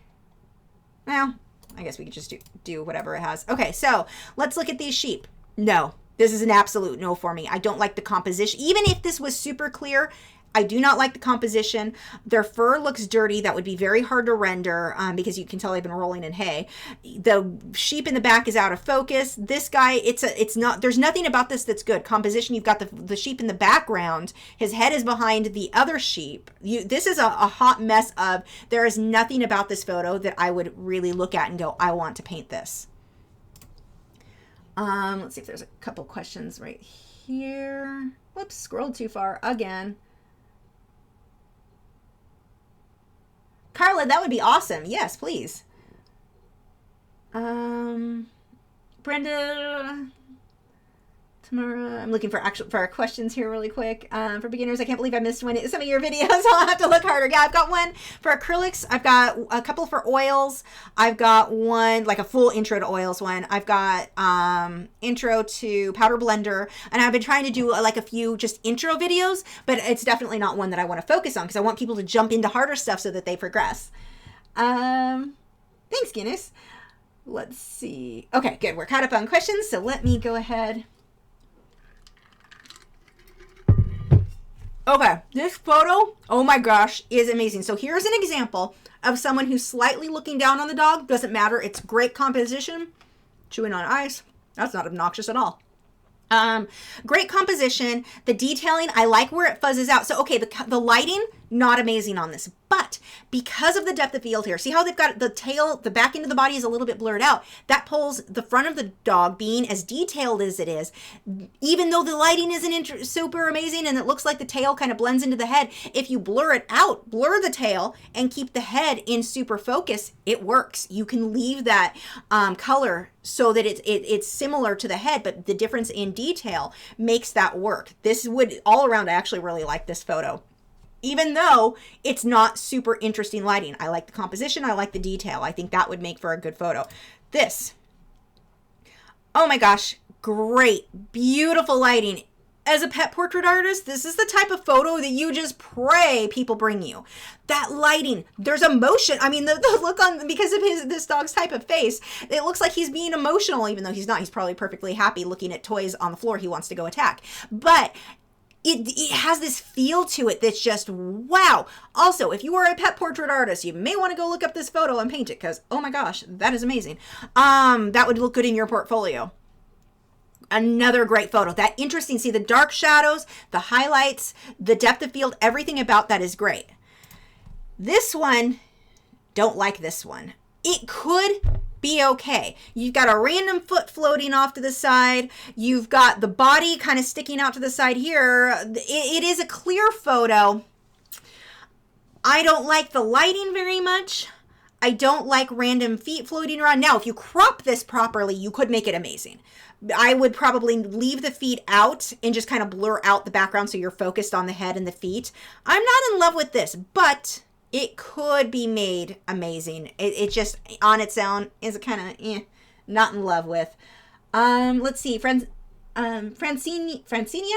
well, I guess we could just do whatever it has. Okay, so let's look at these sheep. No, this is an absolute no for me. I don't like the composition. Even if this was super clear, I do not like the composition. Their fur looks dirty. That would be very hard to render because you can tell they've been rolling in hay. The sheep in the back is out of focus. This guy, it's not, there's nothing about this that's good. Composition, you've got the sheep in the background. His head is behind the other sheep. This is a hot mess of, there is nothing about this photo that I would really look at and go, I want to paint this. Let's see if there's a couple questions right here. Whoops, scrolled too far again. Carla, that would be awesome. Yes, please. Brenda, Tamara, I'm looking for our questions here really quick. For beginners, I can't believe I missed some of your videos. I'll have to look harder. Yeah, I've got one for acrylics. I've got a couple for oils. I've got one, like a full intro to oils one. I've got intro to powder blender. And I've been trying to do like a few just intro videos, but it's definitely not one that I want to focus on because I want people to jump into harder stuff so that they progress. Thanks, Guinness. Let's see. Okay, good. We're caught up on questions, so let me go ahead. Okay, this photo, oh my gosh, is amazing. So here's an example of someone who's slightly looking down on the dog. Doesn't matter. It's great composition. Chewing on ice. That's not obnoxious at all. Great composition. The detailing, I like where it fuzzes out. So, okay, the lighting, not amazing on this. But because of the depth of field here, see how they've got the tail, the back end of the body is a little bit blurred out. That pulls the front of the dog being as detailed as it is. Even though the lighting isn't super amazing and it looks like the tail kind of blends into the head, if you blur it out, blur the tail and keep the head in super focus, it works. You can leave that color so that it's similar to the head, but the difference in detail makes that work. This would, all around, I actually really like this photo. Even though it's not super interesting lighting. I like the composition. I like the detail. I think that would make for a good photo. This, oh my gosh, great, beautiful lighting. As a pet portrait artist, this is the type of photo that you just pray people bring you. That lighting, there's emotion. I mean, the look on, because of this dog's type of face, it looks like he's being emotional, even though he's not. He's probably perfectly happy looking at toys on the floor he wants to go attack. But it has this feel to it that's just wow. Also, if you are a pet portrait artist, you may want to go look up this photo and paint it because, oh my gosh, that is amazing. That would look good in your portfolio. Another great photo. That interesting. See the dark shadows, the highlights, the depth of field, everything about that is great. This one, don't like this one. It could be okay. You've got a random foot floating off to the side. You've got the body kind of sticking out to the side here. It is a clear photo. I don't like the lighting very much. I don't like random feet floating around. Now, if you crop this properly, you could make it amazing. I would probably leave the feet out and just kind of blur out the background so you're focused on the head and the feet. I'm not in love with this, but it could be made amazing. It just, on its own, is kind of not in love with. Let's see, Francinia,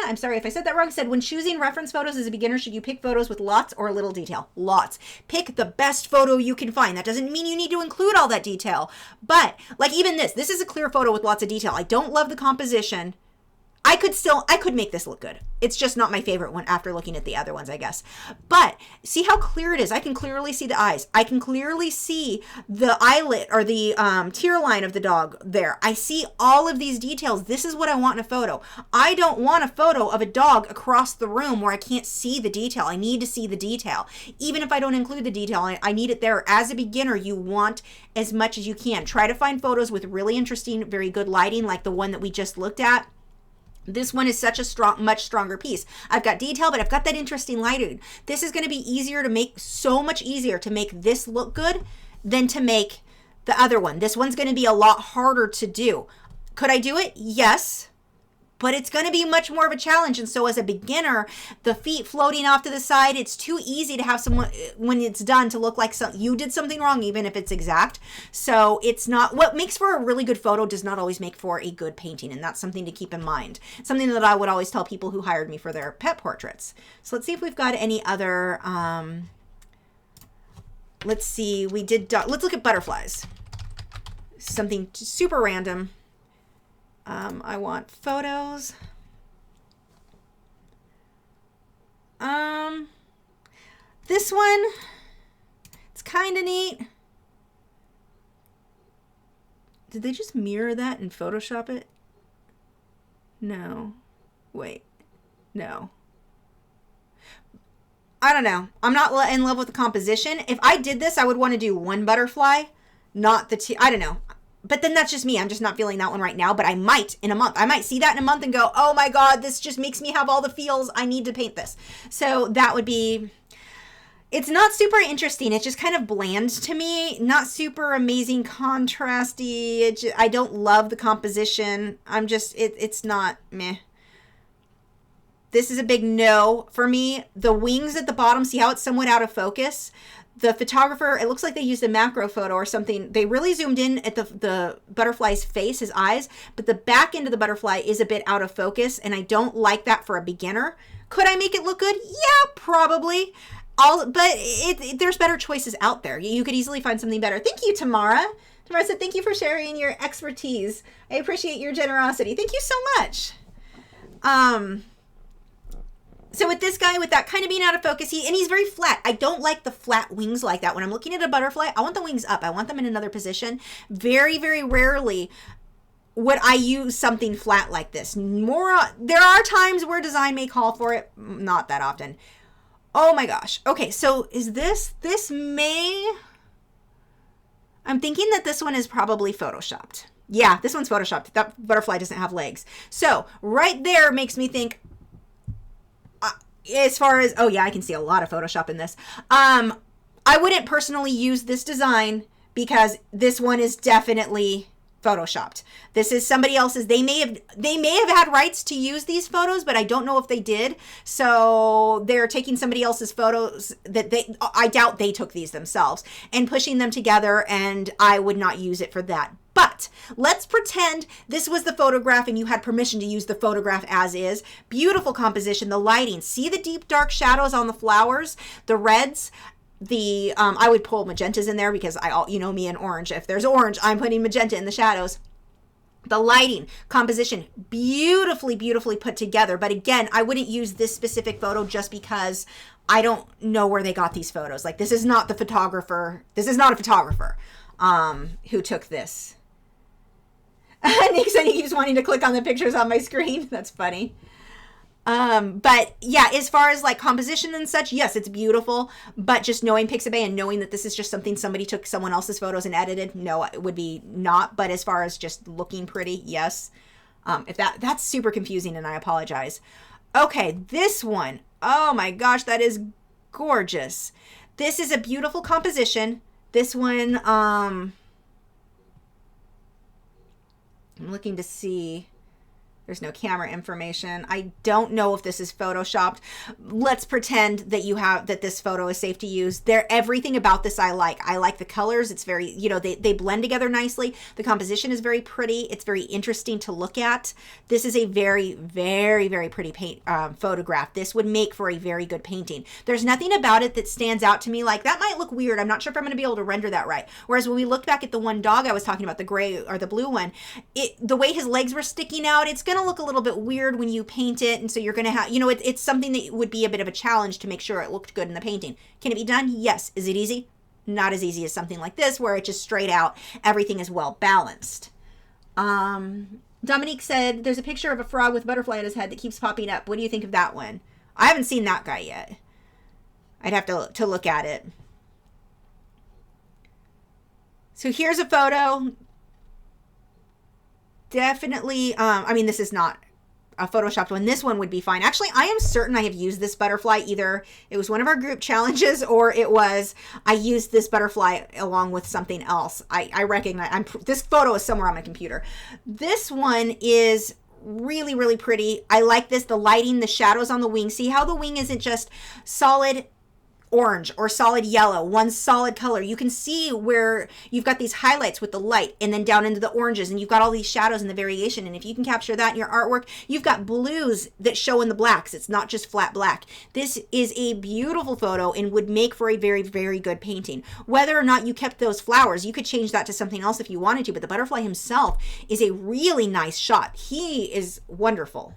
I'm sorry if I said that wrong, said, when choosing reference photos as a beginner, should you pick photos with lots or little detail? Lots. Pick the best photo you can find. That doesn't mean you need to include all that detail. But, like even this is a clear photo with lots of detail. I don't love the composition. I could make this look good. It's just not my favorite one after looking at the other ones, I guess. But see how clear it is. I can clearly see the eyes. I can clearly see the eyelid or the tear line of the dog there. I see all of these details. This is what I want in a photo. I don't want a photo of a dog across the room where I can't see the detail. I need to see the detail. Even if I don't include the detail, I need it there. As a beginner, you want as much as you can. Try to find photos with really interesting, very good lighting like the one that we just looked at. This one is such a much stronger piece. I've got detail, but I've got that interesting lighting. This is going to be easier to make, so much easier to make this look good than to make the other one. This one's going to be a lot harder to do. Could I do it? Yes. but it's going to be much more of a challenge. And so as a beginner, the feet floating off to the side, it's too easy to have someone, when it's done, to look like you did something wrong, even if it's exact. So it's not, what makes for a really good photo does not always make for a good painting. And that's something to keep in mind. Something that I would always tell people who hired me for their pet portraits. So let's see if we've got any other, let's see, let's look at butterflies. Something super random. I want photos. This one, it's kind of neat. Did they just mirror that and Photoshop it? No. Wait. No. I don't know. I'm not in love with the composition. If I did this, I would want to do one butterfly, not the two. I don't know. But then that's just me. I'm just not feeling that one right now, but I might in a month. I might see that in a month and go, oh my God, this just makes me have all the feels. I need to paint this. So that would be, it's not super interesting. It's just kind of bland to me. Not super amazing, contrasty. I don't love the composition. I'm just, it's not meh. This is a big no for me. The wings at the bottom, see how it's somewhat out of focus? The photographer, it looks like they used a macro photo or something. They really zoomed in at the butterfly's face, his eyes, but the back end of the butterfly is a bit out of focus, and I don't like that for a beginner. Could I make it look good? Yeah, probably. But there's better choices out there. You could easily find something better. Thank you, Tamara. Tamara said, thank you for sharing your expertise. I appreciate your generosity. Thank you so much. So with this guy, with that kind of being out of focus, he's very flat. I don't like the flat wings like that. When I'm looking at a butterfly, I want the wings up. I want them in another position. Very, very rarely would I use something flat like this. There are times where design may call for it. Not that often. Oh my gosh. Okay, so is this may... I'm thinking that this one is probably Photoshopped. Yeah, this one's Photoshopped. That butterfly doesn't have legs. So right there makes me think... as far as, oh yeah, I can see a lot of Photoshop in this. I wouldn't personally use this design because this one is definitely Photoshopped. This is somebody else's. They may have had rights to use these photos, but I don't know if they did. So they're taking somebody else's photos that I doubt they took these themselves and pushing them together, and I would not use it for that. But let's pretend this was the photograph and you had permission to use the photograph as is. Beautiful composition, the lighting. See the deep dark shadows on the flowers, the reds. I would pull magentas in there because you know me and orange. If there's orange, I'm putting magenta in the shadows. The lighting, composition, beautifully, beautifully put together. But again, I wouldn't use this specific photo just because I don't know where they got these photos. Like, this is not the photographer. This is not a photographer who took this. Nick said he keeps wanting to click on the pictures on my screen. That's funny. But yeah, as far as like composition and such, yes, it's beautiful, but just knowing Pixabay and knowing that this is just something somebody took someone else's photos and edited, no, it would be not. But as far as just looking pretty, yes. If that's super confusing, and I apologize. Okay, this one. Oh my gosh, that is gorgeous. This is a beautiful composition. This one, I'm looking to see. There's no camera information. I don't know if this is Photoshopped. Let's pretend that this photo is safe to use. Everything about this I like. I like the colors. It's very, they blend together nicely. The composition is very pretty. It's very interesting to look at. This is a very, very, very pretty photograph. This would make for a very good painting. There's nothing about it that stands out to me like, that might look weird. I'm not sure if I'm going to be able to render that right. Whereas when we looked back at the one dog I was talking about, the gray or the blue one, the way his legs were sticking out, it's going to look a little bit weird when you paint it, and so you're going to have, it's something that would be a bit of a challenge to make sure it looked good in the painting. Can it be done? Yes. Is it easy? Not as easy as something like this where it just straight out, everything is well balanced. Dominique said there's a picture of a frog with a butterfly on his head that keeps popping up. What do you think of that one? I haven't seen that guy yet. I'd have to look at it. So here's a photo. Definitely, this is not a Photoshopped one. This one would be fine. Actually, I am certain I have used this butterfly. Either it was one of our group challenges or I used this butterfly along with something else. I recognize, this photo is somewhere on my computer. This one is really, really pretty. I like this, the lighting, the shadows on the wing. See how the wing isn't just solid orange or solid yellow, one solid color. You can see where you've got these highlights with the light and then down into the oranges, and you've got all these shadows and the variation. And if you can capture that in your artwork, you've got blues that show in the blacks. It's not just flat black. This is a beautiful photo and would make for a very, very good painting. Whether or not you kept those flowers, you could change that to something else if you wanted to, but the butterfly himself is a really nice shot. He is wonderful.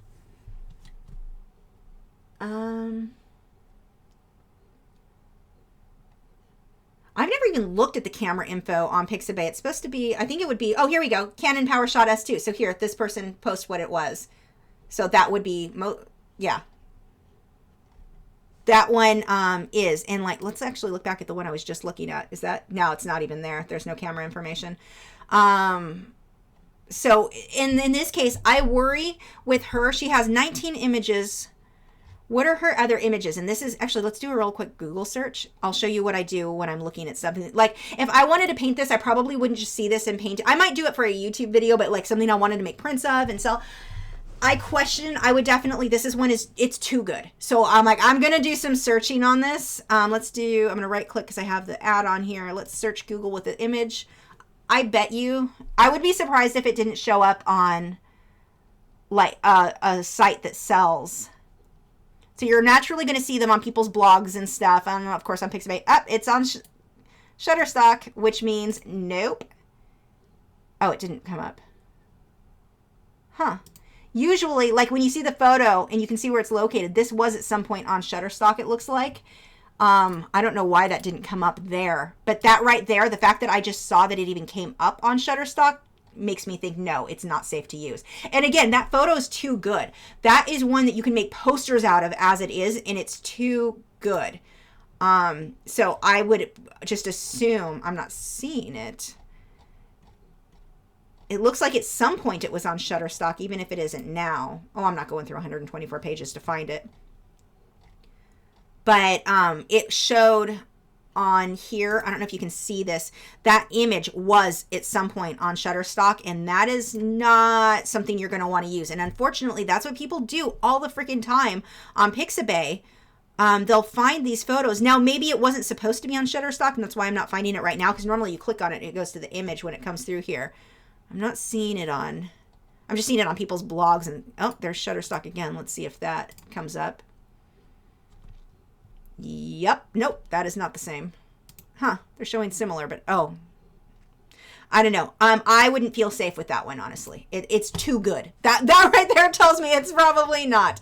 I've never even looked at the camera info on Pixabay. It's supposed to be, I think it would be, oh, here we go. Canon PowerShot S2. So here, this person posts what it was. So that would be, yeah. That one is, and like, let's actually look back at the one I was just looking at. Is that, no, it's not even there. There's no camera information. So in this case, I worry with her. She has 19 images. What are her other images? And this is actually, let's do a real quick Google search. I'll show you what I do when I'm looking at something. Like if I wanted to paint this, I probably wouldn't just see this and paint it. I might do it for a YouTube video, but like something I wanted to make prints of and sell. I would definitely, this is one it's too good. So I'm like, I'm going to do some searching on this. I'm going to right click because I have the ad on here. Let's search Google with the image. I bet you, I would be surprised if it didn't show up on like a site that sells. So you're naturally going to see them on people's blogs and stuff. I don't know, of course, on Pixabay. It's on Shutterstock, which means nope. Oh, it didn't come up. Huh. Usually, like when you see the photo and you can see where it's located, this was at some point on Shutterstock, it looks like. I don't know why that didn't come up there. But that right there, the fact that I just saw that it even came up on Shutterstock, makes me think, no, it's not safe to use. And again, that photo is too good. That is one that you can make posters out of as it is, and it's too good. So I would just assume, I'm not seeing it. It looks like at some point it was on Shutterstock, even if it isn't now. Oh, I'm not going through 124 pages to find it. But it showed on here, I don't know if you can see this, that image was at some point on Shutterstock, and that is not something you're going to want to use. And unfortunately, that's what people do all the freaking time on Pixabay. They'll find these photos. Now, maybe it wasn't supposed to be on Shutterstock, and that's why I'm not finding it right now, because normally you click on it and it goes to the image when it comes through here. I'm not seeing it on, I'm just seeing it on people's blogs, and oh, there's Shutterstock again. Let's see if that comes up. Yep. Nope. That is not the same. Huh. They're showing similar, but oh, I don't know. I wouldn't feel safe with that one, honestly. It's too good. That right there tells me it's probably not.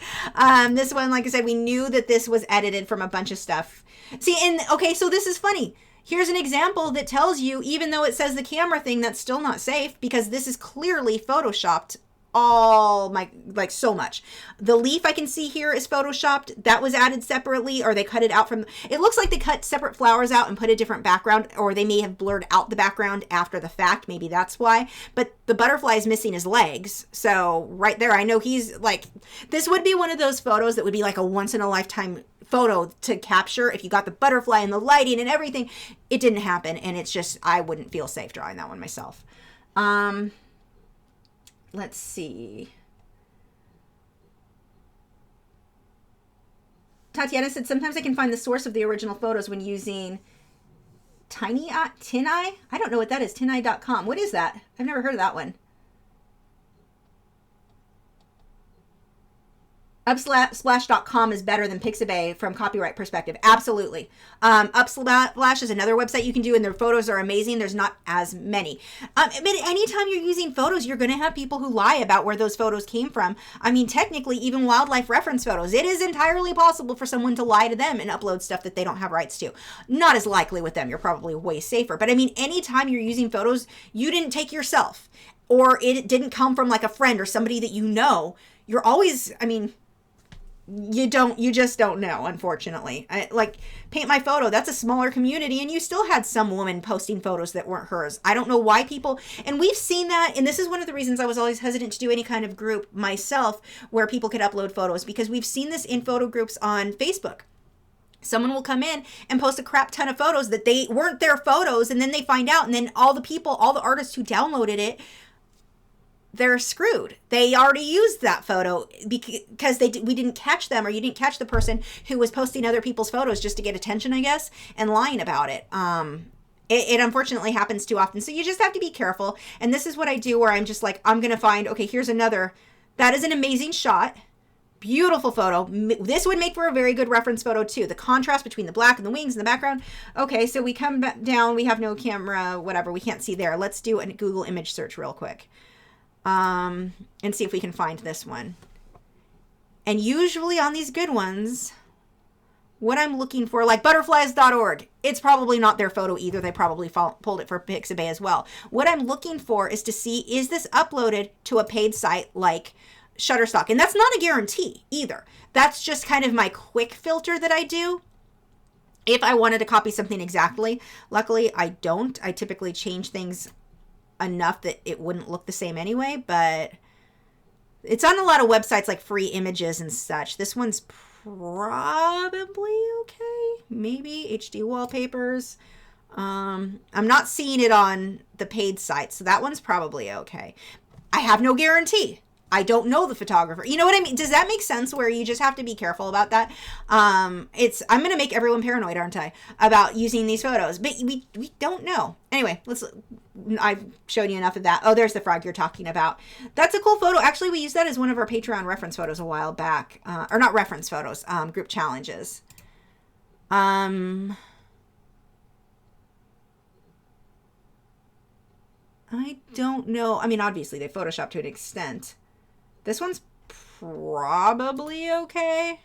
This one, like I said, we knew that this was edited from a bunch of stuff. See, and okay, so this is funny. Here's an example that tells you, even though it says the camera thing, that's still not safe because this is clearly photoshopped like so much. The leaf I can see here is photoshopped. That was added separately, or they cut it out from, it looks like they cut separate flowers out and put a different background, or they may have blurred out the background after the fact. Maybe that's why. But the butterfly is missing his legs. So right there, I know he's like, this would be one of those photos that would be like a once in a lifetime photo to capture if you got the butterfly and the lighting and everything. It didn't happen, and it's just, I wouldn't feel safe drawing that one myself. Let's see. Tatiana said, sometimes I can find the source of the original photos when using Tin Eye. I don't know what that is. Tineye.com. What is that? I've never heard of that one. Upsplash.com is better than Pixabay from copyright perspective. Absolutely. Upsplash is another website you can do, and their photos are amazing. There's not as many. But anytime you're using photos, you're going to have people who lie about where those photos came from. I mean, technically, even wildlife reference photos, it is entirely possible for someone to lie to them and upload stuff that they don't have rights to. Not as likely with them. You're probably way safer. But I mean, anytime you're using photos you didn't take yourself, or it didn't come from like a friend or somebody that you know, you're always, I mean, you just don't know, unfortunately. Like Paint My Photo, that's a smaller community, and you still had some woman posting photos that weren't hers. I don't know why people, and we've seen that, and this is one of the reasons I was always hesitant to do any kind of group myself where people could upload photos, because we've seen this in photo groups on Facebook. Someone will come in and post a crap ton of photos that they weren't their photos, and then they find out, and then all the people, all the artists who downloaded it they're screwed. They already used that photo because we didn't catch them, or you didn't catch the person who was posting other people's photos just to get attention, I guess, and lying about it. It unfortunately happens too often. So you just have to be careful. And this is what I do, where I'm just like, I'm going to find, okay, here's another. That is an amazing shot. Beautiful photo. This would make for a very good reference photo too. The contrast between the black and the wings in the background. Okay, so we come back down. We have no camera, whatever. We can't see there. Let's do a Google image search real quick. And see if we can find this one. And usually on these good ones, what I'm looking for, like butterflies.org, it's probably not their photo either. They probably pulled it for Pixabay as well. What I'm looking for is to see, is this uploaded to a paid site like Shutterstock? And that's not a guarantee either. That's just kind of my quick filter that I do if I wanted to copy something exactly. Luckily, I don't. I typically change things enough that it wouldn't look the same anyway, but it's on a lot of websites like free images and such. This one's probably okay. Maybe HD wallpapers. I'm not seeing it on the paid site, so that one's probably okay. I have no guarantee. I don't know the photographer. You know what I mean? Does that make sense, where you just have to be careful about that? I'm going to make everyone paranoid, aren't I, about using these photos, but we don't know. Anyway, I've shown you enough of that. Oh, there's the frog you're talking about. That's a cool photo. Actually, we used that as one of our Patreon reference photos a while back. Or not reference photos, group challenges. I don't know. I mean, obviously they Photoshopped to an extent. This one's probably okay. I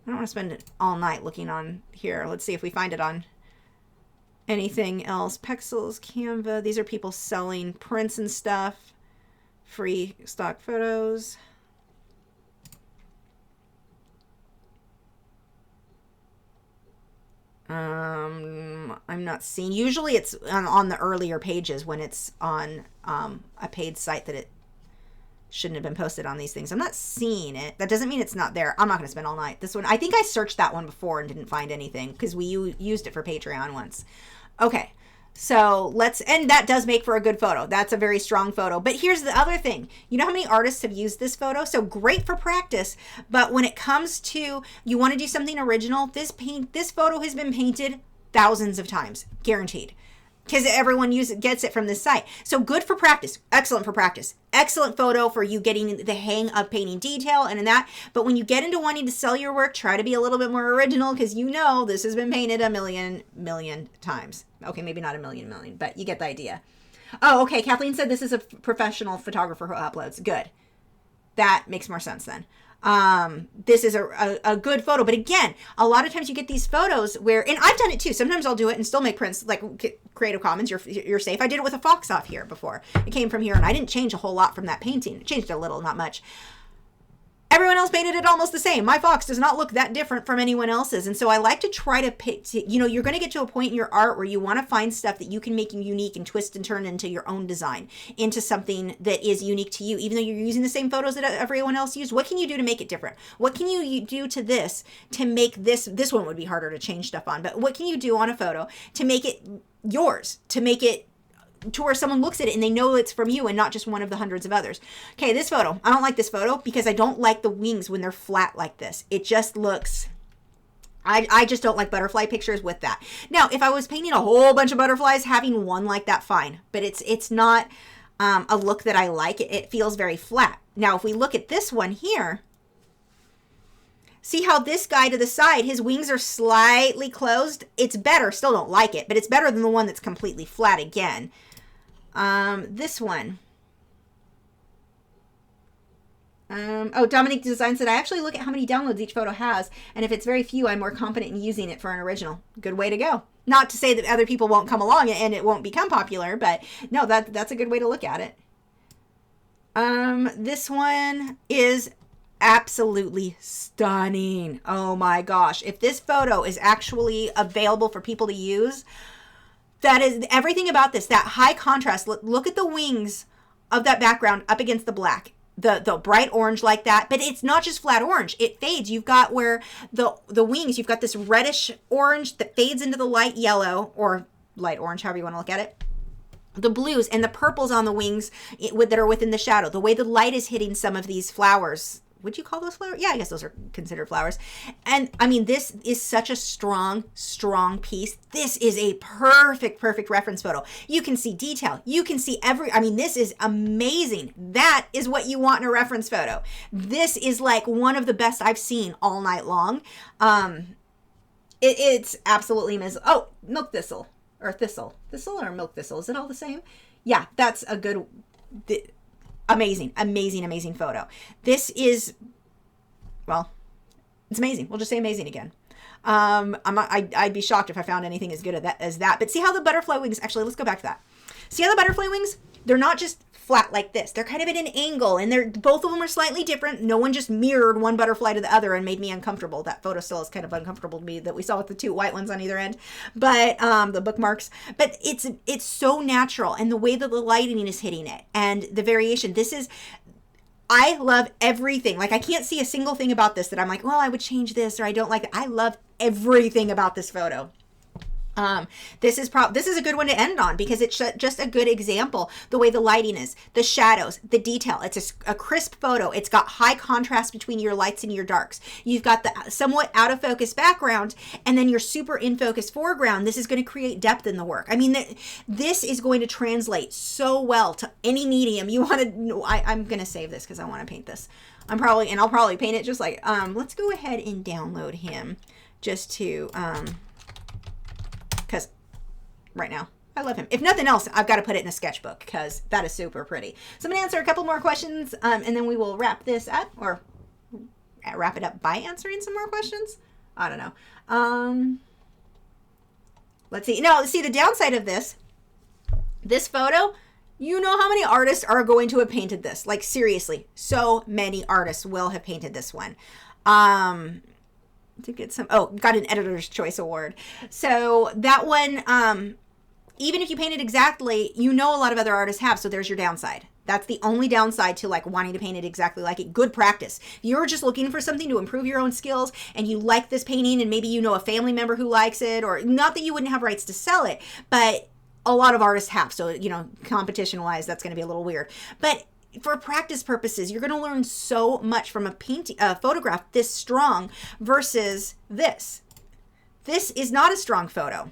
don't want to spend all night looking on here. Let's see if we find it on anything else. Pexels, Canva. These are people selling prints and stuff. Free stock photos. I'm not seeing. Usually it's on the earlier pages when it's on a paid site that it shouldn't have been posted on these things. I'm not seeing it. That doesn't mean it's not there. I'm not going to spend all night. This one, I think I searched that one before and didn't find anything because we used it for Patreon once. Okay, so and that does make for a good photo. That's a very strong photo. But here's the other thing. You know how many artists have used this photo? So great for practice, but when it comes to, you want to do something original, this photo has been painted thousands of times, guaranteed. Because everyone gets it from this site. So good for practice. Excellent for practice. Excellent photo for you getting the hang of painting detail and in that. But when you get into wanting to sell your work, try to be a little bit more original, because you know this has been painted a million times. Okay, maybe not a million, but you get the idea. Oh, okay. Kathleen said this is a professional photographer who uploads. Good. That makes more sense then. This is a good photo, but again, a lot of times you get these photos where, and I've done it too. Sometimes I'll do it and still make prints like Creative Commons. You're safe. I did it with a fox off here before. It came from here, and I didn't change a whole lot from that painting. It changed a little, not much. Everyone else painted it almost the same. My fox does not look that different from anyone else's. And so I like to try to pick, you're going to get to a point in your art where you want to find stuff that you can make unique and twist and turn into your own design, into something that is unique to you. Even though you're using the same photos that everyone else used, what can you do to make it different? What can you do to this to make this one would be harder to change stuff on, but what can you do on a photo to make it yours, to make it to where someone looks at it and they know it's from you and not just one of the hundreds of others. Okay, this photo. I don't like this photo because I don't like the wings when they're flat like this. It just looks... I just don't like butterfly pictures with that. Now, if I was painting a whole bunch of butterflies, having one like that, fine. But it's not a look that I like. It feels very flat. Now, if we look at this one here, see how this guy to the side, his wings are slightly closed? It's better. Still don't like it, but it's better than the one that's completely flat again. This one. Dominique Design said, I actually look at how many downloads each photo has, and if it's very few, I'm more confident in using it for an original. Good way to go. Not to say that other people won't come along and it won't become popular, but no, that's a good way to look at it. This one is absolutely stunning. Oh my gosh. If this photo is actually available for people to use, that is everything about this, that high contrast. Look at the wings of that background up against the black. The bright orange like that, but it's not just flat orange. It fades. You've got where the wings, you've got this reddish orange that fades into the light yellow or light orange, however you want to look at it. the blues and the purples on the wings that are within the shadow, the way the light is hitting some of these flowers. Would you call those flowers? Yeah, I guess those are considered flowers. And I mean, this is such a strong, strong piece. This is a perfect, perfect reference photo. You can see detail. You can see I mean, this is amazing. That is what you want in a reference photo. This is like one of the best I've seen all night long. It's absolutely amazing. Oh, milk thistle or thistle or milk thistle. Is it all the same? Yeah, that's a good... Amazing, amazing, amazing photo. This is, well, it's amazing. We'll just say amazing again. I'd be shocked if I found anything as good as that. But see how the butterfly wings, actually, let's go back to that. See how the butterfly wings, they're not just flat like this. They're kind of at an angle, and both of them are slightly different. No one just mirrored one butterfly to the other and made me uncomfortable. That photo still is kind of uncomfortable to me that we saw with the two white ones on either end, but the bookmarks. But it's so natural, and the way that the lighting is hitting it and the variation. I love everything. Like, I can't see a single thing about this that I'm like, well, I would change this or I don't like it. I love everything about this photo. This is a good one to end on because it's just a good example. The way the lighting is, the shadows, the detail. It's a crisp photo. It's got high contrast between your lights and your darks. You've got the somewhat out of focus background and then your super in focus foreground. This is going to create depth in the work. I mean, this is going to translate so well to any medium you want to. I'm going to save this because I want to paint this. I'll probably paint it just like, let's go ahead and download him just to, because right now I love him. If nothing else, I've got to put it in a sketchbook because that is super pretty. So I'm going to answer a couple more questions and then we will wrap this up, or wrap it up by answering some more questions. I don't know. Let's see. Now, see the downside of this photo, you know how many artists are going to have painted this. Like, seriously, so many artists will have painted this one. To get some, got an Editor's Choice Award. So that one, even if you paint it exactly, you know a lot of other artists have, so there's your downside. That's the only downside to like wanting to paint it exactly like it. Good practice. If you're just looking for something to improve your own skills and you like this painting and maybe you know a family member who likes it, or not that you wouldn't have rights to sell it, but a lot of artists have. So, you know, competition wise, that's going to be a little weird. But for practice purposes, you're going to learn so much from a photograph this strong versus this. This is not a strong photo.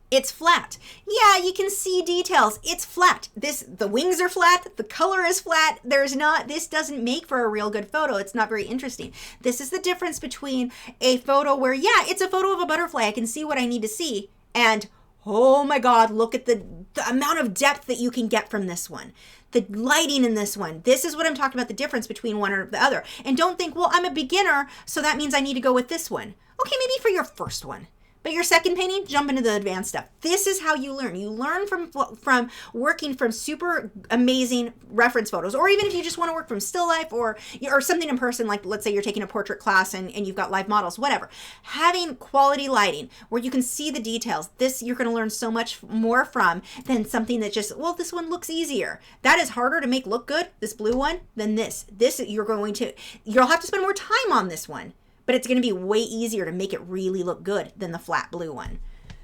It's flat. Yeah, you can see details. It's flat. The wings are flat. The color is flat. This doesn't make for a real good photo. It's not very interesting. This is the difference between a photo where, yeah, it's a photo of a butterfly. I can see what I need to see. And, oh my God, look at the amount of depth that you can get from this one. The lighting in this one. This is what I'm talking about, the difference between one or the other. And don't think, well, I'm a beginner, so that means I need to go with this one. Okay, maybe for your first one. But your second painting, jump into the advanced stuff. This is how you learn. You learn from working from super amazing reference photos, or even if you just want to work from still life or something in person, like let's say you're taking a portrait class and you've got live models, whatever. Having quality lighting where you can see the details, this you're going to learn so much more from than something that just, well, this one looks easier. That is harder to make look good, this blue one, than this. You'll have to spend more time on this one. But it's going to be way easier to make it really look good than the flat blue one.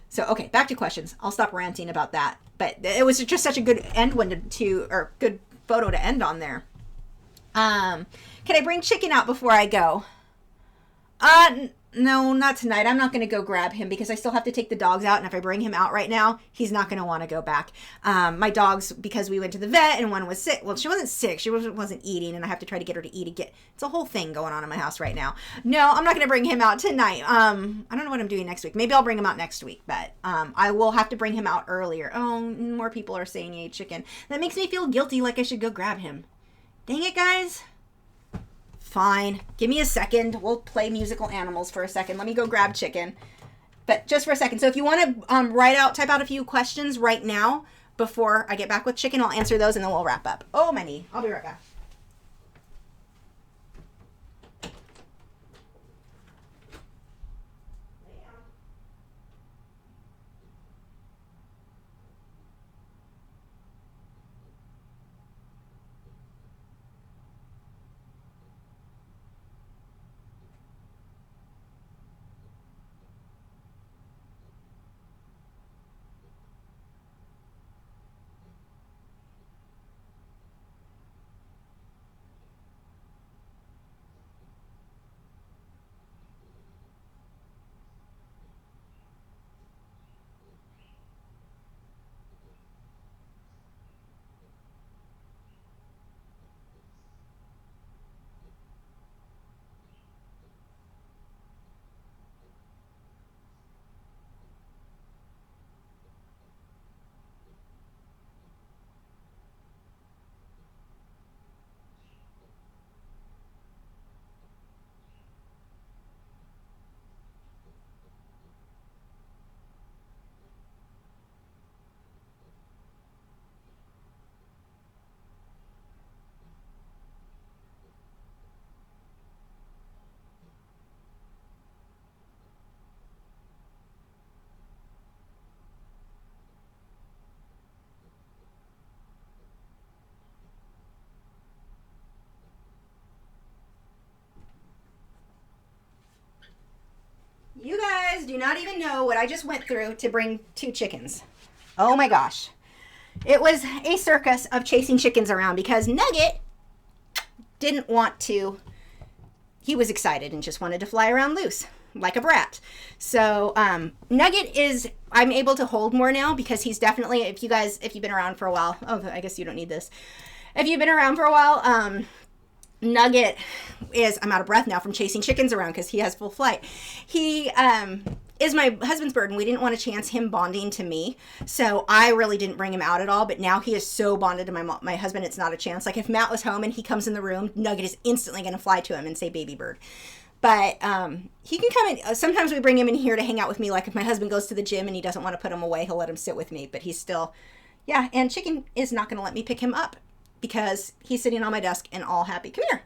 So, okay, back to questions. I'll stop ranting about that. But it was just such a good end one or good photo to end on there. Can I bring Chicken out before I go? No, not tonight. I'm not going to go grab him because I still have to take the dogs out. And if I bring him out right now, he's not going to want to go back. My dogs, because we went to the vet and one was sick. Well, she wasn't sick. She wasn't eating and I have to try to get her to eat again. It's a whole thing going on in my house right now. No, I'm not going to bring him out tonight. I don't know what I'm doing next week. Maybe I'll bring him out next week, but I will have to bring him out earlier. Oh, more people are saying he ate chicken. That makes me feel guilty like I should go grab him. Dang it, guys. Fine. Give me a second. We'll play musical animals for a second. Let me go grab Chicken. But just for a second. So if you want to type out a few questions right now before I get back with Chicken, I'll answer those and then we'll wrap up. Oh, my knee. I'll be right back. do not even know what I just went through to bring 2 chickens. Oh my gosh. It was a circus of chasing chickens around because Nugget didn't want to. He was excited and just wanted to fly around loose like a brat. So Nugget is, I'm able to hold more now because he's definitely, if you've been around for a while, oh, I guess you don't need this. If you've been around for a while, Nugget is, I'm out of breath now from chasing chickens around because he has full flight. He is my husband's bird, and we didn't want to chance him bonding to me, so I really didn't bring him out at all, but now he is so bonded to my husband, it's not a chance. Like if Matt was home and he comes in the room, Nugget is instantly going to fly to him and say baby bird. But he can come in. Sometimes we bring him in here to hang out with me, like if my husband goes to the gym and he doesn't want to put him away, he'll let him sit with me, but he's still, yeah, and Chicken is not going to let me pick him up because he's sitting on my desk and all happy. Come here.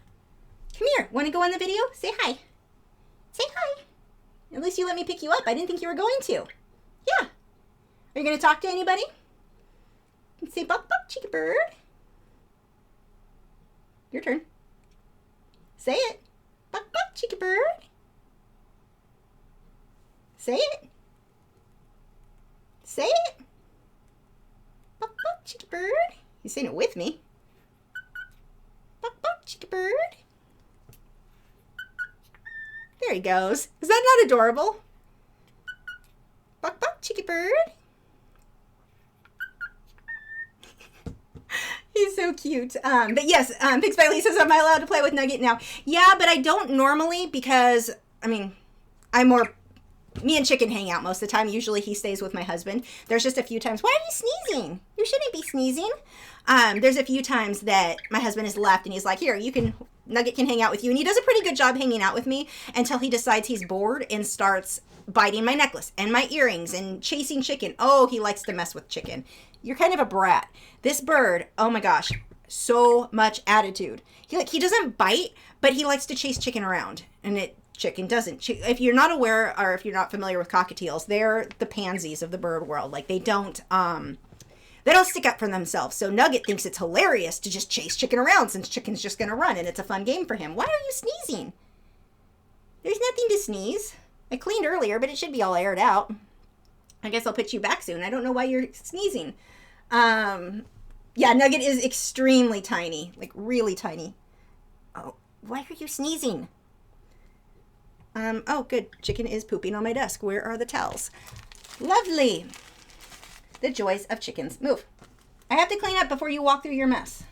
Come here. Want to go on the video? Say hi. Say hi. At least you let me pick you up. I didn't think you were going to. Yeah. Are you going to talk to anybody? Say buck, buck, cheeky bird. Your turn. Say it. Buck, buck, cheeky bird. Say it. Say it. Buck, buck, cheeky bird. He's saying it with me. Buck, buck, cheeky bird. There he goes. Is that not adorable? Buck, buck, cheeky bird. He's so cute. But yes, Pigs by Lee says, am I allowed to play with Nugget now? Yeah, but I don't normally because, I mean, me and Chicken hang out most of the time. Usually he stays with my husband. There's just a few times. Why are you sneezing? You shouldn't be sneezing. There's a few times that my husband has left and he's like, here, Nugget can hang out with you. And he does a pretty good job hanging out with me until he decides he's bored and starts biting my necklace and my earrings and chasing Chicken. Oh, he likes to mess with Chicken. You're kind of a brat. This bird, oh my gosh, so much attitude. He doesn't bite, but he likes to chase Chicken around. And Chicken doesn't. If you're not aware or if you're not familiar with cockatiels, they're the pansies of the bird world. Like they don't stick up for themselves. So Nugget thinks it's hilarious to just chase Chicken around since Chicken's just going to run and it's a fun game for him. Why are you sneezing? There's nothing to sneeze. I cleaned earlier, but it should be all aired out. I guess I'll put you back soon. I don't know why you're sneezing. Yeah, Nugget is extremely tiny, like really tiny. Oh, why are you sneezing? Oh, good. Chicken is pooping on my desk. Where are the towels? Lovely. The joys of chickens. Move. I have to clean up before you walk through your mess.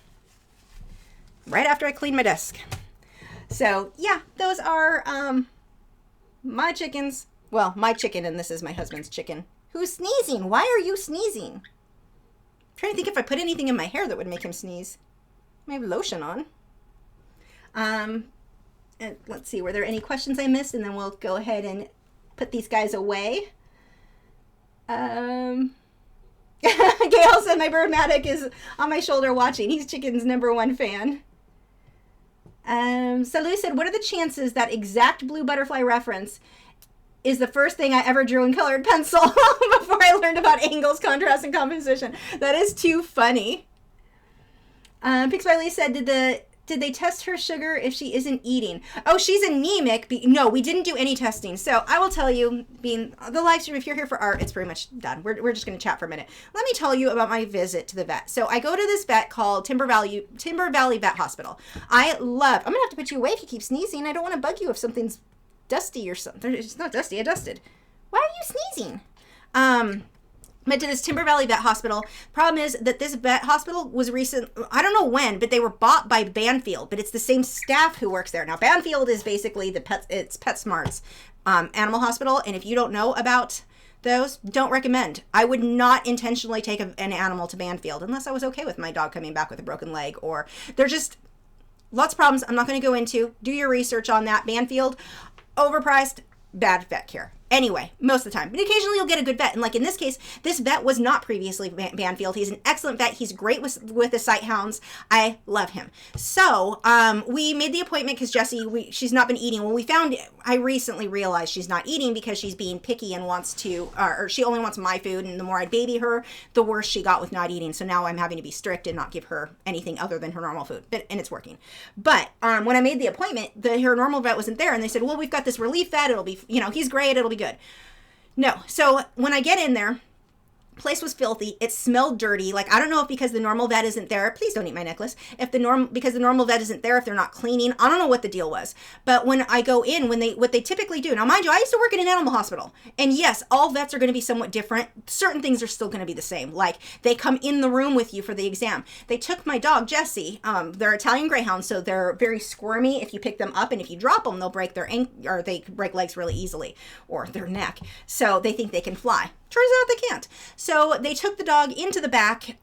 Right after I clean my desk. So, yeah, those are my chickens. Well, my chicken, and this is my husband's chicken. Who's sneezing? Why are you sneezing? I'm trying to think if I put anything in my hair that would make him sneeze. I have lotion on. And let's see, were there any questions I missed? And then we'll go ahead and put these guys away. Gail said my bird Maddox is on my shoulder watching. He's Chicken's #1 fan. Salou said, what are the chances that exact blue butterfly reference is the first thing I ever drew in colored pencil before I learned about angles, contrast, and composition? That is too funny. Pigs by Lee said, did they test her sugar if she isn't eating? Oh, she's anemic. No, we didn't do any testing. So I will tell you, being the live stream, if you're here for art, it's pretty much done. We're just going to chat for a minute. Let me tell you about my visit to the vet. So I go to this vet called Timber Valley Vet Hospital. I'm going to have to put you away if you keep sneezing. I don't want to bug you if something's dusty or something. It's not dusty. I dusted. Why are you sneezing? Went to this Timber Valley Vet Hospital. Problem is that this vet hospital was recent, I don't know when, but they were bought by Banfield, but it's the same staff who works there. Now, Banfield is basically it's PetSmart's animal hospital, and if you don't know about those, don't recommend. I would not intentionally take an animal to Banfield unless I was okay with my dog coming back with a broken leg, or they're just lots of problems I'm not going to go into. Do your research on that. Banfield, overpriced, bad vet care. Anyway, most of the time. But occasionally you'll get a good vet. And like in this case, this vet was not previously Banfield. He's an excellent vet. He's great with the sight hounds. I love him. So we made the appointment because Jessie, she's not been eating. When we found, I recently realized she's not eating because she's being picky and wants to, or she only wants my food. And the more I baby her, the worse she got with not eating. So now I'm having to be strict and not give her anything other than her normal food. And it's working. But when I made the appointment, her normal vet wasn't there. And they said, well, we've got this relief vet. It'll be, he's great. It'll be good. No. So when I get in there, place was filthy. It smelled dirty. Like, I don't know if because the normal vet isn't there. Please don't eat my necklace. Because the normal vet isn't there, if they're not cleaning. I don't know what the deal was. But when I go in, what they typically do. Now, mind you, I used to work in an animal hospital. And yes, all vets are going to be somewhat different. Certain things are still going to be the same. Like, they come in the room with you for the exam. They took my dog, Jessie. They're Italian Greyhounds, so they're very squirmy. If you pick them up and if you drop them, they'll break their or they break legs really easily, or their neck. So they think they can fly. Turns out they can't. So they took the dog into the back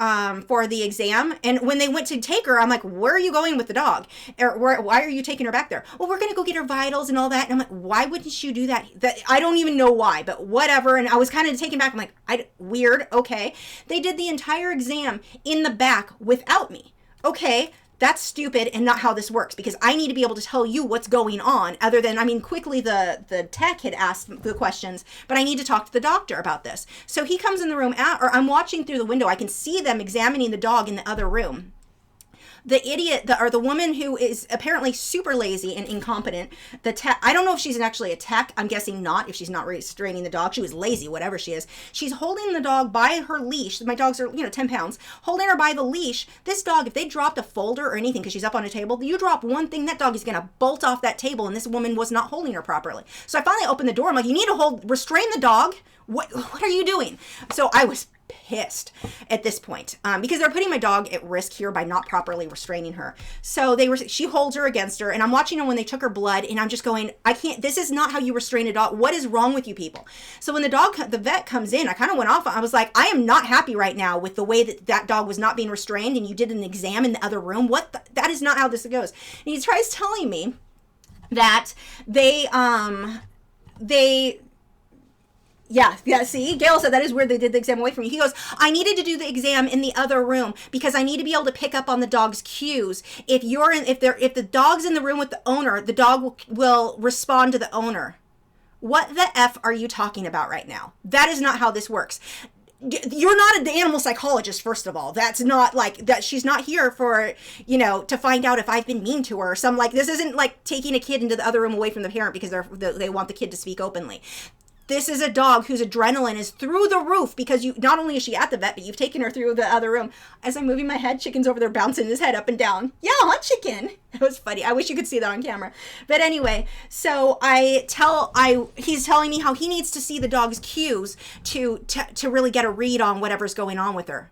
for the exam. And when they went to take her, I'm like, where are you going with the dog? Or why are you taking her back there? Well, we're going to go get her vitals and all that. And I'm like, why wouldn't you do that? I don't even know why, but whatever. And I was kind of taken back. I'm like, weird. Okay. They did the entire exam in the back without me. Okay. That's stupid and not how this works, because I need to be able to tell you what's going on other than, quickly the tech had asked the questions, but I need to talk to the doctor about this. So he comes in the room or I'm watching through the window. I can see them examining the dog in the other room. The idiot, or the woman who is apparently super lazy and incompetent, the tech, I don't know if she's actually a tech. I'm guessing not, if she's not restraining the dog. She was lazy, whatever she is. She's holding the dog by her leash. My dogs are, 10 pounds. Holding her by the leash. This dog, if they dropped a folder or anything, because she's up on a table, you drop one thing, that dog is going to bolt off that table, and this woman was not holding her properly. So I finally opened the door. I'm like, you need to restrain the dog. What are you doing? So I was pissed at this point because they're putting my dog at risk here by not properly restraining her. So she holds her against her, and I'm watching her when they took her blood, and I'm just going, I can't, this is not how you restrain a dog. What is wrong with you people? So when the vet comes in, I kind of went off. I was like, I am not happy right now with the way that dog was not being restrained, and you did an exam in the other room. That is not how this goes. And he tries telling me that Yeah, see, Gail said that is weird they did the exam away from you. He goes, I needed to do the exam in the other room because I need to be able to pick up on the dog's cues. If the dog's in the room with the owner, the dog will respond to the owner. What the F are you talking about right now? That is not how this works. You're not an animal psychologist, first of all. That's not like that. She's not here for, to find out if I've been mean to her or some, like, this isn't like taking a kid into the other room away from the parent because they want the kid to speak openly. This is a dog whose adrenaline is through the roof because not only is she at the vet, but you've taken her through the other room. As I'm moving my head, Chicken's over there bouncing his head up and down. Yeah, huh, Chicken? That was funny. I wish you could see that on camera. But anyway, so he's telling me how he needs to see the dog's cues to really get a read on whatever's going on with her.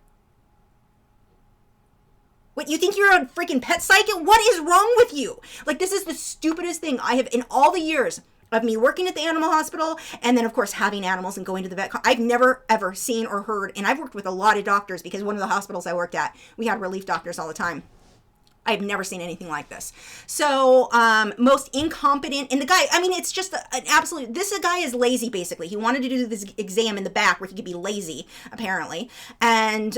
What, you think you're a freaking pet psychic? What is wrong with you? Like, this is the stupidest thing I have in all the years of me working at the animal hospital, and then of course having animals and going to the vet. I've never ever seen or heard, and I've worked with a lot of doctors because one of the hospitals I worked at, we had relief doctors all the time. I've never seen anything like this. So, most incompetent, and the guy, it's just an absolute, this guy is lazy, basically. He wanted to do this exam in the back where he could be lazy, apparently. And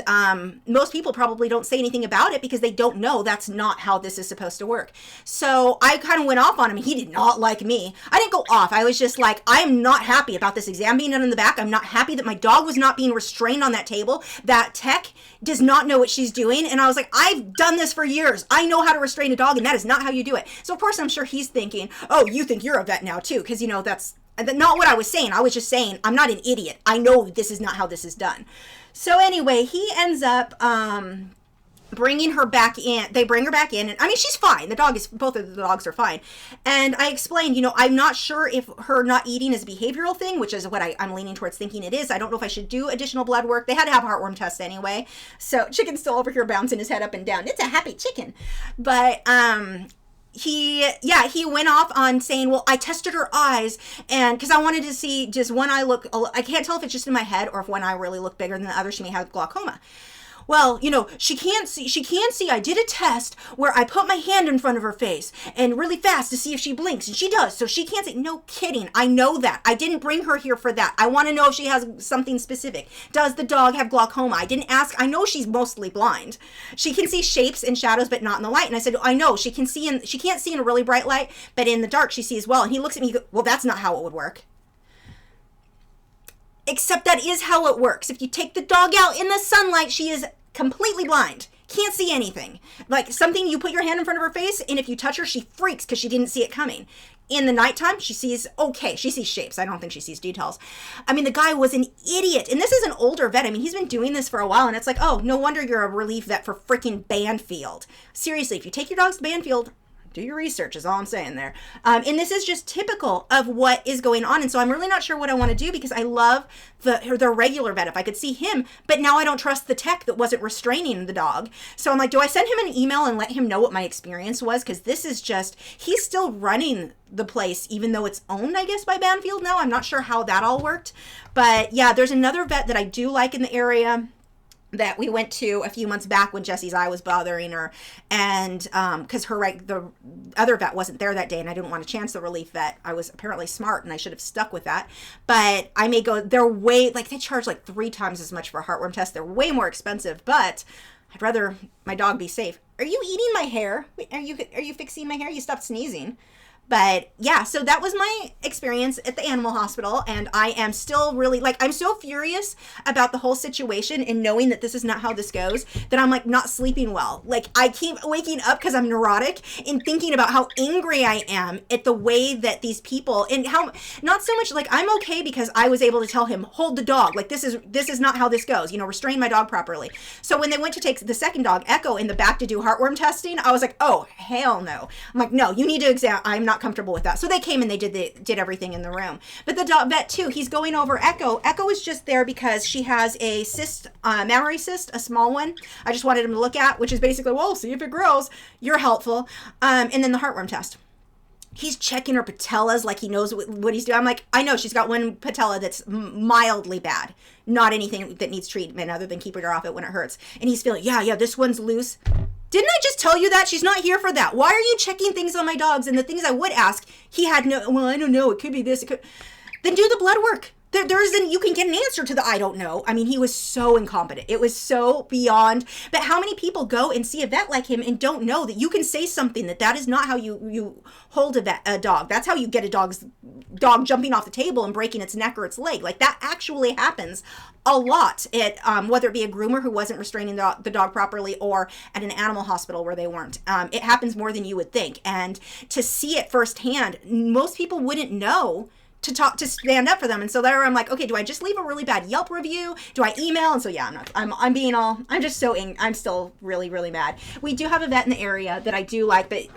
most people probably don't say anything about it because they don't know that's not how this is supposed to work. So I kind of went off on him. He did not like me. I didn't go off. I was just like, I am not happy about this exam being done in the back. I'm not happy that my dog was not being restrained on that table. That tech does not know what she's doing. And I was like, I've done this for years. I know how to restrain a dog, and that is not how you do it. So of course I'm sure he's thinking, oh, you think you're a vet now too, because that's not what I was saying. I was just saying I'm not an idiot. I know this is not how this is done. So anyway, he ends up bringing her back in. They bring her back in, and she's fine. Both of the dogs are fine. And I explained, I'm not sure if her not eating is a behavioral thing, which is what I'm leaning towards thinking it is. I don't know if I should do additional blood work. They had to have heartworm tests anyway. So Chicken's still over here bouncing his head up and down. It's a happy chicken. But he went off on saying, well, I tested her eyes, and because I wanted to see just one eye look, I can't tell if it's just in my head or if one eye really looked bigger than the other. She may have glaucoma. Well, she can't see. I did a test where I put my hand in front of her face and really fast to see if she blinks, and she does. So she can't see. No kidding. I know that. I didn't bring her here for that. I want to know if she has something specific. Does the dog have glaucoma? I didn't ask. I know she's mostly blind. She can see shapes and shadows, but not in the light. And I said, I know she can't see in a really bright light, but in the dark she sees well. And he looks at me, he goes, well, that's not how it would work. Except that is how it works. If you take the dog out in the sunlight, she is completely blind. Can't see anything. Like something, you put your hand in front of her face, and if you touch her, she freaks because she didn't see it coming. In the nighttime, she sees okay. She sees shapes. I don't think she sees details. I mean, the guy was an idiot. And this is an older vet. I mean, he's been doing this for a while, and it's like, oh, no wonder you're a relief vet for freaking Banfield. Seriously, if you take your dogs to Banfield, do your research is all I'm saying there. And this is just typical of what is going on. And so I'm really not sure what I want to do, because I love the regular vet if I could see him, but now I don't trust the tech that wasn't restraining the dog. So I'm like, do I send him an email and let him know what my experience was? Because this is just, he's still running the place, even though it's owned, I guess, by Banfield now. I'm not sure how that all worked. But yeah, there's another vet that I do like in the area that we went to a few months back when Jessie's eye was bothering her, and because the other vet wasn't there that day, and I didn't want to chance the relief vet. I was apparently smart, and I should have stuck with that. But I may go, they're way, like, they charge like 3 times as much for a heartworm test. They're way more expensive, but I'd rather my dog be safe. Are you eating my hair? Are you fixing my hair? You stopped sneezing. But yeah, so that was my experience at the animal hospital, and I am still really, like, I'm so furious about the whole situation and knowing that this is not how this goes, that I'm like not sleeping well. Like, I keep waking up because I'm neurotic and thinking about how angry I am at the way that these people, and how, not so much like, I'm okay because I was able to tell him, hold the dog, like this is not how this goes, restrain my dog properly. So when they went to take the second dog, Echo, in the back to do heartworm testing, I was like, oh, hell no. I'm like, no, you need to examine, I'm not comfortable with that. So they came and they did everything in the room. But the dog vet too, he's going over Echo. Echo is just there because she has a cyst, mammary cyst, a small one. I just wanted him to look at, which is basically, well, see if it grows. You're helpful. And then the heartworm test. He's checking her patellas like he knows what he's doing. I'm like, I know she's got one patella that's mildly bad. Not anything that needs treatment other than keeping her off it when it hurts. And he's feeling, yeah, this one's loose. Didn't I just tell you that? She's not here for that. Why are you checking things on my dogs? And the things I would ask, he had no, well, I don't know. It could be this. It could. Then do the blood work. You can get an answer to the I don't know. I mean, he was so incompetent. It was so beyond. But how many people go and see a vet like him and don't know that you can say something that is not how you hold a dog. That's how you get a dog jumping off the table and breaking its neck or its leg. Like, that actually happens a lot at whether it be a groomer who wasn't restraining the dog properly, or at an animal hospital where they weren't. It happens more than you would think. And to see it firsthand, most people wouldn't know to stand up for them. And so there I'm like, okay, do I just leave a really bad Yelp review? Do I email? And so yeah, I'm just so I'm still really, really mad. We do have a vet in the area that I do like, but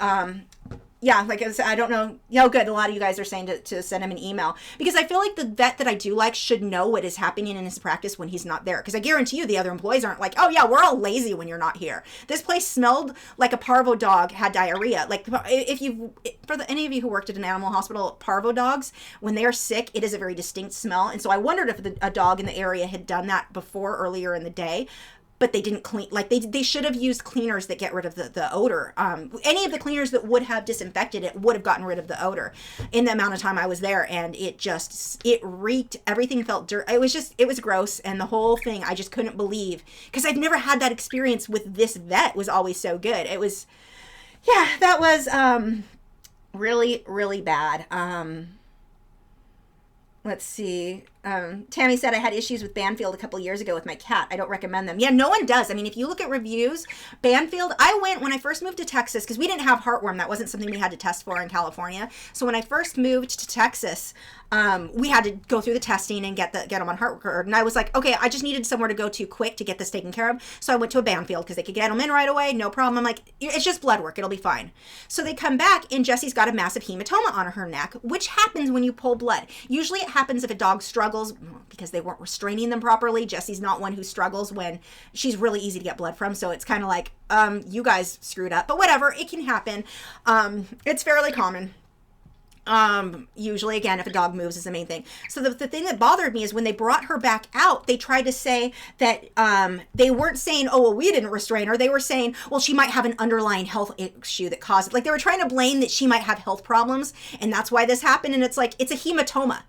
yeah, like I said, I don't know. Good. A lot of you guys are saying to send him an email, because I feel like the vet that I do like should know what is happening in his practice when he's not there. Because I guarantee you the other employees aren't like, oh yeah, we're all lazy when you're not here. This place smelled like a parvo dog had diarrhea. Like, any of you who worked at an animal hospital, parvo dogs, when they are sick, it is a very distinct smell. And so I wondered if a dog in the area had done that before, earlier in the day. But they didn't clean, like they should have used cleaners that get rid of the odor. Any of the cleaners that would have disinfected it would have gotten rid of the odor in the amount of time I was there. And it reeked. Everything felt dirt. It was gross. And the whole thing, I just couldn't believe, because I've never had that experience with this vet. Was always so good. It was, yeah, that was really, really bad. Let's see. Tammy said, I had issues with Banfield a couple years ago with my cat. I don't recommend them. Yeah, no one does. I mean, if you look at reviews, Banfield, I went when I first moved to Texas, because we didn't have heartworm. That wasn't something we had to test for in California. So when I first moved to Texas, we had to go through the testing and get them on heartworm. And I was like, okay, I just needed somewhere to go to quick to get this taken care of. So I went to a Banfield because they could get them in right away. No problem. I'm like, it's just blood work. It'll be fine. So they come back and Jessie's got a massive hematoma on her neck, which happens when you pull blood. Usually it happens if a dog struggles because they weren't restraining them properly. Jessie's not one who struggles when she's really easy to get blood from. So it's kind of like, you guys screwed up, but whatever, it can happen. It's fairly common. Usually, again, if a dog moves is the main thing. So the thing that bothered me is when they brought her back out, they tried to say that, they weren't saying, oh, well, we didn't restrain her. They were saying, well, she might have an underlying health issue that caused it. Like, they were trying to blame that she might have health problems, and that's why this happened. And it's like, it's a hematoma.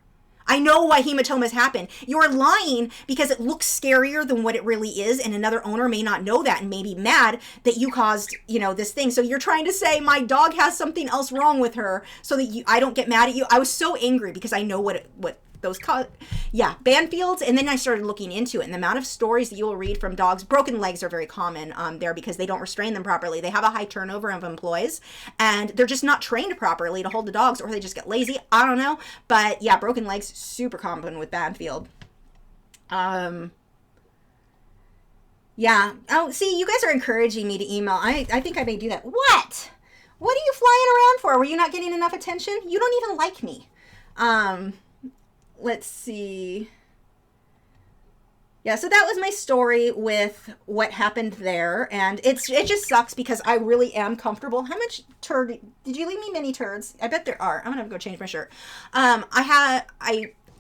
I know why hematomas happen. You're lying because it looks scarier than what it really is, and another owner may not know that and may be mad that you caused, this thing. So you're trying to say my dog has something else wrong with her so that I don't get mad at you. I was so angry because I know what yeah, Banfields. And then I started looking into it, and the amount of stories that you will read from dogs. Broken legs are very common there because they don't restrain them properly. They have a high turnover of employees, and they're just not trained properly to hold the dogs, or they just get lazy. I don't know. But yeah, broken legs, super common with Banfield. Yeah. Oh, see, you guys are encouraging me to email. I think I may do that. What? What are you flying around for? Were you not getting enough attention? You don't even like me. Let's see. Yeah, so that was my story with what happened there, and it just sucks because I really am comfortable. How much turd did you leave me? Many turds? I bet there are. I'm gonna go change my shirt. I'm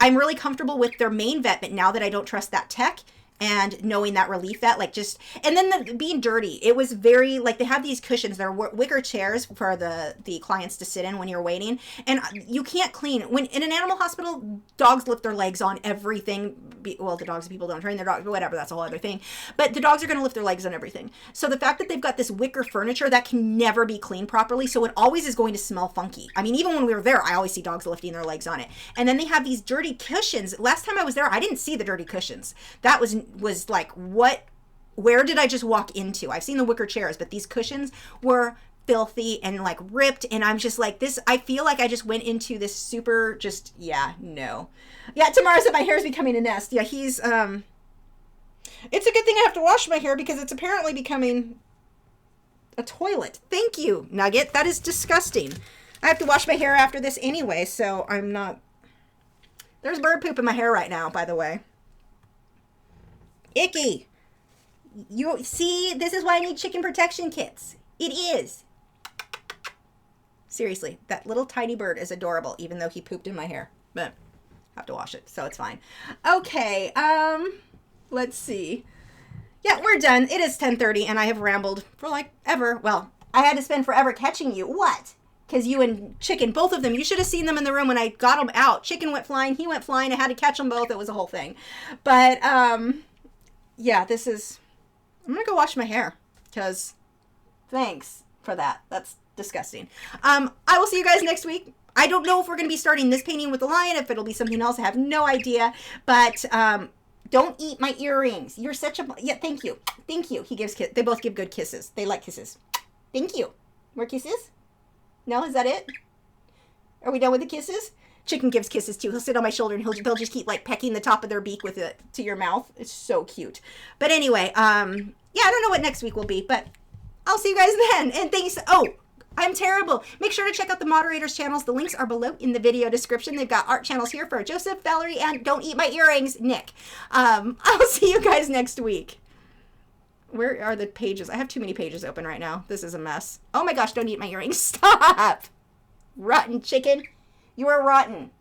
really comfortable with their main vet, but now that I don't trust that tech, and knowing that relief vet, like just, and then being dirty, it was very, like, they have these cushions, they're wicker chairs for the clients to sit in when you're waiting, and you can't clean. When in an animal hospital, dogs lift their legs on everything. Well, the dogs, people don't train their dogs, whatever, that's a whole other thing, but the dogs are going to lift their legs on everything. So the fact that they've got this wicker furniture that can never be cleaned properly, so it always is going to smell funky. I mean, even when we were there, I always see dogs lifting their legs on it. And then they have these dirty cushions. Last time I was there, I didn't see the dirty cushions. That was like, where did I just walk into? I've seen the wicker chairs, but these cushions were filthy and like ripped, and I'm just like, this, I feel like I just went into this super, just, yeah, no. Yeah, Tamara said my hair is becoming a nest. Yeah, he's, it's a good thing I have to wash my hair because it's apparently becoming a toilet. Thank you, Nugget. That is disgusting. I have to wash my hair after this anyway, so I'm not, there's bird poop in my hair right now, by the way. Icky. You see, this is why I need chicken protection kits. It is. Seriously, that little tiny bird is adorable, even though he pooped in my hair. But I have to wash it, so it's fine. Okay, let's see. Yeah, we're done. It is 10:30, and I have rambled for like ever. Well, I had to spend forever catching you. What? Because you and Chicken, both of them, you should have seen them in the room when I got them out. Chicken went flying, he went flying. I had to catch them both. It was a whole thing. But, yeah, this is, I'm going to go wash my hair because thanks for that. That's disgusting. I will see you guys next week. I don't know if we're going to be starting this painting with the lion, if it'll be something else. I have no idea. But don't eat my earrings. You're such a, yeah, thank you. Thank you. He gives they both give good kisses. They like kisses. Thank you. More kisses? No, is that it? Are we done with the kisses? Chicken gives kisses too. He'll sit on my shoulder and they'll just keep like pecking the top of their beak with it to your mouth. It's so cute. But anyway, yeah, I don't know what next week will be, but I'll see you guys then. And thanks. Oh, I'm terrible. Make sure to check out the moderators channels. The links are below in the video description. They've got art channels here for Joseph, Valerie, and Don't Eat My Earrings, Nick. I'll see you guys next week. Where are the pages? I have too many pages open right now. This is a mess. Oh my gosh, don't eat my earrings. Stop. Rotten chicken. You are rotten.